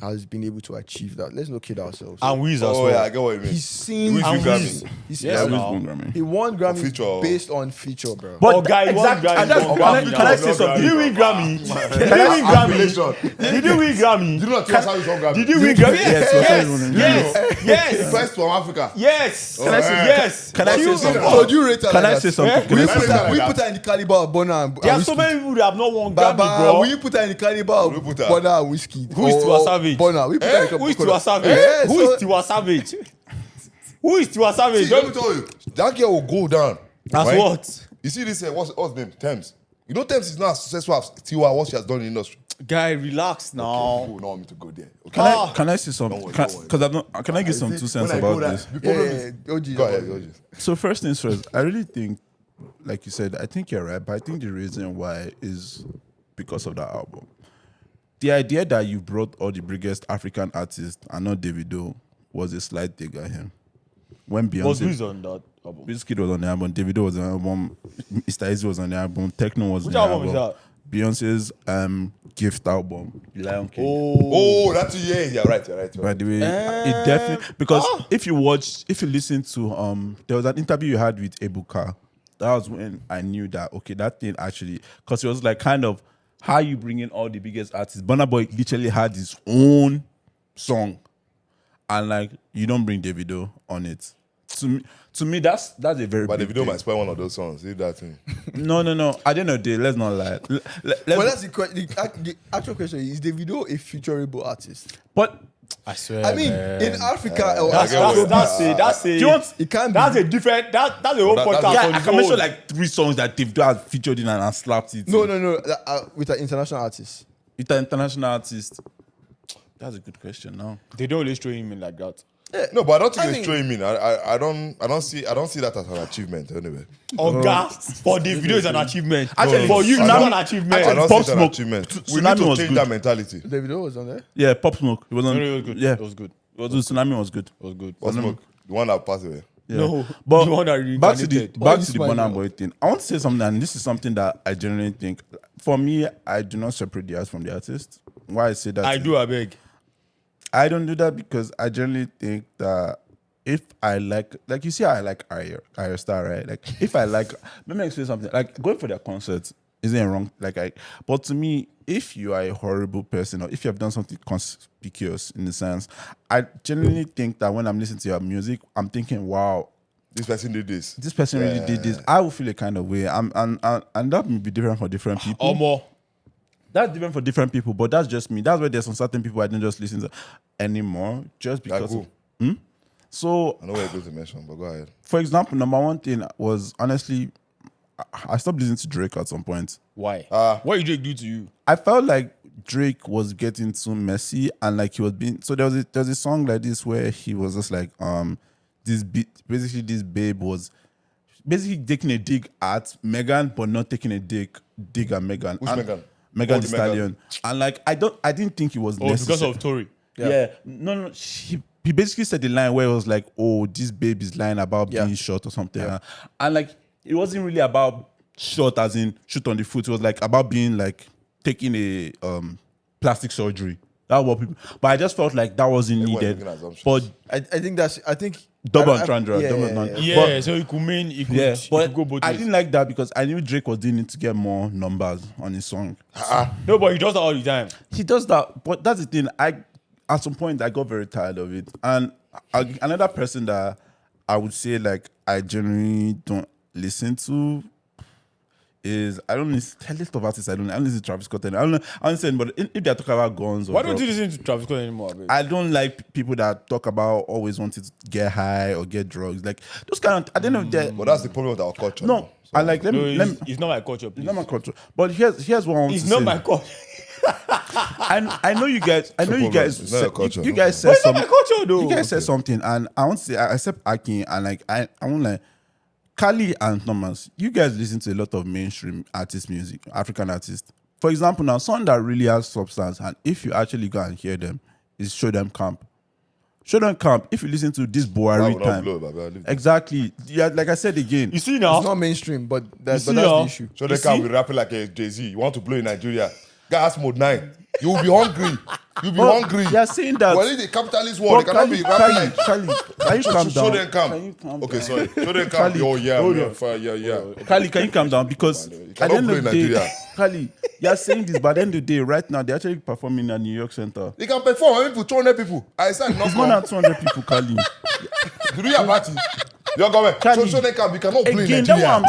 has been able to achieve that. Let's not kid ourselves. And Wiz as Oh well. yeah, I get what you mean. He's seen. Wiz And win Wiz. Grammy. He's Yes, seen- Wiz now. won Grammy. He won Grammy feature. based on feature, bro. But guy, he won exactly. Grammy. And that's- from can I- Grammy can I now. say something? Did he win Grammy? Did he win Affiliation. Grammy? Did he win Grammy? You know Tiwa Savage won Grammy. Did he win Grammy? Yes, Yes. Yes. First from Africa. Yes. Can I say- Yes. Can I say You- something? So do you rate her Can like I that? say something? Eh? Can I We say put something? her, we put her in the caliber of Burna and There are so Wizkid. many people that have not won Grammy, Baba, bro. will you put her in the caliber of Will you put her? Burna and Whiskey? Who is Tiwa Savage? Burna. We put her in the Who is caliber- Tiwa Savage? Eh, Who so- is Tiwa Savage? Who is Tiwa Savage? See, let me tell you, that girl will go down. That's right? what? You see this, what's his name? Thames. You know Thames is not as successful as Tiwa, what she has done in the industry. Guy, relax now. Oh, no, want me to go there. Okay. Can I say something? Don't worry. Because can I give some 2 cents about this? Yeah, OG. Go ahead. So first things first, I really think, like you said, I think you're right, but I think the reason why is because of that album. The idea that you brought all the biggest African artists and not Davido was a slight dig at him. When Was Beyonce, Wiz on that album? Wizkid was on the album, Davido was on the album, Mr. Eazy was on the album, Techno was Which on the album is album. that? Beyonce's Gift album, Lion King. Oh, that's you're right. By the way, it definitely because if you listen to there was an interview you had with Ebuka. That was when I knew that okay, that thing actually because it was like kind of how you bring in all the biggest artists. Burna Boy literally had his own song, and like you don't bring Davido on it. To me, that's a very. But big the video thing. might spoil one of those songs. Leave that thing. No. At the end of the day, let's not lie. But that's the actual question. Is Davido a futurable artist? But I swear. I mean, man. in Africa, That's a. do you want? That's a different. That's a whole That- podcast Yeah, on I its can mention own. like 3 songs that Davido has featured in and slapped it. No. With an international artist. With an international artist? That's a good question now. They don't really show him in like that. No, but I don't think I it's throwing in. I don't see that as an achievement anyway. Oh, gas for the video is an achievement. Actually, for you, I it's not don't- an achievement. I don't Pop see it as an Smoke, achievement. We Tsunami need to was change good. that mentality. Davido was on there. Yeah, Pop Smoke. It was on. It was good. Yeah, It was good. It was good. Tsunami was good. It was good. What smoke? The one that passed away. Yeah. No, but the one that back to the reincarnated. Why back you to the smiling Burna now? Boy thing. I want to say something, and this is something that I genuinely think. For me, I do not separate the artist from the artist. Why I say that? I is- do, I beg. I don't do that because I generally think that if I like you see, I like Ayra Starr, right? Like if I like, let me explain something. Like going for their concerts isn't wrong. But to me, if you are a horrible person or if you have done something conspicuous in the sense, I genuinely think that when I'm listening to your music, I'm thinking, wow, This person did this. this person really did this. I will feel a kind of way. And that may be different for different people. Or more. That's different for different people, but that's just me. That's why there's some certain people I don't just listen to anymore, just Like because. who? So, I know what you're going to mention, but go ahead. for example, number one thing was honestly, I stopped listening to Drake at some point. Why? Ah. What did Drake do to you? I felt like Drake was getting too messy and like he was being. So there was a song like this where he was just like this babe was basically taking a dig at Megan, but not taking a dig at Megan. Who's Megan? Megan Oh, Thee the Megan. Stallion. And like I didn't think it was Oh, because necessary. of Tory. Yeah. No. He basically said the line where it was like, oh, this babe is lying about being short or something. And like, it wasn't really about short as in shoot on the foot. It was like about being like taking a plastic surgery. That was what people, but I just felt like that wasn't Everyone needed. making assumptions. But I think double I- entendre. yeah, double yeah, entendre. Yeah, But- so it could mean it could, yeah, it but could go both I ways. didn't like that because I knew Drake was doing it to get more numbers on his song. No, but he does that all the time. He does that, but that's the thing. At some point I got very tired of it. And another person that I would say like I generally don't listen to is I don't listen to a list of artists. I don't listen to Travis Scott. I don't know. I understand, but if they're talking about guns, or Why don't drugs, you listen to Travis Scott anymore, babe? I don't like people that talk about always wanting to get high or get drugs. Like those kind of. I don't know. They're- But that's the problem with our culture. No, I like let No, me. Let me it's not my culture, please. it's not my culture. But here's what I want It's to not say. my culture. I know you guys. I know you problem. guys. It's not your culture. You guys But said it's not my something. culture, though. You guys said something, and I want to say I accept Akin, and like I won't like Kali and Thomas. You guys listen to a lot of mainstream artist music, African artists. For example, now someone that really has substance, and if you actually go and hear them, is Show Them Camp. Show Them Camp. If you listen to this That Buhari will not time, blow, baby. I'll leave it. exactly. Yeah, like I said again. You see now? it's not mainstream, but that's see the now? issue. So they You can't see? be rapping like a Jay-Z. You want to blow in Nigeria. gas mode 9. You will be hungry. You'll be hungry. You're saying that. Well, in the capitalist world, they cannot be rapping like. Charlie, can you calm Show down? them calm. Can you calm Okay, down? sorry. Show them calm. Charlie, Oh, yeah, hold man. on. Fine, yeah. Kali, can you calm down? Because at the cannot end of the play day, Nigeria. Kali, you're saying this, but at the end of the day, right now, they're actually performing at New York Center. They can perform. I mean, for 200 people. I said, not It's more than 200 people, Kali. Do you have party? You're going. So they can. We cannot play Again, Nigeria.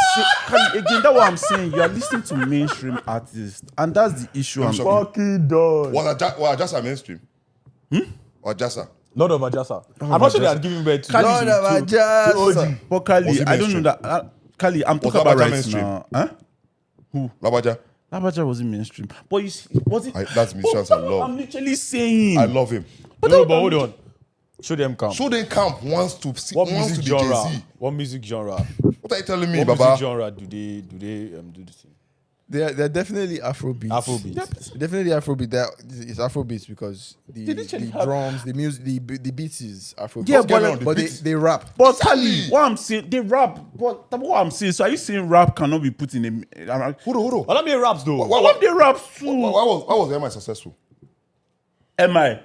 that's what I'm saying. You are listening to mainstream artists, and that's the issue. I'm Fucking done. Was Ajasa mainstream? Or Ajasa? Lord of Ajasa. I'm not sure they are giving birth to Lord of Ajasa. But Kali, Was it I don't know mainstream? that. Kali, I'm talking Was about Labaja right mainstream? now. Huh? Labaja? Labaja wasn't mainstream. But you see, was it? That's musicians I love. I'm literally saying. I love him. But hold on. Show them camp. So they camp wants to see. What Wants music to be genre? Jay-Z. What music genre? What are you telling me, What Baba? music genre do they do this thing? They're definitely Afrobeat. Afrobeat. Definitely Afrobeat. It's Afrobeat because the literally have- drums, the music, the beats is Afrobeat. Yeah, What's going on? The but beats? they rap. But Exactly. Kali, what I'm saying, they rap. But what I'm saying, so are you saying rap cannot be put in a? Hold on. I don't mean raps though. What they rap too? Why was MI successful? Am I?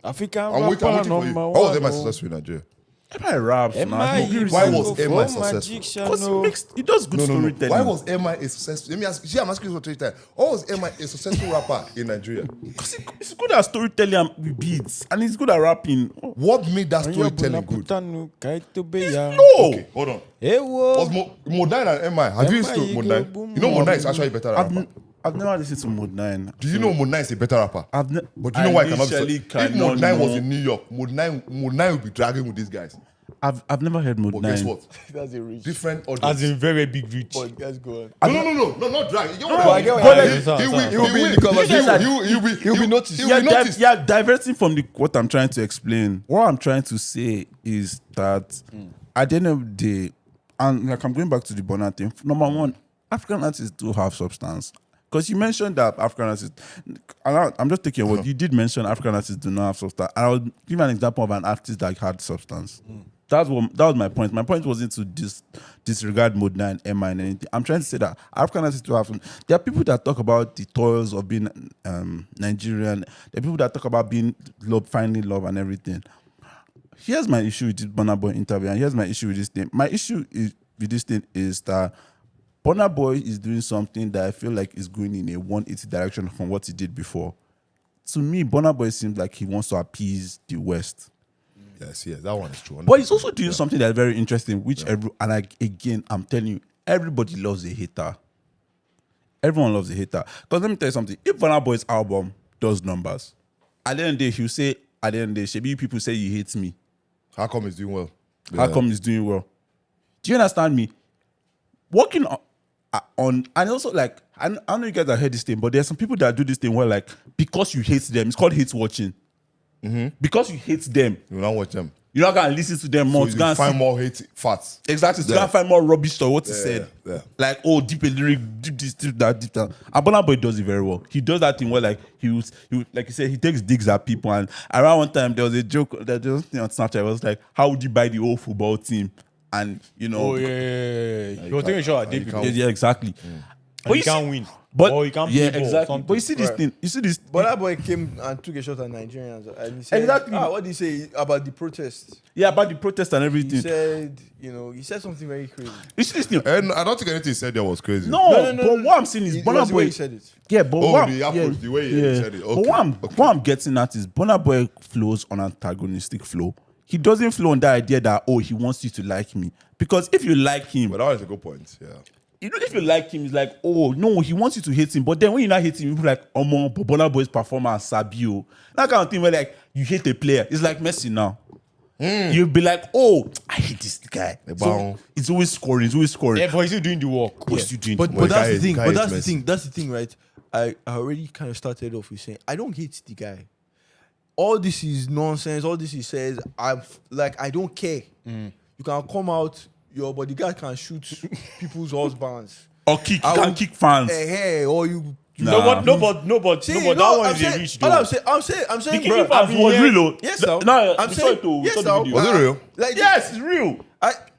African I'm waiting for you. number Why was one, MI oh. successful in Nigeria? Am I raps? Am Nah. I No, Why evil was for MI successful? magician, Because no? he does good No. storytelling. Why was MI a successful? Let me ask. See, I'm asking you for 3 times. Why was MI a successful rapper in Nigeria? Because he's good at storytelling and with beats, and he's good at rapping. Oh, What made that storytelling good? no. Okay, hold on. Ewo. Was Modine and MI? Have you listened to MI, you Modine? go boom, You know boom. Modine is actually a better rapper. I've never listened to Mode 9. Do you know Modine is a better rapper? I've But do you know why I cannot be? literally If cannot Modine was know. in New York, Modine would be dragging with these guys. I've never heard Mode But 9. guess what? That's a rich. Different As audience. in very big reach. But let's go on. No, not drag. You know but I get what But you're like, saying. he will He will be in the He'll conversation. He'll be noticed. He'll be noticed. Yeah, diverting from what I'm trying to explain. What I'm trying to say is that at the end of the day, and like I'm going back to the Burna thing. Number one, African artists do have substance. Because you mentioned that African artists, I'm just taking your word. You did mention African artists do not have substance. And I'll give an example of an artist that had substance. That was my point. My point wasn't to disregard Mode 9, MI, and anything. I'm trying to say that African artists do have. There are people that talk about the toils of being Nigerian. There are people that talk about being finding love and everything. Here's my issue with this Burna Boy interview, and here's my issue with this thing. My issue with this thing is that Burna Boy is doing something that I feel like is going in a 180 direction from what he did before. To me, Burna Boy seems like he wants to appease the West. Yes, that one is true. But he's also doing something that's very interesting, which I'm telling you, everybody loves a hater. Everyone loves a hater. Because let me tell you something. If Burna Boy's album does numbers, at the end of the day, he'll say, at the end of the day, Shebi, people say he hates me. How come he's doing well? How come he's doing well? Do you understand me? Working on and also like, I know you guys have heard this thing, but there's some people that do this thing where like, because you hate them, it's called hate watching. Because you hate them, You don't watch them. you're not gonna listen to them more. So to you go and find see- more hate facts. Exactly. So you Yeah. can't find more rubbish story what he said. yeah. Like, oh, deep a lyric, deep this, deep that, deep that. And Burna Boy does it very well. He does that thing where like he like he said, he takes digs at people. And around one time there was a joke that there was thing on Snapchat. It was like, how would you buy the whole football team? And you know, Oh yeah. You're taking a shot at David. yeah, exactly. But you see- can't win. But or you can't yeah, play ball or exactly. something. But you see this Right. thing. You see this. But that boy came and took a shot at Nigerians. And he said, Exactly. what did he say about the protest? Yeah, about the protest and He everything. said, he said something very crazy. You see this thing. And I don't think anything he said there was crazy. No, No, but what I'm saying is It Burna was the way Boy. he said it. Yeah, but Oh, what, the approach, the way he said it. But Okay, what I'm getting at is Burna Boy flows on antagonistic flow. He doesn't flow on that idea that, oh, he wants you to like me. Because if you like him, But that was a good point. Yeah. if you like him, it's like, oh, no, he wants you to hate him. But then when you're not hating him, you're like, oh, man, Burna Boy's performance, Sabio. That kind of thing where, like, you hate a player. It's like Messi now. You'll be like, oh, I hate this guy. So it's always scoring. Yeah, but he's still doing the work. What's you doing? But Well, that's guy- the thing. guy But is that's the messy. thing. That's the thing, right? I already kind of started off with saying I don't hate the guy. All this is nonsense. All this he says, I don't care. You can come out, your bodyguard can shoot people's husbands. Or kick, I you can will- kick fans. Hey, or you. Nah. No, but See, that no, one I'm is saying, a reach all though. I'm saying, kicking bro. fans Was Yeah. real, oh. Yes, sir. No, I'm we saying, saw it, oh. We yes, saw the sir. video. Was it real? Like, Yes, it's real.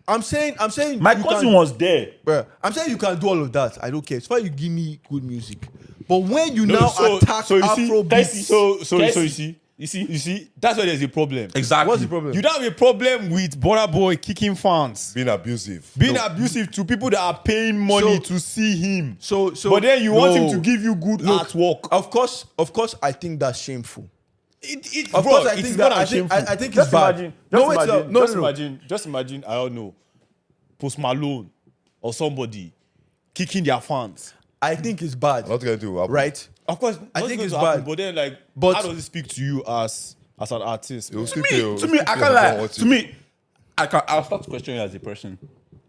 I'm saying, My you cousin can- was there. Bruh, I'm saying you can do all of that. I don't care. As far as you give me good music. But when you No, now so attack you see, Afrobeat, you see, that's why there's a problem. Exactly. what's the problem? You don't have a problem with Burna Boy kicking fans, Being abusive. being abusive to people that are paying money So- to see him. so But then you want him no. to give you good Look, artwork. Of course, I think that's shameful. Of course, I think that- I think it's bad. Just imagine, I don't know, Post Malone or somebody kicking their fans. I think it's bad. Not going to happen. Right? Of course, I nothing's think it's going to happen, bad. But then, like, But- how does it speak to you as an artist? It will still To pay, me, it will to still me, I pay can't for lie. what To you- me, I'll start questioning you as a person.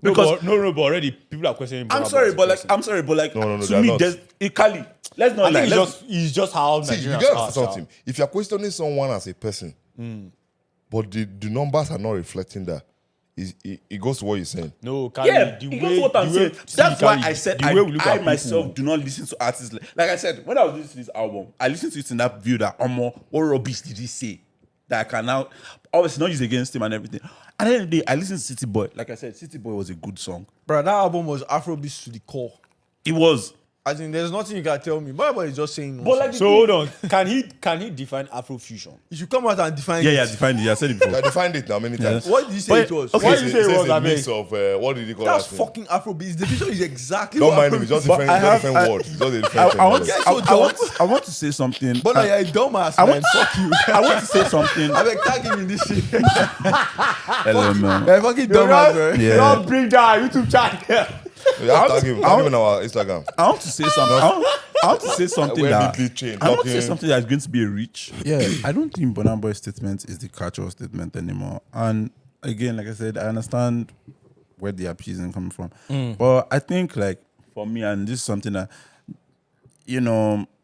No, Because but already people are questioning. I'm Burna sorry, Boy but as a person. No, to they're me, not. there's Kali. Let's not I lie. think it's just how See, you Nigerians gotta are. say something. If you're questioning someone as a person, but the numbers are not reflecting that, it goes to what you're saying. No, Kali, Yeah, the it way, goes what I'm the way, saying. see, That's why Kali, I said the way we look I at myself people- do not listen to artists. Like I said, when I was listening to this album, I listened to it in that view that what rubbish did he say? That I can now obviously not use against him and everything. At the end of the day, I listened to City Boy. Like I said, City Boy was a good song. Bro, that album was Afrobeat to the core. It was. I think there's nothing you can tell me. Burna Boy is just saying But like nonsense. So hold on, can he define Afrofusion? You should come out and define Yeah, it. yeah, defined it. I said it before. I defined it now many times. What did you say But- it was? okay, Why It you says- say it says was, a I mix of what did he call That's that? fucking Afrobeat. His definition is exactly Don't what mind him. Afrobeat It's just is. different, different words. It's just a different I want, terminology. I want to say something. But no, you're a dumbass, I man. want- Fuck you. I want to say something. I beg, tag him in this shit. Hello, man. You're a fucking dumbass, bro. Yeah. Don't bring that YouTube channel. Yeah, tag him on our Instagram. I want to say something. I want to say something Wear that. neatly chain, I want to say talking- something that's going to be a reach. Yeah, I don't think Burna Boy's statement is the cultural statement anymore. And again, like I said, I understand where the appeasement coming from, but I think like for me, and this is something that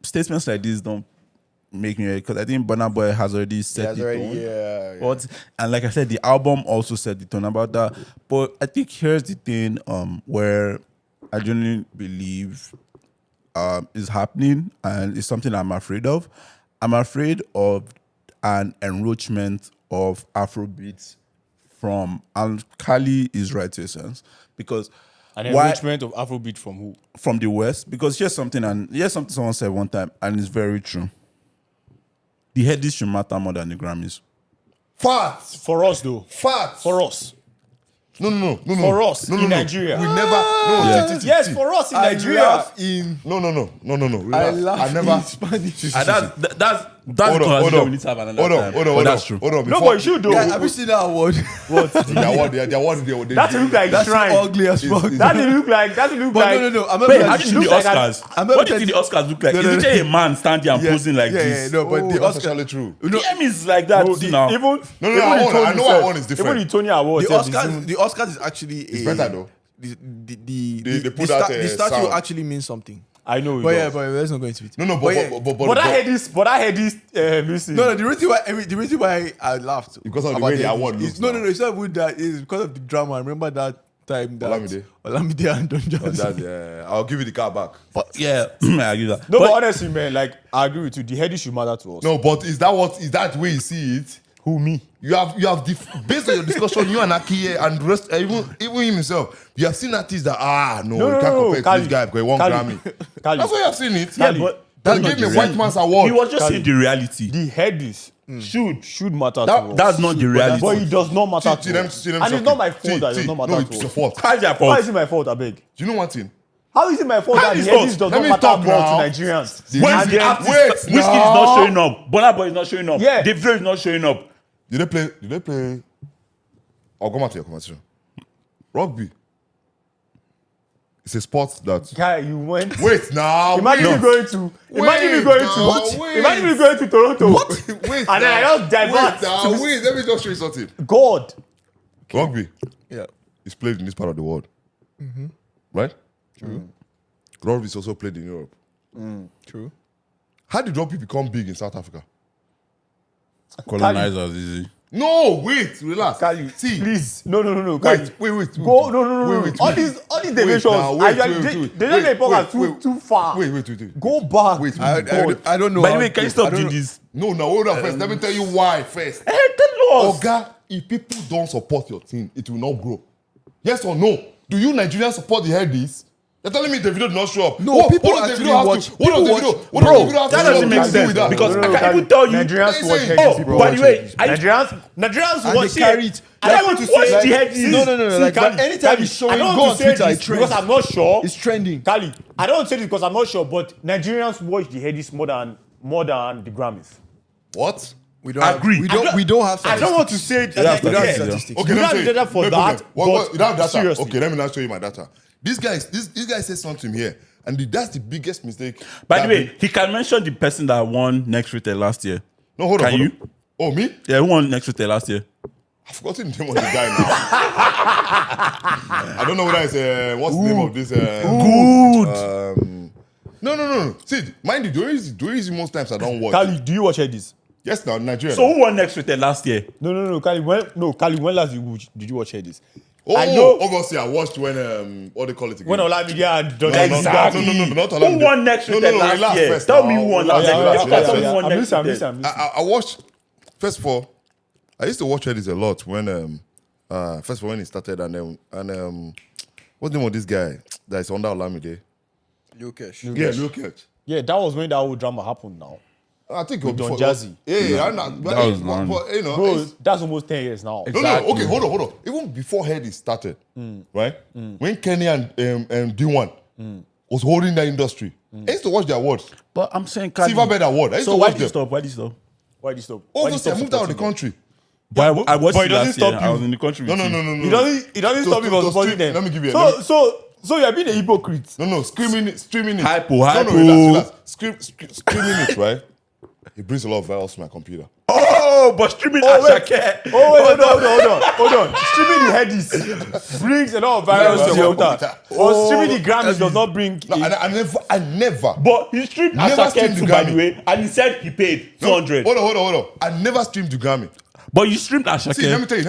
statements like this don't make me, because I think Burna Boy has already set the tone. Yeah. But and like I said, the album also set the tone about that. But I think here's the thing where I genuinely believe is happening, and it's something I'm afraid of. I'm afraid of an enroachment of Afrobeats and Kali is right to a sense, because An why- enrichment of Afrobeat from who? from the West, because here's something someone said one time, and it's very true. The Headies should matter more than the Grammys. Facts. For us though. Facts. For us. No. For us in Nigeria. We never. No. Yes, for us in I Nigeria. laugh in. No. I Relax. laugh I never. in Spanish. That's Hold the on. conversation we need to have another time. Hold on. That's true. Hold on. No, but you should though. Yeah, have you seen that award? The award. That look like That's shrine. ugly as fuck. That look like. But no. I'm not Wait, gonna- have you seen the looks like Oscars? I'm What not do you think the pretending- Oscars look like? No, Is no, it just a man standing and posing like this? No, but the That's Oscar, actually true. no, The Emmys is like that No, too now. Even No, even I the want- Tony I know self- one is different. Even the Tony Awards. the self, Oscars is actually It's better though. The They put out the a statue sound. actually means something. I know. But yeah, but let's not go into it. No, But yeah, But I had this music. no, the reason why I laughed Because of the about way the it award is- looks No, now. it's not good that it's because of the drama. I remember that time that Olamide and Don Johnson. I'll give you the car back. But yeah, I agree with that. No, but honestly, man, like I agree with you. The Headies should matter to us. No, but is that the way you see it? Who me? You have based on your discussion, you and Aki and the rest, even him himself, you have seen artists that you can't compare to this guy because he won Grammy. Kali. That's why you have seen it. Yeah, but That gave me a white man's award. He was just saying the reality. the Headies should matter to us. That's not the reality. But it does not matter See to them- us. see them And it's shocking. not my fault that it See, does not no, matter it's to your us. fault. How's their Why fault? is it my fault, I beg? Do you know one thing? How is it my fault How that the is it fault? Headies does Let not me matter talk more now. to Nigerians? When And the then- artist, wait, Whiskey is now. not showing up. Burna Boy is not showing up. Yeah. Davido is not showing up. Did they play? I'll come back to your conversation. Rugby. It's a sport that. Guy, you went. Wait now. Imagine wait. me going to. Imagine me Wait going now, to. what? Wait. Imagine me going to Toronto. Wait. And then I just divert Wait now. to- Wait. Let me just show you something. God. Rugby Yeah, is played in this part of the world, right? True. Rugby is also played in Europe. true. How did rugby become big in South Africa? Colonizers, easy. No, wait, relax. Kali, See, please. No. wait. Go. No. Wait, All wait. these Wait divisions. now, wait. They don't make podcast too far. Wait. Go back. Wait. I don't know. By the how- way, can you stop I don't doing know- this? No, hold on first. Let me tell you why first. Hey, tell us. Oga, if people don't support your team, it will not grow. Yes or no? Do you Nigerians support the Headies? You're telling me the video did not show up. No, people what does actually the video watch- have to? What does the people video? watch- What does the video have to That show doesn't up make to do sense with that? because I can even tell you. Nigerians watch saying- Headies, Oh, bro. by the way, Nigerians And watch they carry it. I don't want to watch say the Headies. No. Like, but anytime it's showing, I don't go want on to say Twitter, this it trends. because I'm not sure. It's trending. Kali, I don't want to say this because I'm not sure, but Nigerians watch the Headies more than the Grammys. What? We don't Agree. We don't have. I don't want to say it. have yeah. statistics. Okay, You let don't me have say- data for no that, problem. What, you don't have data? seriously. Okay, let me now show you my data. This guy says something here, and that's the biggest mistake. By the that way, he can mention the person that won Next Rated last year. no, hold on. Can hold you? on. Oh, me? Yeah, who won Next Rated last year? I've forgotten the name of the guy now. I don't know whether it's what's the name of this? Good. No. See, mind you, do you most times I don't watch. Kali, do you watch Headies? Yes, now Nigeria. So who won Next Rated last year? No, Kali. When last did you watch Headies? oh, I know- obviously I watched when what they call it again. When Olamide and Don No, Exactly. no, not Who Olamide. won Next Rated last relax year? first Tell now. me who won Relax, last year. relax, Tell me relax. who won I'm Next Rated. listening. I watched first of all. I used to watch Headies a lot when first of all when it started and what's the name of this guy that is under Olamide? Lukesh. Yeah, look at. Yeah, that was when that whole drama happened now. I think With before- Don Jazzy. Yeah, I know. But, That was long. but, you know, Bro, it's- that's almost 10 years now. no. Okay, hold on. Even before Headies started, right? When Kenny and D1 was holding that industry, I used to watch the awards. But I'm saying, Silverbird Award. I used So to why watch did you them. stop? Why did you stop? Why did you stop? Obviously, I moved out of the country. But I watched but it it doesn't last year. stop I you. was in the country. No. It doesn't To- stop you to- from to supporting stream- them. let me give you a- So you're being a hypocrite. No, streaming it. Hypo. Relax. Streaming it, right? It brings a lot of virus to my computer. Oh, but streaming Ashake. Hold on. Streaming the Headies brings a lot of virus to your computer. Or streaming the Grammys does not bring. No, I never. But he streamed Never streamed Ashake the too, by Grammy. the way, and he said he paid 200. Hold on. I never streamed the Grammy. But you streamed Ashake. See, let me tell you.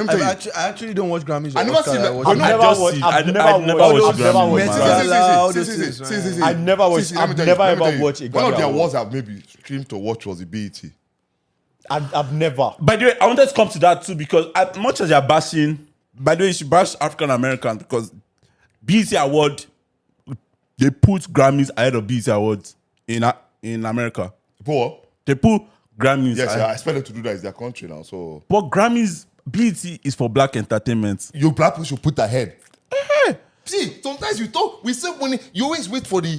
I actually don't watch Grammys. I or never Oscar, seen that. watch I it. never just watched- see- I've I never never watched- watched I've never Grammy. watched- Met all those things, man. I never watched- let me I've tell never you, ever let me tell you. watched a One of Grammy the award. awards I've maybe streamed to watch was the BET. I've never. By the way, I wanted to come to that too because as much as you're bashing, by the way, you should bash African Americans because BET Award, they put Grammys ahead of BET Awards in America. Poor. They put Grammys Yes, ahead. I expect them to do that. It's their country now. So But Grammys, BET is for black entertainment. you black people should put ahead. See, sometimes we save money. You always wait for the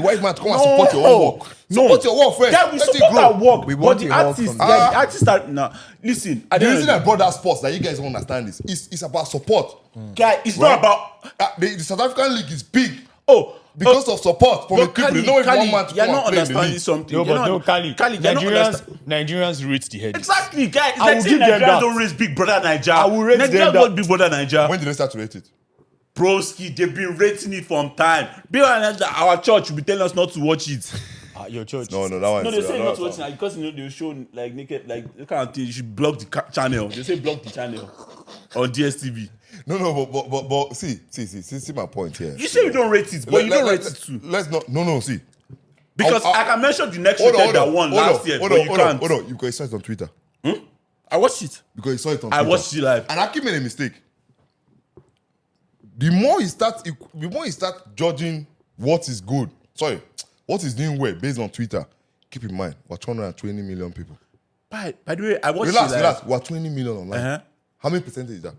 white man to come and support your own work. Support your work first. Yeah, we Let it support grow. our work. We But want the the work artists, from the artists are now. Listen, at The the end reason of I the brought that sports that you guys don't understand this it's about support. guy, it's Right? not about. The South African league is big Because of support from the people. They know if one man to you're come not and play in the understanding league. something. No, You're but not- no, Kali. you're not understand- Nigerians rate the Headies. Exactly, guy. It's I like will saying give them Nigerians that. don't raise Big Brother Niger. I will rate them Nigerians that. don't Big Brother Niger. When did they start to rate it? Broski, they've been rating it from time. Big Brother Niger, our church will be telling us not to watch it. Your church. No, that one. No, they say that not to one- watch it because they'll show like naked, like that kind of thing. You should block the channel. They say block the channel on DSTV. No, but see my point here. You say you don't rate it, but you don't rate it too. Let's not. No. See, Because I can mention the next hold rated that won last year, but you can't. Hold on. You saw it on Twitter I watched it. because you saw it on. I Twitter. watched it live. And Aki made a mistake. The more you start judging what is good, what is doing well based on Twitter, keep in mind we're 220 million people. By the way, I watched Relax, it live. relax. We're 20 million online. Uh-huh. How many percentage is that?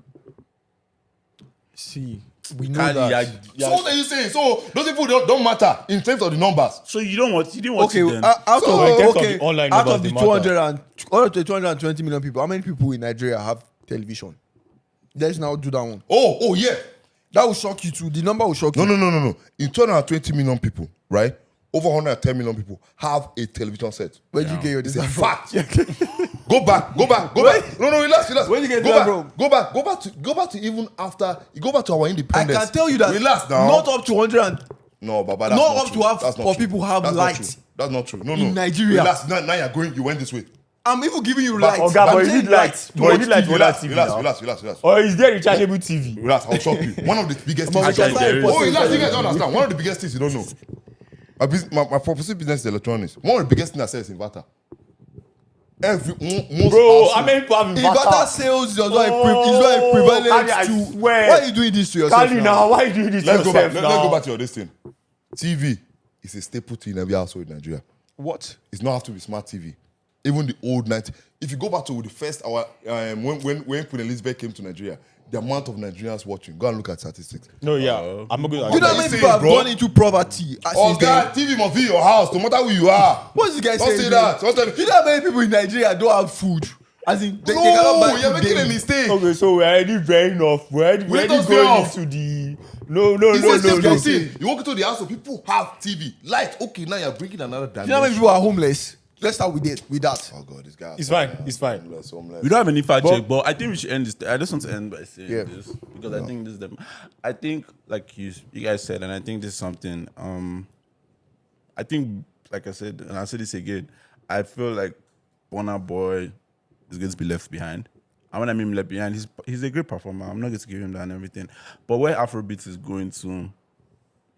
See, we know Kali, that. So what are you saying? So those people don't matter in terms of the numbers. So you didn't watch Okay, it then? out So, of in terms of okay, the online out numbers, of the they matter. 220 million people, how many people in Nigeria have television? Let's now do that one. Oh yeah. That will shock you too. The number will shock you. No. In 220 million people, right? Over 110 million people have a television set. Where did you get your It's data a from? fact. Go back. No, relax. Where did you get go that back, from? Go back to even after. You go back to our I independence. can tell you that. Relax now. Not up to 100. No, Baba, that's not not up true. to have That's not for true. people have That's light. Not true. That's not true. No. In Nigeria. Relax. Now you're going. You went this way. I'm even giving you But- light. Oga, I'm but you saying need light. But you need light for that TV now. Relax. Or is there rechargeable TV? Relax. I'll shock you. One of the biggest But things. we can there is. Oh, relax. You guys don't understand. One of the biggest things you don't know. My purpose business is electronics. One of the biggest things I say is inverter. Most Bro, household- how many people have Inverter inverter? sales is not equivalent Kali, I to. swear. Why are you doing this to yourself? Kali, now why you doing this to Let's go back. yourself Let's go now? back to your this thing. TV is a staple thing in every household in Nigeria. What? It's not have to be smart TV. Even the old 90s. If you go back to the first hour, when Queen Elizabeth came to Nigeria, the amount of Nigerians watching, go and look at statistics. No, yeah. I'm not going to You know how many people have gone into poverty? Oh, God, TV must be your house, no matter who you are. What's this guy Don't saying? say that. Don't tell me. You know how many people in Nigeria don't have food? As in, they cannot buy You're food making a daily. mistake. Okay, so we're already veering off. We're already don't going veer off. into the... No. You walk into the house, so people have TV. Light, okay, now you're bringing another dimension. You know how many people are homeless? Let's start with that. Oh, God, this guy. It's fine. It's fine. Homeless, homeless. We don't have any fact check, but I think we should end this. I just want to end by saying Yeah. this because I think this is the. I think, like you guys said, and I think this is something. I think, like I said, and I'll say this again. I feel like Burna Boy is going to be left behind. And when I mean left behind, he's a great performer. I'm not going to give him that and everything. But where Afrobeat is going to,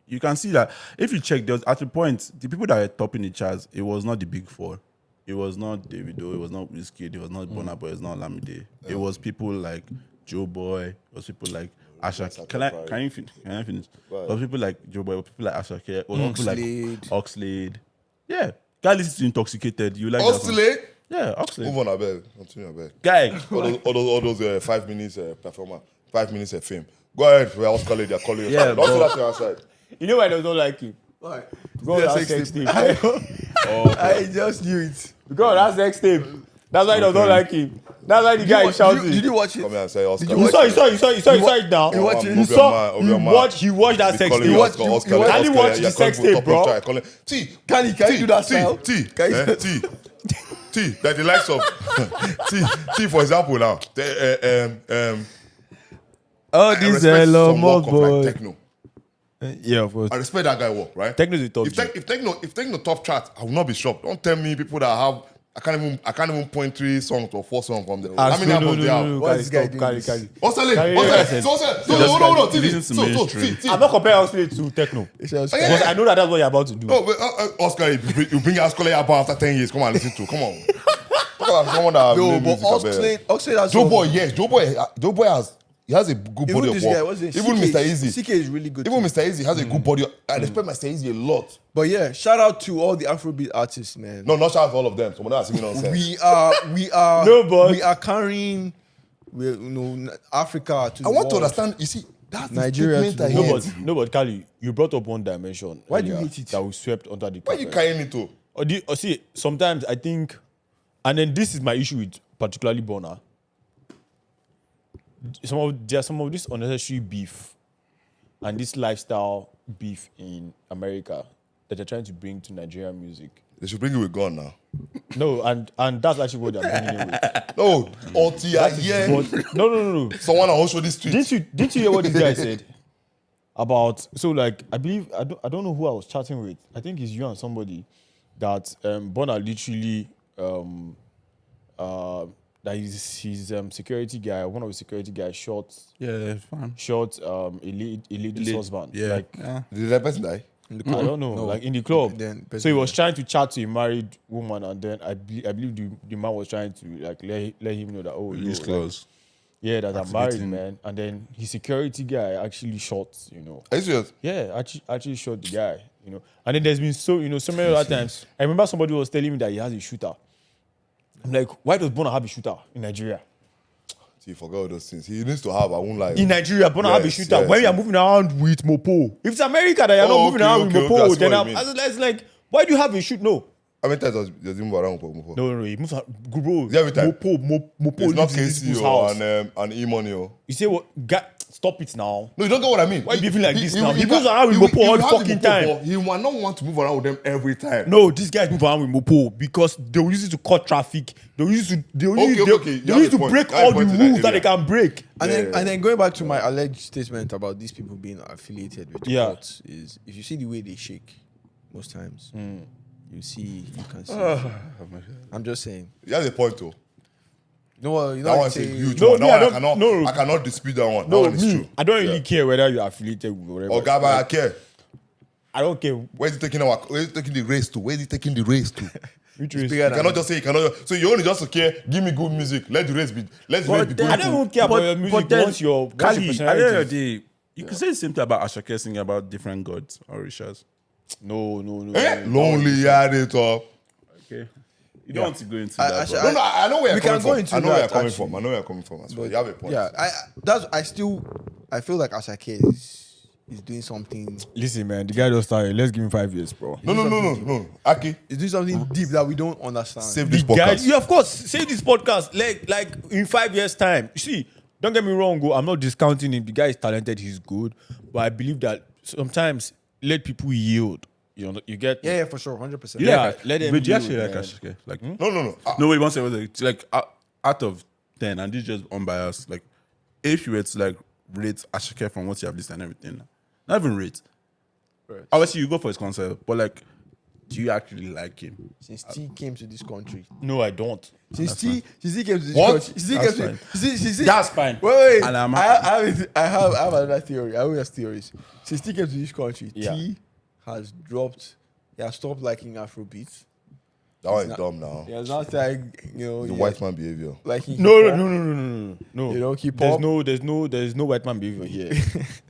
you can see that if you check, there was at the point, the people that were topping the charts, it was not the big four. It was not Davido, it was not Wizkid, it was not Burna Boy, it was not Lamide. It was people like Joe Boy, it was people like Asha. Can you finish? It was people like Joe Boy, it was people like Asha Care, it was people like Oxlade. Yeah. Guy listens to Intoxicated. You like that song? Oxlade? Yeah, Oxlade. Move on, Abel. Continue, Abel. Guy. All those 5 minutes performer, 5 minutes of fame. Go ahead, we are calling. They're calling you. Yeah, Don't say that to your side. You know why they don't like you? Why? Go on that sex tape. I just knew it. Go on that sex tape. That's why they don't like him. That's why the guy is shouting. Did you watch it? Come here and say Oscar. you You watch saw it now. You watch it? You saw. You watched that sex tape. Can you watch the sex tape, bro? Can you do that style? T, Can you- T, that the likes of T, for example, now. Oh, I this respect hello, some work of boy. like techno. Yeah, of course. I respect that guy work, right? Techno is a top. If techno top chart, I will not be shocked. Don't tell me people that have I can't even point 3 songs or 4 songs from them. How many albums they have? What is this guy doing? What's the link? Carry- No, TV. I'm not comparing Oscar to techno because I know that's what you're about to do. Oh, but, Oscar, you bring Oscar about after 10 years. Come on, listen to. Come on. Talk about someone that No, made but music. Oxlade has Joe some- Boy, yes, Joe Boy has. He has a good Even body of this work. guy, what's his Even CK Mr. Easy. CK is really good. Even too. Mr. Easy has a good body. I respect Mr. Easy a lot. But yeah, shout out to all the Afrobeat artists, man. No, not shout out to all of them. Someone else asking me nonsense. We are No, but- we are carrying Africa to I want to world. understand. You see, that's Nigeria the statement to I the hate. No, but Kali, you brought up one dimension. Why do you earlier hate it? That we swept under the Why carpet. you carrying it to? See, sometimes I think, and then this is my issue with particularly Burna. There's some of this unnecessary beef and this lifestyle beef in America that they're trying to bring to Nigerian music. They should bring it with gun now. No, and that's actually what they're bringing it with. No, yeah. But no. Someone on also this street. Didn't you hear what this guy said about? So like, I believe I don't know who I was chatting with. I think it's you and somebody that Burna literally that his security guy, one of the security guys shot Yeah, fine. a lady's husband. Yeah. Like Did that person die? In the I club. don't know, No. like in the club. Then So he was trying to chat to a married woman, and then I believe the man was trying to like let him know that Release like, clause. yeah, that I'm married, Activating. man. And then his security guy actually shot, Are you serious? Yeah, actually shot the guy, And then there's been so many other times. I remember somebody was telling me that he has a shooter. I'm like, why does Burna have a shooter in Nigeria? See, forgot all those things. He needs to have. I won't lie. In Nigeria, Burna have a Yes, shooter. yes, when you are yes. moving around with Mopo. If it's America that you're not moving around with okay, Mopo, I see then what you mean. it's like, why do you have a shoot? No. How many times does he move around? Before? No, he moves around. Bro, Yeah, every time. Mopo It's not lives in this KC people's house. and E-Money. You say what? Stop it now. No, you don't get what I mean. Why you behaving like this now? He moves around with Mopo all the fucking time. He will not want to move around with them every time. No, these guys move around with Mopo because they will use it to cut traffic. They will use it to, Okay. they will use it to break all the rules that they can break. And Yeah. then going back to my alleged statement about these people being affiliated with the Yeah. courts is if you see the way they shake most times, you can see. I'm just saying. He has a point though. No, you know That what one's a I'm saying? huge No, one. me, That I one don't- no. I cannot dispute that one. No, that one is me, true. I don't really care whether you're affiliated with whatever. Oh, Gaba, I care. I don't care. Where's he taking the race to? Where's he taking the race to? Which It's race. bigger You than- cannot just say you cannot. So you only just care. Give me good music. Let the race be. Let the race be good. I don't even care about your music once your Kali, at the end of personality. the day, you can say the same thing about Ashake singing about different gods or rishas. No. Lonely at the top. Okay. You don't want to go into I- that. I- but- No, I know where We you're coming can go from. into I know where that, you're coming actually. from. I know where you're coming from as well. You have a point. Yeah, I feel like Asake is doing something. Listen, man, the guy just started. Let's give him 5 years, bro. No. Aki, He's doing something deep that we don't understand. save this The guy, podcast. yeah, of course, say this podcast like in 5 years' time. You see, don't get me wrong, go. I'm not discounting him. The guy is talented. He's good, but I believe that sometimes let people yield. You know, you get Yeah, for sure, 100%. Yeah, let them But you yield, actually like man. Ashike? Like, No. no, wait, one second. It's like out of 10, and this is just unbiased. Like, if you were to like rate Ashike from what you have listed and everything, not even rate. Right. Obviously, you go for his concert, but like, do you actually like him? Since T came to this country. No, I don't. Since T came to this What? country. Since T That's came to fine. since- That's fine. Wait. And I'm I have another theory. I always have theories. Since T came to this country, Yeah. T has dropped. He has stopped liking Afrobeat. That one is dumb now. He has not started, The white man behavior. liking No. hip-hop. No. You don't keep there's up. there's no white man behavior here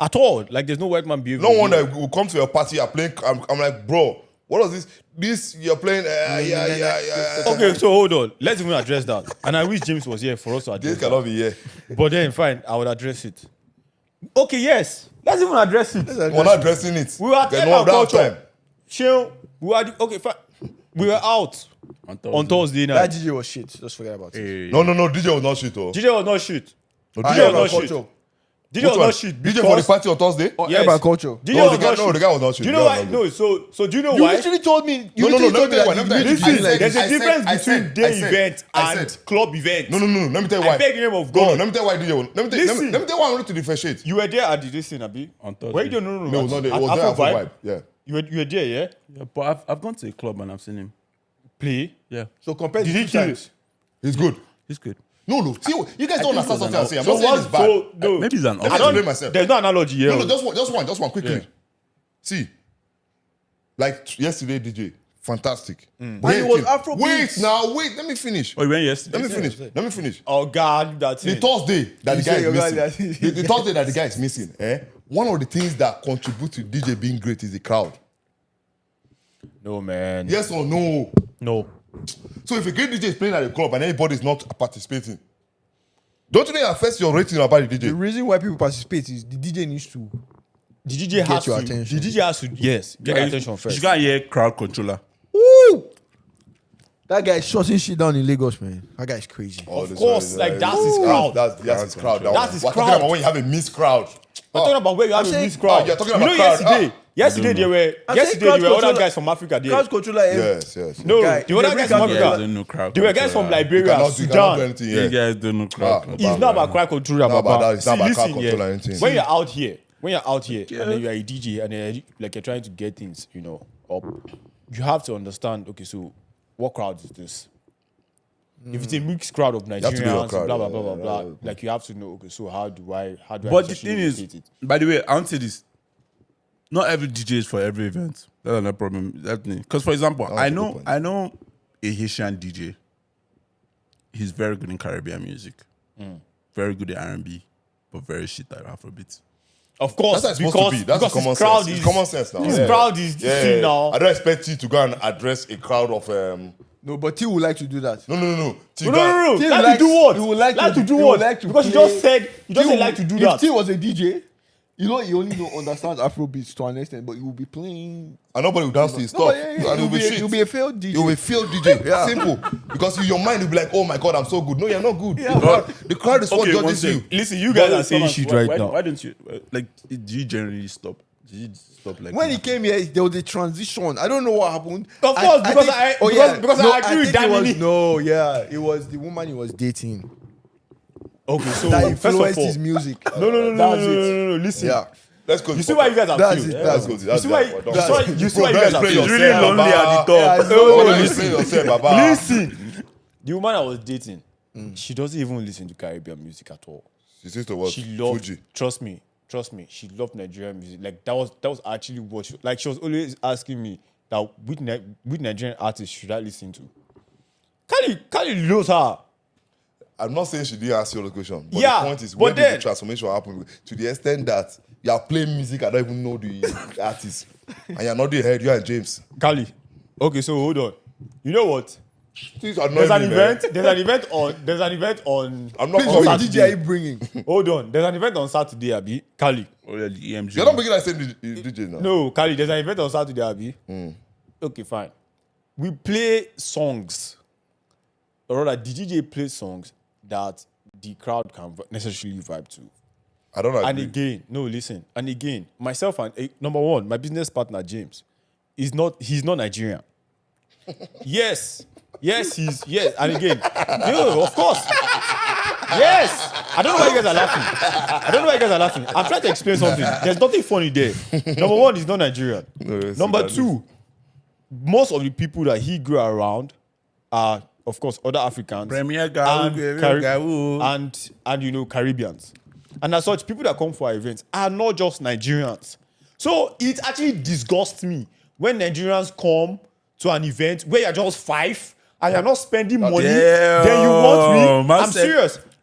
at all. Like there's no white man behavior. No one here. that will come to your party, you're playing. I'm like, bro, what is this? This, you're playing. Yeah. Okay, so hold on. Let's even address that. And I wish James was here for us to address This cannot be here. that. But then, fine, I would address it. Okay, yes. Let's even address it. We're not addressing it. We were There's at no our culture. time. Chill. Okay, fine. We were out on Thursday That night. DJ was shit. Just forget about it. No. DJ was not shit, though. DJ was not shit. No, I DJ DJ have was a not shit. culture. DJ Which was one? not shit. DJ for the party on Thursday? Oh, Yes. Urban culture. DJ No, was not the shit. guy was not shit. Do you The know guy why? was not No, so do you know You why? literally told me. You No, literally let told me me tell you why, that let me you tell you. literally I said- There's a difference I between said- day I said- event I and said- club event. No. Let me tell you why. I beg in the name of No, God. let me tell you why DJ. Let me Listen. tell you why I wanted to differentiate. You were there at this thing, Abi. On Thursday. Where you don't know? No, it was not there. It was At there Afro Afro Vibe. Vibe. Yeah. You were there, yeah. Yeah, but I've gone to a club and I've seen him. Play. Yeah, So compared Did to he two kill times. He's good. he's good. No. See, you guys don't understand something I'm saying. I'm So not saying what? it's bad. So no. Maybe it's an Let me I don't. explain myself. There's no analogy here. No, just one, quickly. Yeah. See, like yesterday, DJ, fantastic. And it was Afrobeat. Wait, let me finish. Oh, you went yesterday? Let me finish. Oh God, that's The it. Thursday that the You guy say your guy is that- missing. The Thursday that the guy is missing. One of the things that contribute to DJ being great is the crowd. No man. Yes or no? No. So if a great DJ is playing at a club and anybody's not participating, don't you think it affects your rating about the The DJ? reason why people participate is the DJ needs to. The DJ has your to. attention. The DJ has to. Yes. Get your attention You first. can't hear crowd controller. Woo! That guy is shutting shit down in Lagos, man. That guy is crazy. Of course, like that's his crowd. That's his crowd. That's his We're crowd. talking about when you have a mixed crowd. We're talking about where you have a saying- mixed crowd. you're talking You know, about crowd. yesterday. Yesterday there were. I'm Yesterday saying there were crowd other controller- guys from Africa there. Crowd controller. Yes. No, Guy, the other every guys from crowd You Africa. guys don't know crowd There were guys from controller. You Liberia, cannot do Sudan. anything. You Yeah. guys don't know crowd controller. It's not about crowd controller, Not about Baba. that. It's not See, about crowd listen, control or yeah. anything. When you're out here, and then you're a DJ, and then like you're trying to get things, up, you have to understand. Okay, so what crowd is this? If it's a mixed crowd of have to know your Nigerians, crowd, blah blah yeah, blah blah yeah, blah, like you have to know. Okay, so how do I? But the actually thing is, locate it? by the way, I want to say this. Not every DJ is for every event. That's another problem. Because, for example, That's I a good know point. a Haitian DJ. He's very good in Caribbean music. Very good at R&B, but very shit at Afrobeat. Of course, That's how it's supposed to be. That's because common his crowd sense. is It's common sense now. His Yeah. crowd is this thing now. I don't expect you to go and address a crowd of No, but T would like to do that. No. No. He Like to likes- do what? he would like Like to- to do he what? would like to Because you play- just said like to do that. If T was a DJ, he only don't understand Afrobeats to an extent, but he will be playing. And nobody will dance to his No, stuff. but And it will be shit. You'll be a failed DJ. You will feel DJ. Yeah. Simple. Because in your mind, you'll be like, oh my God, I'm so good. No, you're not good. Yeah. The crowd is what one judges you. sec. Listen, you guys Why- are saying shit why- right why- now. Why don't you, do you generally stop? Did you stop like When he came here, there was a transition. I don't know what happened. Of course, because I agree with think it was- Damini. No, yeah, it was the woman he was dating Okay, so that first of influenced all, his music. no, That's it. listen. Yeah, Let's go. You see why you guys are That's few. it, Yeah. that's Let's it. go. You see why you see why you guys are few. It's really lonely at the Yeah, top. I know. Oh, Listen. explain yourself, Baba. Listen, the woman I was dating, she doesn't even listen to Caribbean music at all. She says to what? She loved. Fuji. Trust me. She loved Nigerian music. Like that was actually what she was always asking me that which Nigerian artist should I listen to. Kali knows her. I'm not saying she didn't ask you the question, but Yeah, the point is but when did then- the transformation happen to the extent that You are playing music. I don't even know the artist, and you're not the head. You and James. Kali. Okay, so hold on. You know what? Things are There's not an me, event. man. There's an event on. I'm not Please, which coming. DJ are you bringing? Hold on. There's an event on Saturday, Abi. Kali. Oh, yeah, the EMG. You're not making that same DJ now. No, Kali. There's an event on Saturday, Abi. Okay, fine. We play songs. Or rather, the DJ plays songs that the crowd can necessarily vibe to. I don't know. And again, no, listen. And again, myself and number one, my business partner James, he's not Nigerian. yes, he's and again, no, of course. Yes. I don't know why you guys are laughing. I'm trying to explain something. There's nothing funny there. Number one, he's not Nigerian. Number two, most of the people that he grew around are, of course, other Africans Premier and, and you know, Caribbeans. And as such, people that come for our events are not just Nigerians. So it actually disgusts me when Nigerians come to an event where you're just 5 and you're not spending money. Then you want me.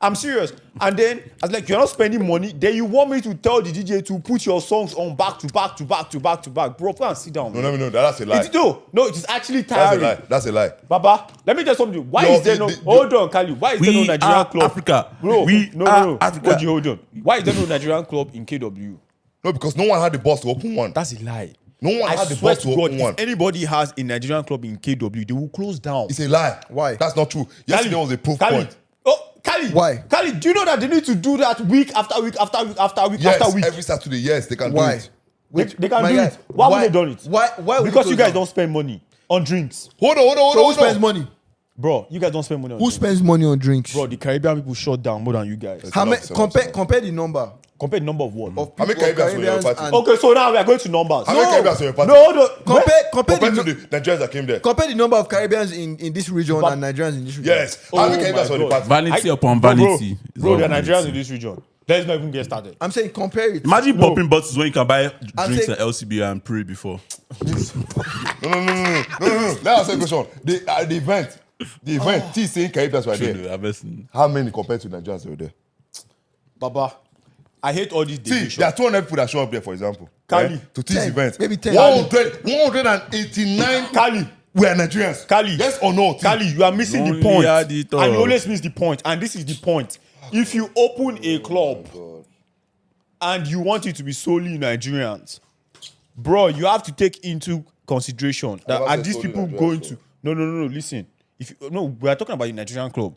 I'm serious. And then, I was like, you're not spending money. Then you want me to tell the DJ to put your songs on back to back. Bro, go and sit down. No. That's a lie. No, it is actually tiring. That's a lie. Baba, let me tell you something. Why is there no... Hold on, Kali. Why is there no Nigerian club? Africa. Bro, no. Africa. Hold on. Why is there no Nigerian club in KW? No, because no one had the balls to open one. That's a lie. No one I had the swear balls to to God, open one. if anybody has a Nigerian club in KW, they will close down. It's a lie. Why? That's not true. Yesterday was a proof Kali. point. Oh, Kali. Why? Kali, do you know that they need to do that week after week after week after week Yes, after week? every Saturday, yes, they can Why? do it. They can My do guy, it. Why haven't they done it? Why? Because you guys don't spend money on drinks. Hold on. So who spends money? Bro, you guys don't spend money on Who drinks. spends money on drinks? Bro, the Caribbean people shut down more than you guys. How many? Enough. Compare the number Compare the number of what? of How many people, Caribbeans were your Caribbeans party? and Okay, so now we are going to numbers. How many Caribbeans were your party? No, hold on. compare Compared to the, the Nigerians that came there. compare the number of Caribbeans in this region But- and Nigerians in this region. Yes. How many Oh Caribbeans my were the God. party? Vanity upon Bro, vanity. Bro, there are Nigerians in this region. Let's not even get started. I'm saying compare it. Imagine popping bottles when you can buy drinks say- at LCB and pray before. No. Let us say a question. The event. T saying Caribbeans were there. How many compared to Nigerians were there? Baba, I hate all these See, divisions. there are 200 people that show up there, for example. Kali. To this 10, event. maybe 10. 189 Kali. were Nigerians. Kali. Yes or no? T? Kali, you are missing the Only point. had it all. And you always miss the point. And this is the point. If you open a club and you want it to be solely Nigerians, bro, you have to take into consideration that never are said these solely people Nigerians, going so. to... No, listen. We are talking about the Nigerian club.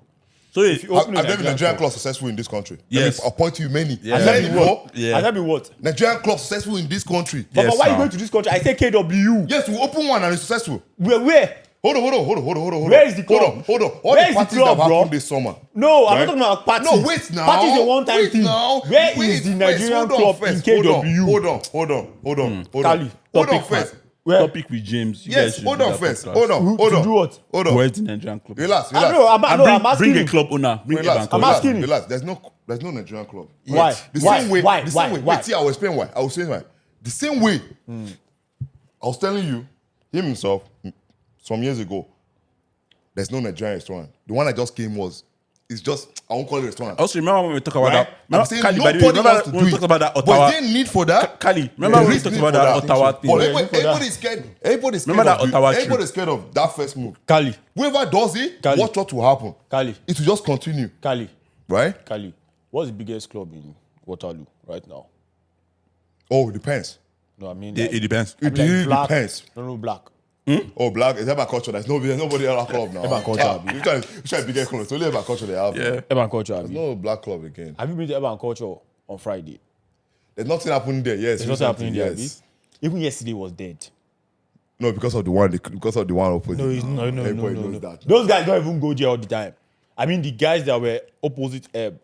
So If you Have open there a been Nigerian Nigerian club, clubs successful in this country? Yes. Let me appoint you many. Yeah. has that Many, been bro. what? Yeah. Has that been what? Nigerian clubs successful in this country. Baba, Yes, why are you sir. going to this country? I say KW. Yes, we open one and it's successful. Where? Hold on. Where is the club? Hold on. All Where the is the parties club, that bro? happened this summer. No, I'm Right? not talking about parties. No, wait now. Party is a one-time Wait thing. now. Where Wait is the first. Nigerian Hold on club first. in KW? Hold on. Kali, Hold on topic first. Where? Topic with James. You guys Yes, should hold do on that first. podcast. Hold on. To do what? Hold on. Where's the Nigerian club? Relax. I'm asking Bring a him. club owner. Bring a Relax. bank. asking him. Relax. There's no Nigerian club. Why? The Why? same way. Why? The Why? same way. Why? Wait, see, I will explain why. The same way. I was telling you, him himself, some years ago, there's no Nigerian restaurant. The one I just came was, it's just, I won't call it a restaurant. Also, remember when we talk about Right? that? I'm saying Kali, by the way, nobody remember wants to when do we it. talked about that But Ottawa? is there need for that? Kali, remember when we There talked is about need that for that. Ottawa thing? But Yeah, everybody's scared. Everybody's scared. Remember that of Ottawa trip? Everybody's scared of that first move. Kali, Whoever does it, Kali. watch what will happen. Kali, It will just continue, Kali, right? Kali. What's the biggest club in Waterloo right now? Oh, it depends. No, I mean, It depends. It really black. depends. No, black. Oh, black is about culture. There's nobody else club now. Eba culture, abi. You try to bigger club. It's only about culture they have. Yeah. Urban Culture. Have you? No black club again. Have you been to Urban Culture on Friday? There's nothing happening there. Yes, There's nothing happening there. Yes. Abi? Even yesterday was dead. No, because of the one opposite. No. Everybody knows that. Those guys don't even go there all the time. I mean, the guys that were opposite Eb,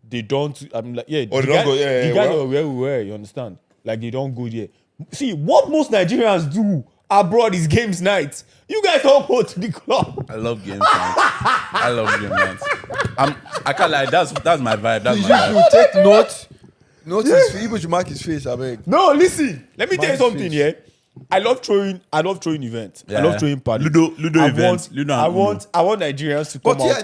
they don't. I mean, like, yeah, Oh, they don't go, yeah, the guys well. that were where we were, you understand? Like, they don't go there. See, what most Nigerians do abroad is games night. You guys don't go to the club. I love game nights. I love game nights. I can't lie. That's my vibe. That's You my vibe. should take note. Notice people should mark his face, I beg. No, listen. Let me tell you Mind something fish. here. I love throwing events. I Yeah. love throwing parties. Ludo I events. Want, Ludo and I Uno. want Nigerians to come But yeah, out. I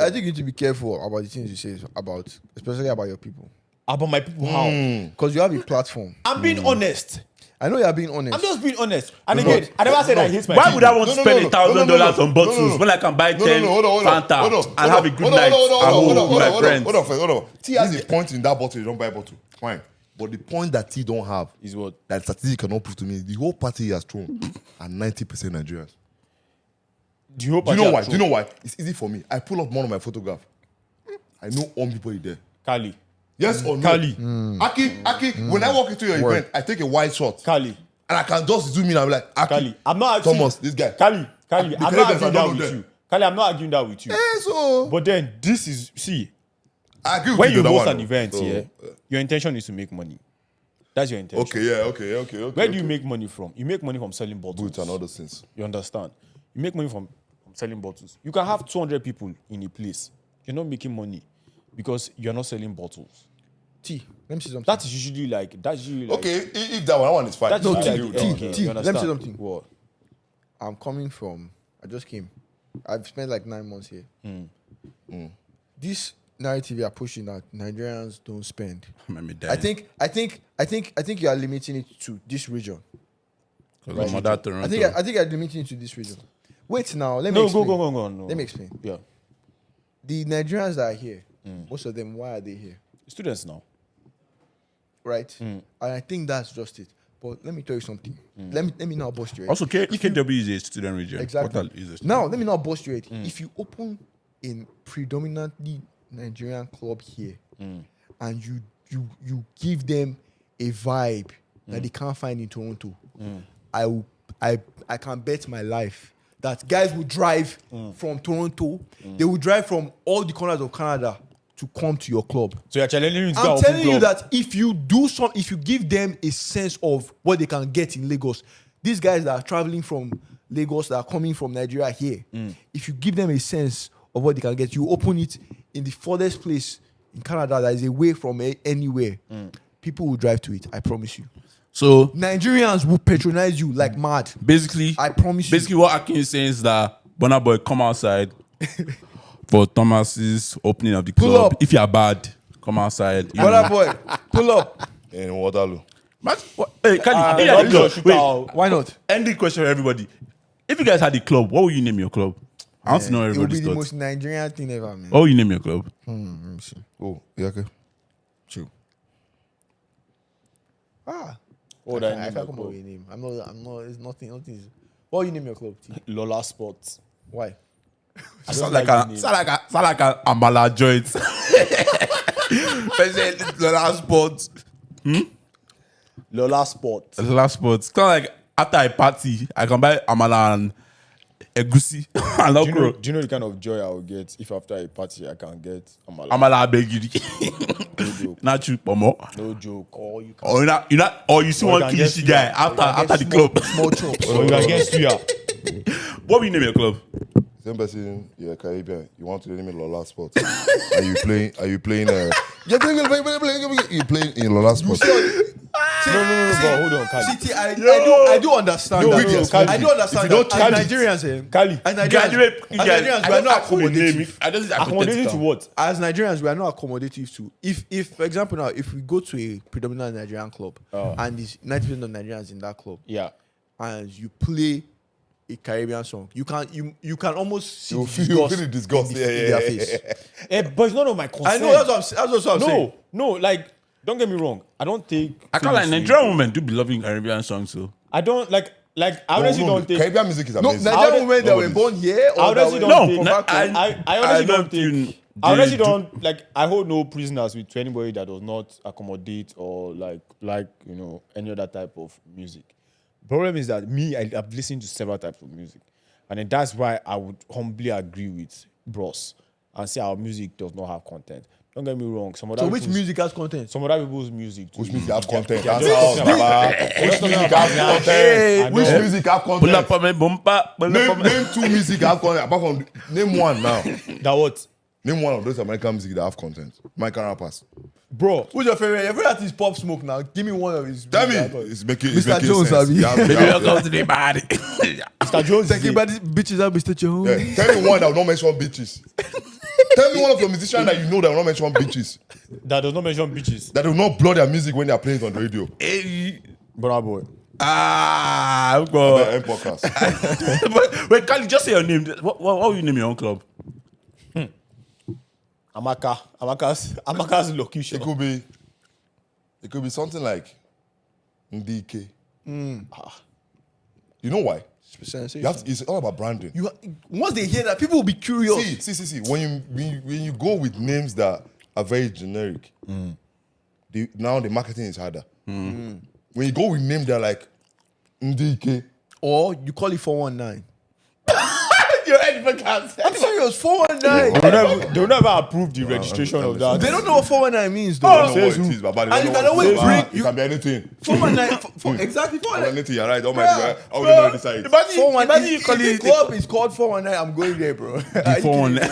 think you need to be careful about the things you say about, especially about your people. About my people, how? Because you have a platform. I'm being honest. I know you are being honest. I'm just being honest. And again, I never said I hate my Why team. would I want to No, spend no, $1,000 on bottles no, no. when I can buy 10 hold on, Fanta and have a good night at home with my friends? Hold on. T has a point in that bottle. You don't buy bottle. Fine. But the point that T don't have Is what? that statistic cannot prove to me. The whole party he has thrown are 90% Nigerians. Do you Do you know why? It's easy for me. I pull up one of my photograph. I know all people there. Kali. Yes or no? Kali. Aki, when I walk into your event, I take a wide shot. Kali. And I can just zoom in and be like, Aki, Kali. I'm not actually. Thomas, this guy. Kali. I'm The not Canadians arguing are that not with there. you. Kali, I'm not arguing that with you. So But then this is see, I agree with when you you on that host one, an event, though. yeah, your intention is to make money. That's your intention. Okay. Where do you make money from? You make money from selling bottles. Boots and other things. You understand? You make money from selling bottles. You can have 200 people in a place. You're not making money because you're not selling bottles. T, let me say something. That is usually like Okay, if that one is fine. That's No, usually T, like T, the end game. T, You let me say understand? something. What? I'm coming from. I just came. I've spent like 9 months here. This narrative you are pushing that Nigerians don't spend. I think you are limiting it to this region. Because my mother Toronto. I think you are limiting it to this region. Wait now, let me No, explain. go. No. Let me explain. Yeah. The Nigerians that are here, most of them, why are they here? Students now. Right? And I think that's just it. But let me tell you something. Let me now bust your head. Also, KW is a student region. Exactly. Portal is a student. Now, let me now bust your head. If you open a predominantly Nigerian club here and you give them a vibe that they can't find in Toronto, I can bet my life that guys will drive from Toronto. They will drive from all the corners of Canada to come to your club. So you're challenging me to I'm telling you that if you give them a sense of what they can get in Lagos, these guys that are traveling from Lagos, that are coming from Nigeria here, if you give them a sense of what they can get, you open it in the furthest place in Canada that is away from anywhere, people will drive to it. I promise you. So Nigerians will patronize you like mad. basically, I promise you. basically what Akin is saying is that Burna Boy come outside for Thomas's opening of the Pull club. up. If you're bad, come outside. You Brother know. boy, pull up. In Waterloo. Man, hey, Kali, Ah, if you had don't the club, shoot wait, out. Why not? end the question for everybody. If you guys had the club, what would you name your club? I want to know It will be everybody's the thoughts. most Nigerian thing ever, man. What would you name your club? Oh, yeah, okay. True. What I would I can't name come my up club? with a name. I'm not. It's nothing. What you name your club? T? Lola Sports. Why? I Sound don't like the name. an Amala joint. The last spot. Lola Sports. The last spot. It's kind of like after a party, I can buy Amala and Egusi and Do you, know, okra. do you know the kind of joy I will get if after a party I can get Amala? Amala Abegiri. No joke. Not you, Pomo. No joke. Or you can, Or you see Or you one can get Kilishi suya. guy Or you after the club. Small chops. or you can get suya. What will you name your club? Same person, you're Caribbean. You want to name it Lola Sport. Are you playing? You playing in Lola Sport. No, but hold on, Kali. See, I do understand No, that. no, Kali. I do understand If you don't that. change As Nigerians, Kali. as Graduate. Nigerians, we are not accommodative. I don't Accommodating to what? As Nigerians, we are not accommodative to. If for example now, if we go to a predominant Nigerian club and there's 90% of Nigerians in that club, Yeah. and you play a Caribbean song, you can almost see You the feel the disgust. in their face. But it's none of my concern. I know that's what I'm saying. No, like, don't get me wrong. I don't take. I can't like things Nigerian women do be loving Caribbean songs, so I don't like. I honestly don't take. Caribbean music is No, amazing. Nigerian women that were born here I or that honestly were don't No, take. no, I honestly don't think take. I honestly don't like. I hold no prisoners with to anybody that does not accommodate or like any other type of music. Problem is that I've listened to several types of music, and then that's why I would humbly agree with Bros and say our music does not have content. Don't get me wrong. So which music has content? Some other people's music too. Which music have content? Yeah, That's just- how- Which music have content? Which know. music have pull up content? on me bumper. Name two music have content. Apart from name one now. That what? Name one of those American music that have content. American rappers. Bro, Who's your favorite? Your favorite artist Pop Smoke now. Give me one of his. Tell me, it's making Mr. Jones, sense. Abi. You have- you Baby, have- welcome to the party. Mr. Jones. Thank you, but bitches are Mr. Jones. Yeah, tell me one that will not mention bitches. Tell me one of your musicians that you know that will not mention bitches. That does not mention bitches. That will not blow their music when they are playing it on the radio. Hey. Burna Boy. God. End podcast. Wait, Kali, just say your name. What will you name your own club? Amaka's location. It could be something like Ndike. You know why? It's all about branding. Once they hear that, people will be curious. See. When you go with names that are very generic, now the marketing is harder. When you go with names that are like Ndike, Or you call it 419. Your head can't say. I'm serious, 419. They will never approve the registration of that. They don't know what 419 means, though. I don't know what it is, Baba. They And don't you know can what always it is. bring- It can be anything. 419, exactly, 419. Anything, you're right. Oh my God. I wouldn't know this side. Imagine you call it. Club is called 419. I'm going there, bro. The 419.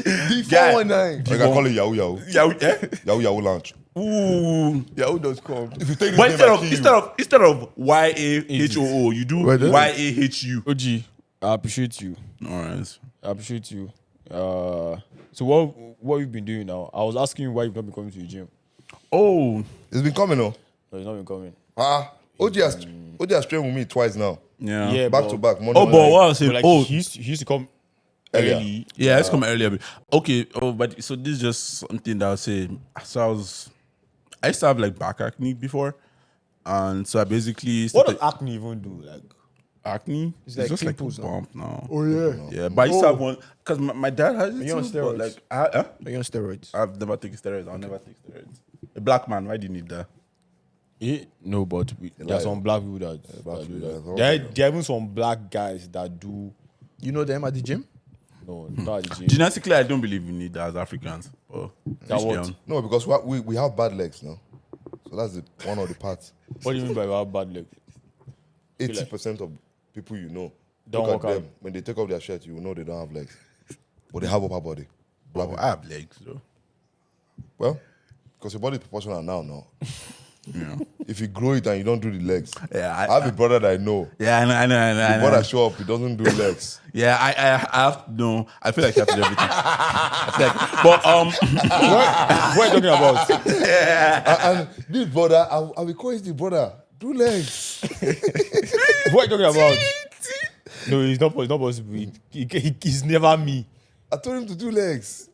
The 419. You can call it Yahoo Yahoo. Yahoo Yahoo Lounge. Ooh. Yahoo.com. If you take this But name, I kill you. instead of YAHOO, you do YAHU. OG, I appreciate you. All right. I appreciate you. So what you've been doing now? I was asking you why you've not been coming to the gym. Oh. It's been coming, no? No, you've not been coming. OG has trained with me twice now. Yeah. Back to back. Monday, Oh, but Monday. what I was saying, But like he used to come Earlier. early. yeah, let's come earlier. Okay. Oh, but so this is just something that I'll say. So I used to have like back acne before, and so I basically What started does acne even do? Like, acne. It's like just pimples like a now. bump now. Oh, yeah. Yeah, but I used to have one because my dad has it you on too, but steroids? like Are you on steroids? I've never taken steroids. I'll never take steroids. A black man, why do you need that? no, but there are some black people that do that. There are even some black guys that do. You know them at the gym? No, not at the gym. Genetically, I don't believe we need that as Africans. But That what? Christian. No, because we have bad legs now. So that's one of the parts. What do you mean by our bad leg? 80% of people you know, Don't look work at out. them. When they take off their shirt, you will know they don't have legs. But they have upper body. Black Oh, people. I have legs though. Well, because your body is proportional now. Yeah. If you grow it and you don't do the legs. Yeah, I have a brother that I know. Yeah, I know. The brother show up, he doesn't do legs. Yeah, I have no. I feel like you have to do everything. I feel like, but What are you talking about? and this brother, I will call it the brother. Do legs. What are you talking about? No, it's not possible. He's never me. I told him to do legs.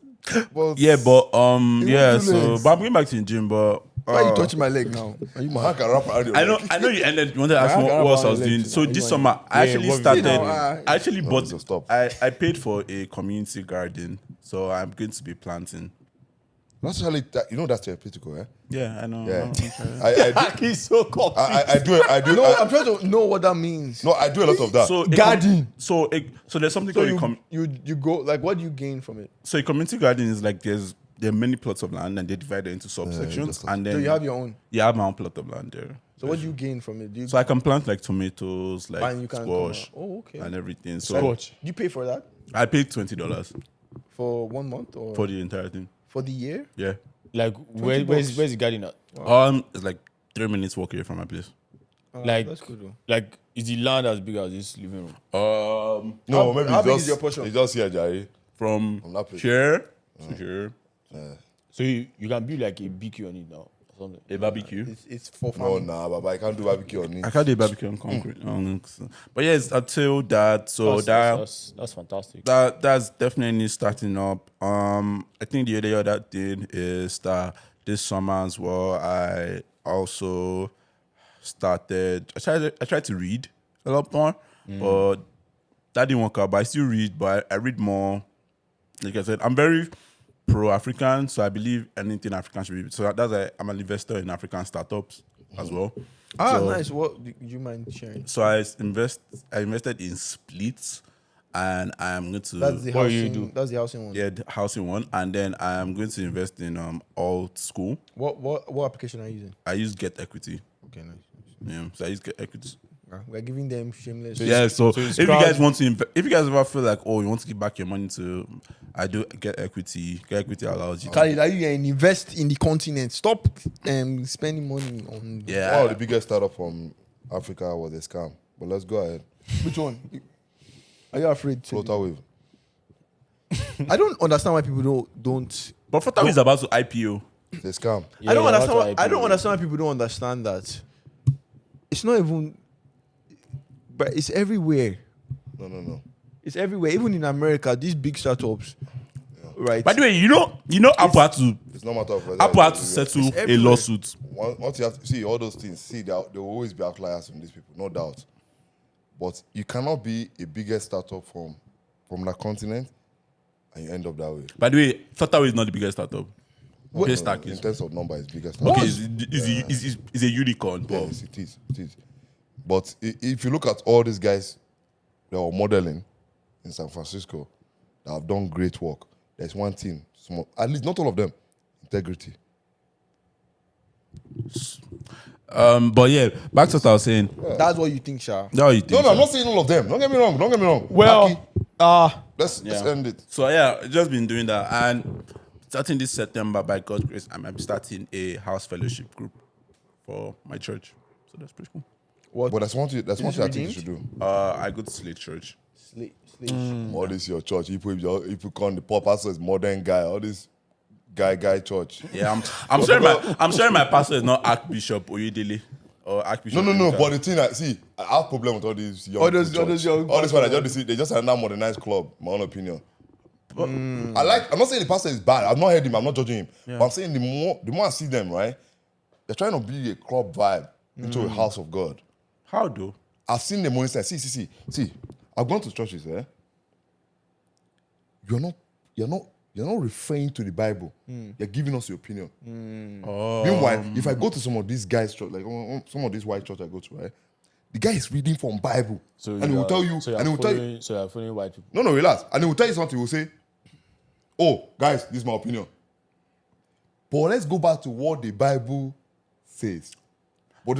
But yeah, but do legs. but I'm going back to the gym, but. Why are you touching my leg now? Are you I mad? can rap around your I leg. know you ended. You wanted to ask me what else I was doing. So this summer, I actually what started. have you been I actually No, bought. so stop. I paid for a community garden, so I'm going to be planting. That's actually, that's therapeutical, eh? Yeah, I know. Yeah. He's so confused. I do. No, I'm trying to know what that means. No, I do a lot of that. So Garden. So there's something So called you go, like, what do you gain from it? so a community garden is like there are many plots of land and they divide it into subsections, just- and then So you have your own. Yeah, I have my own plot of land there. So what do you gain from it? Do you So I can plant like tomatoes, like and you can squash, Oh, okay. and Do everything. So Squash. you pay for that I paid $20 for 1 month or for the entire thing. for the year? Yeah. Like, where's the garden at? It's like 3 minutes walk away from my place. Like, That's good though. like, is the land as big as this living room? No, maybe how it's big just, is your portion? It's just here, Jari. From From that place. here to here, So you can build like a BQ on it now or something. a barbecue. It's for No, farming. Baba, I can't do barbecue on it. I can't do a barbecue on concrete. But yes, until that, so That's fantastic. that's definitely starting up. I think the other thing is that this summer as well, I also started. I tried to read a lot more, but that didn't work out. But I still read, but I read more. Like I said, I'm very pro-African, so I believe anything African should be. So that's why I'm an investor in African startups as well. So- Nice. What do you mind sharing? So I invested in Splits, and I'm going to That's the What do housing. you do? That's the housing one. the housing one, and then I'm going to invest in alt school. What application are you using? I use Get Equity. Okay, nice. Yeah, so I use Get Equity. We're giving them shameless. Yeah, so it's if you crowd- guys want to, if you guys ever feel like, oh, you want to give back your money to, I do Get Equity. Get Equity allows you. Khalid, are you going to invest in the continent? Stop spending money on. Yeah, One of the biggest startup from Africa was a scam. But let's go ahead. Which one? Are you afraid to? Floater wave. I don't understand why people don't. But Fatawi is about to IPO. It's a scam. I don't Yeah, understand. that's what I don't understand why people don't understand that. It's not even. But it's everywhere. No. It's everywhere. Even in America, these big startups, right? By the way, you know, Apple had to It's not matter of Apple had to settle It's a everywhere. lawsuit. Once you have to see all those things, there will always be outliers from these people, no doubt. But you cannot be a bigger startup from that continent and you end up that way. By the way, Fatawi is not the biggest startup. No, Stack in is. terms of number, it's bigger startup. Okay, is a unicorn, but Yes, it is. But if you look at all these guys that were modeling in San Francisco that have done great work, there's one thing, at least not all of them, integrity. but yeah, back to what I was saying. That's what you think, Sha. That's what you think. No, I'm not saying all of them. Don't get me wrong. Well, Let's end it. So yeah, just been doing that, and starting this September, by God's grace, I'm starting a house fellowship group for my church. So that's pretty cool. But that's one thing I think you should do. I go to Slate Church. All this your church. You put on the pop pastor is modern guy. All this guy church. Yeah, I'm sure my pastor is not Archbishop Oyedele or Archbishop. No. But the thing I have problem with all these young All those church. young all this one they just another modernized club. My own opinion. I'm not saying the pastor is bad. I've not heard him. I'm not judging him. But I'm saying the more I see them, right, they're trying to be a club vibe into a house of God. How though? I've seen them on inside. See. I've gone to churches, You're not referring to the Bible. You're giving us your opinion. Meanwhile, if I go to some of these guys' church, like some of these white church I go to, right, the guy is reading from Bible, and he will tell you, So you're following white people. no, relax, and he will tell you something. He will say, "Oh, guys, this is my opinion." But let's go back to what the Bible says. But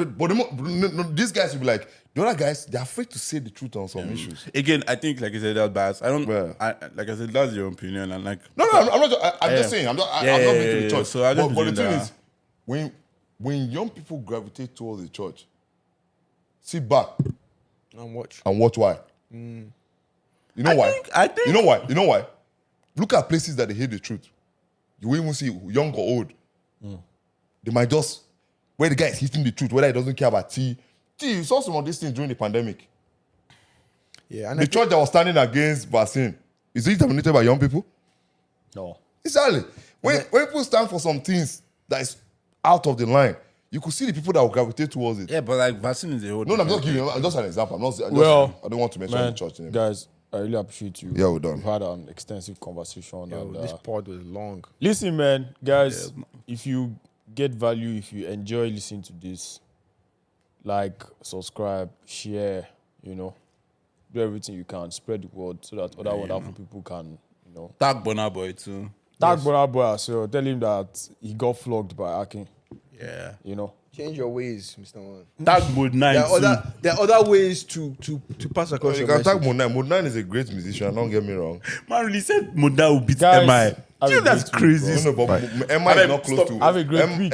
these guys will be like, the other guys, they're afraid to say the truth on some issues. Again, I think like I said, that's bias. I don't. Yeah. Like I said, that's your opinion, and like No, I'm not. I'm just saying. I'm not been to the church. So I just but the believe thing that. is, when young people gravitate towards the church, sit back And watch. and watch why. You know why? I think You know why? You know why? Look at places that they hate the truth. You will even see young or old. They might just where the guy is hitting the truth, whether he doesn't care about tea. You saw some of these things during the pandemic. Yeah, and The church that was standing against vaccine, is it dominated by young people? No. Exactly. When people stand for some things that is out of the line, you could see the people that will gravitate towards it. Yeah, but like vaccine is a whole. No, I'm just giving you I'm just an example. I don't want to mention Man, the church name. guys, I really appreciate you. Yeah, we're done. We've had an extensive conversation. Yo, and, this pod was long. listen, man, guys, if you get value, if you enjoy listening to this, like, subscribe, share, do everything you can, spread the word so that other wonderful people can, Tag Burna Boy too. Tag Burna Boy as well. Tell him that he got flogged by Akin, Yeah. Change your ways, Mr. One. Tag Mode 9 There are other ways to pass across You your can tag message. Mod9. Mod9 is a great musician, don't get me wrong. Man really said Moda will beat Guys, MI. have a Dude, that's great week, crazy. No, but MI is not close to Have a great M- week.